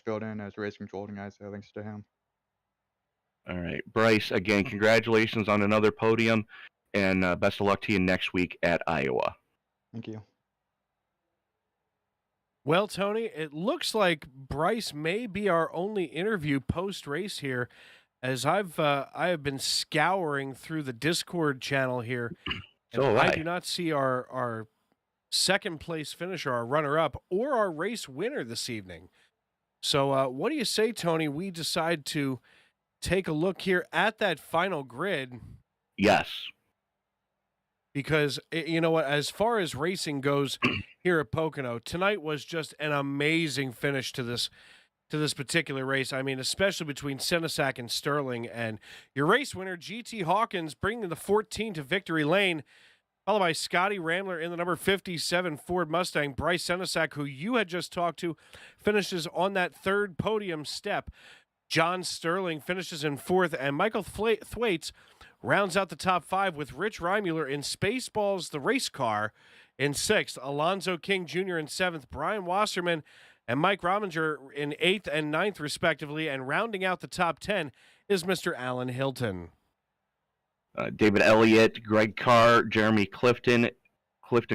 filled in as race control guys, so thanks to him. All right. Bryce, again, congratulations on another podium, and best of luck to you next week at Iowa. Thank you. Well, Tony, it looks like Bryce may be our only interview post-race here, as I have been scouring through the Discord channel here, and So I do not see our second place finisher, our runner-up, or our race winner this evening. So what do you say, Tony, we decide to take a look here at that final grid? Yes. Because, you know what, as far as racing goes here at Pocono, tonight was just an amazing finish to this particular race. I mean, especially between Senesac and Sterling, and your race winner, GT Hawkins, bringing the 14 to victory lane, followed by Scotty Rambler in the number 57 Ford Mustang. Bryce Senesac, who you had just talked to, finishes on that third podium step. John Sterling finishes in 4th, and Michael Thwaites rounds out the top 5 with Rich Reimuller in Spaceballs, the race car, in 6th. Alonzo King Jr. in 7th. Brian Wasserman and Mike Rominger in 8th and 9th, respectively. And rounding out the top 10 is Mr. Alan Hilton. David Elliott, Greg Carr, Jeremy Clifton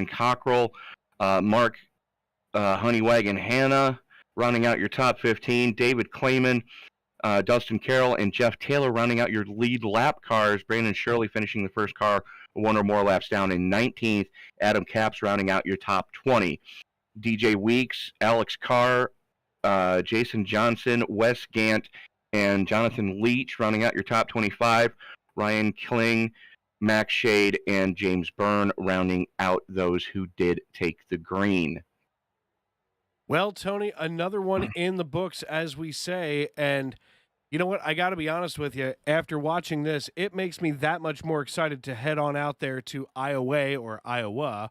Cockrell, Mark Honeywagon Hanna, rounding out your top 15. David Clayman, Dustin Carroll, and Jeff Taylor rounding out your lead lap cars. Brandon Shirley finishing the first car 1 or more laps down in 19th. Adam Capps rounding out your top 20. DJ Weeks, Alex Carr, Jason Johnson, Wes Gant, and Jonathan Leach rounding out your top 25. Ryan Kling, Max Shade, and James Byrne rounding out those who did take the green. Well, Tony, another one in the books, as we say, and you know what? I got to be honest with you. After watching this, it makes me that much more excited to head on out there to Iowa,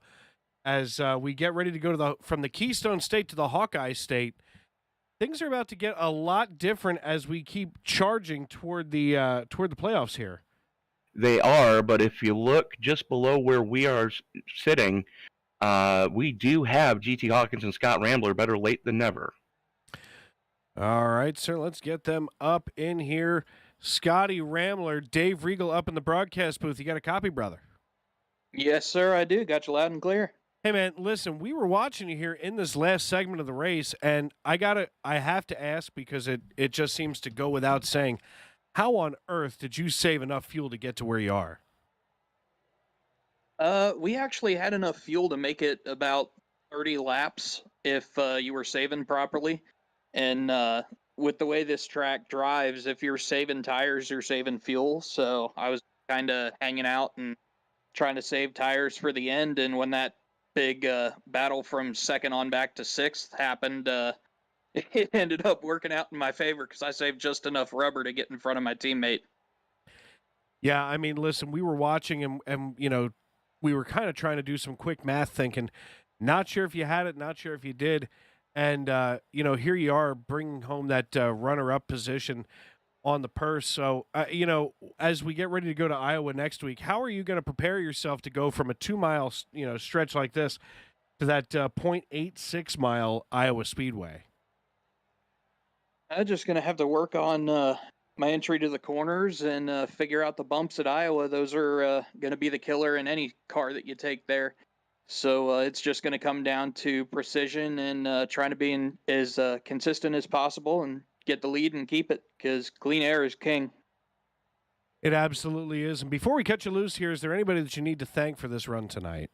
as we get ready to go from the Keystone State to the Hawkeye State. Things are about to get a lot different as we keep charging toward the playoffs here. They are, but if you look just below where we are sitting, we do have GT Hawkins and Scott Rambler, better late than never. All right, sir, let's get them up in here. Scotty Rambler, Dave Regal up in the broadcast booth. You got a copy, brother? Yes, sir, I do. Got you loud and clear. Hey, man, listen, we were watching you here in this last segment of the race, and I have to ask, because it just seems to go without saying, how on earth did you save enough fuel to get to where you are? We actually had enough fuel to make it about 30 laps if you were saving properly. And with the way this track drives, if you're saving tires, you're saving fuel. So I was kind of hanging out and trying to save tires for the end. And when that big battle from second on back to 6th happened, it ended up working out in my favor because I saved just enough rubber to get in front of my teammate. Yeah, I mean, listen, we were watching and you know, we were kind of trying to do some quick math thinking, not sure if you had it, not sure if you did. And, you know, here you are bringing home that runner-up position on the purse. So, you know, as we get ready to go to Iowa next week, how are you going to prepare yourself to go from a 2-mile, you know, stretch like this to that 0.86-mile Iowa Speedway? I'm just going to have to work on my entry to the corners and figure out the bumps at Iowa. Those are going to be the killer in any car that you take there. So it's just going to come down to precision and trying to be as consistent as possible and get the lead and keep it, because clean air is king. It absolutely is. And before we cut you loose here, is there anybody that you need to thank for this run tonight?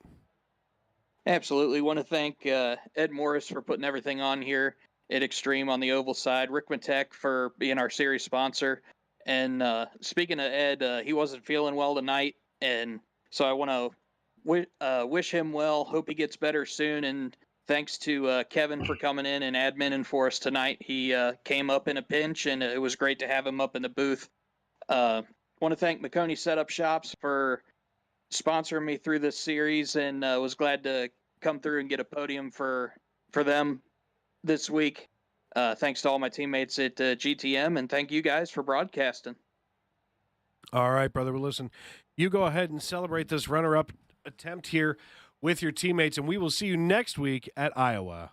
Absolutely. Want to thank Ed Morris for putting everything on here at Extreme on the oval side, Ricmotech for being our series sponsor. And speaking of Ed, he wasn't feeling well tonight, and so I want to wish him well. Hope he gets better soon. And thanks to Kevin for coming in and adminning for us tonight. He came up in a pinch, and it was great to have him up in the booth. Want to thank McConey Setup Shops for sponsoring me through this series, and was glad to come through and get a podium for them this week. Thanks to all my teammates at GTM, and thank you guys for broadcasting. All right, brother. Well, listen, you go ahead and celebrate this runner-up attempt here with your teammates, and we will see you next week at Iowa.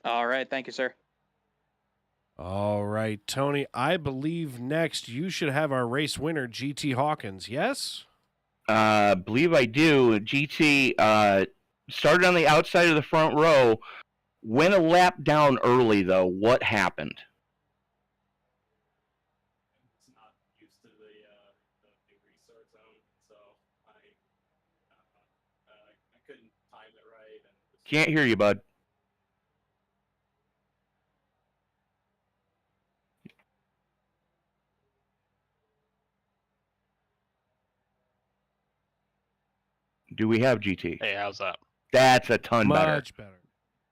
All right. Thank you, sir. All right, Tony, I believe next you should have our race winner, GT Hawkins, yes? Believe I do. GT started on the outside of the front row, went a lap down early, though. What happened? It's not used to the big restart zone, so I couldn't time it right. And Can't hear you, bud. Do we have GT? Hey, how's that? That's a ton better. Much better.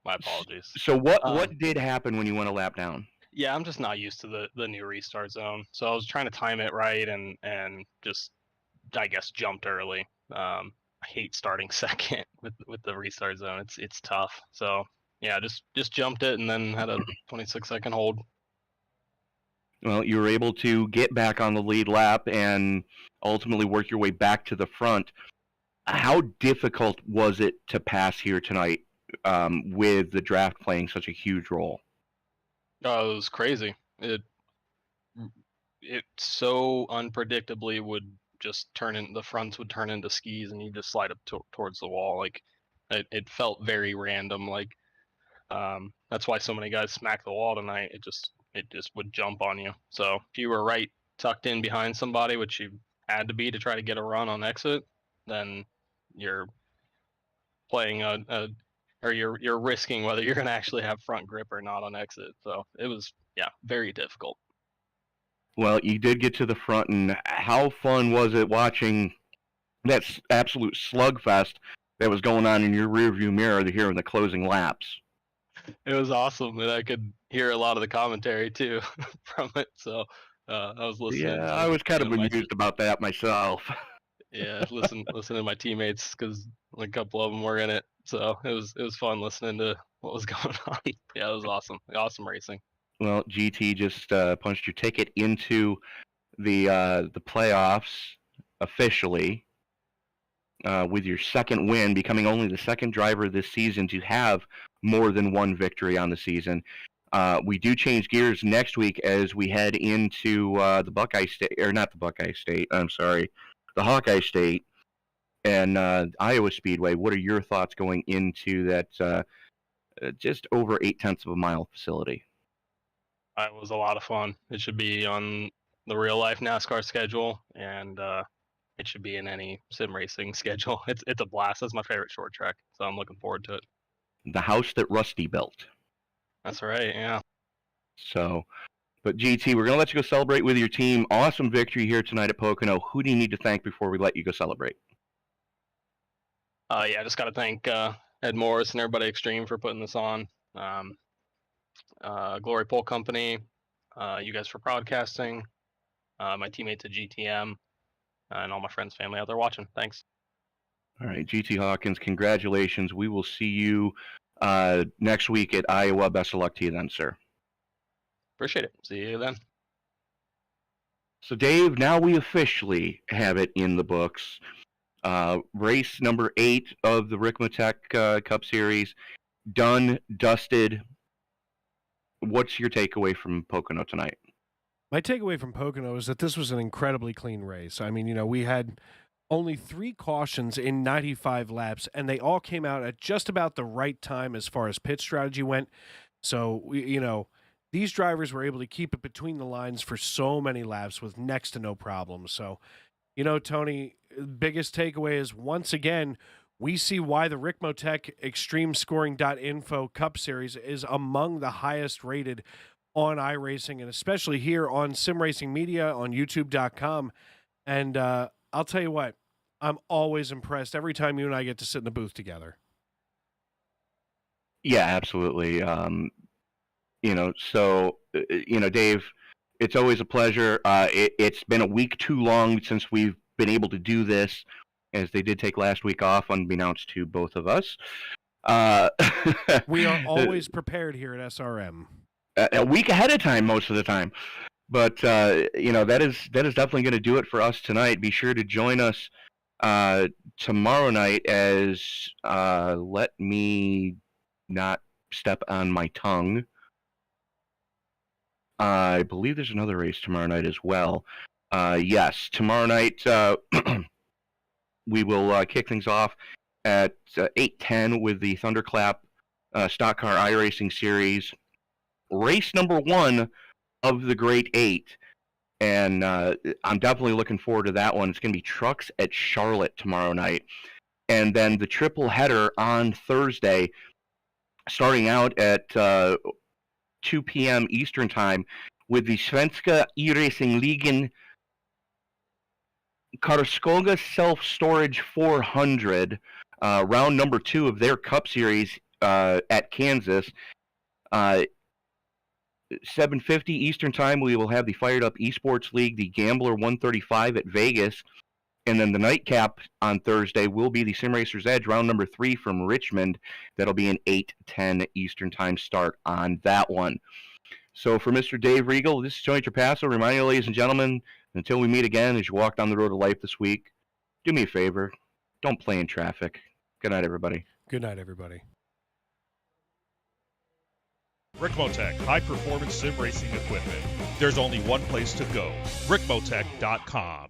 My apologies. So what did happen when you went a lap down? Yeah, I'm just not used to the new restart zone. So I was trying to time it right and just, I guess, jumped early. I hate starting second with the restart zone. It's tough. So yeah, just jumped it and then had a 26-second hold. Well, you were able to get back on the lead lap and ultimately work your way back to the front. How difficult was it to pass here tonight with the draft playing such a huge role? Oh, it was crazy. It so unpredictably would just the fronts would turn into skis and you just slide up towards the wall. Like it felt very random. Like that's why so many guys smacked the wall tonight. It just would jump on you. So if you were right tucked in behind somebody, which you had to be to try to get a run on exit, then you're playing or you're risking whether you're going to actually have front grip or not on exit. So it was, very difficult. Well, you did get to the front, and how fun was it watching that absolute slugfest that was going on in your rearview mirror here in the closing laps? It was awesome, and I could hear a lot of the commentary too from it. So I was listening. Yeah, I was kind of amused about that myself. Yeah, listening to my teammates because a couple of them were in it, so it was fun listening to what was going on. Yeah, it was awesome racing. Well, GT just punched your ticket into the playoffs officially with your second win, becoming only the second driver this season to have more than one victory on the season. We do change gears next week as we head into the Buckeye State, or not the Buckeye State. I'm sorry. The Hawkeye State and Iowa Speedway. What are your thoughts going into that just over 0.8 of a mile facility? It was a lot of fun. It should be on the real life NASCAR schedule, and it should be in any sim racing schedule. It's a blast. That's my favorite short track, so I'm looking forward to it. The house that Rusty built. That's right, yeah. So, but GT, we're going to let you go celebrate with your team. Awesome victory here tonight at Pocono. Who do you need to thank before we let you go celebrate? I just got to thank Ed Morris and everybody Extreme for putting this on. Glory Pole Company, you guys for broadcasting, my teammates at GTM, and all my friends, family out there watching. Thanks. All right, GT Hawkins, congratulations. We will see you next week at Iowa. Best of luck to you then, sir. Appreciate it. See you then. So, Dave, now we officially have it in the books. Race number 8 of the Ricmotech Cup Series, done, dusted. What's your takeaway from Pocono tonight? My takeaway from Pocono is that this was an incredibly clean race. I mean, we had only 3 cautions in 95 laps, and they all came out at just about the right time as far as pit strategy went. So, these drivers were able to keep it between the lines for so many laps with next to no problems. So, Tony, biggest takeaway is once again, we see why the Ricmotech ExtremeScoring.info Cup Series is among the highest rated on iRacing, and especially here on Sim Racing Media on YouTube.com. And I'll tell you what, I'm always impressed every time you and I get to sit in the booth together. Yeah, absolutely. Dave, it's always a pleasure. It's been a week too long since we've been able to do this, as they did take last week off, unbeknownst to both of us. We are always prepared here at SRM. A week ahead of time, most of the time. But that is definitely going to do it for us tonight. Be sure to join us tomorrow night as let me not step on my tongue. I believe there's another race tomorrow night as well. Yes, tomorrow night we will kick things off at 8:10 with the Thunderclap Stock Car iRacing Series, race number 1 of the Great 8. And I'm definitely looking forward to that one. It's going to be trucks at Charlotte tomorrow night. And then the triple header on Thursday, starting out at 2 p.m. Eastern Time with the Svenska eRacing Ligan Karlskoga Self-Storage 400, round number 2 of their Cup Series at Kansas. 7:50 Eastern Time, we will have the fired up eSports League, the Gambler 135 at Vegas. And then the nightcap on Thursday will be the Sim Racer's Edge, round number 3 from Richmond. That'll be an 8:10 Eastern Time start on that one. So for Mr. Dave Regal, this is Tony Trapasso, reminding you, ladies and gentlemen, until we meet again as you walk down the road of life this week, do me a favor, don't play in traffic. Good night, everybody. Good night, everybody. Ricmotech, high-performance sim racing equipment. There's only one place to go, Ricmotech.com.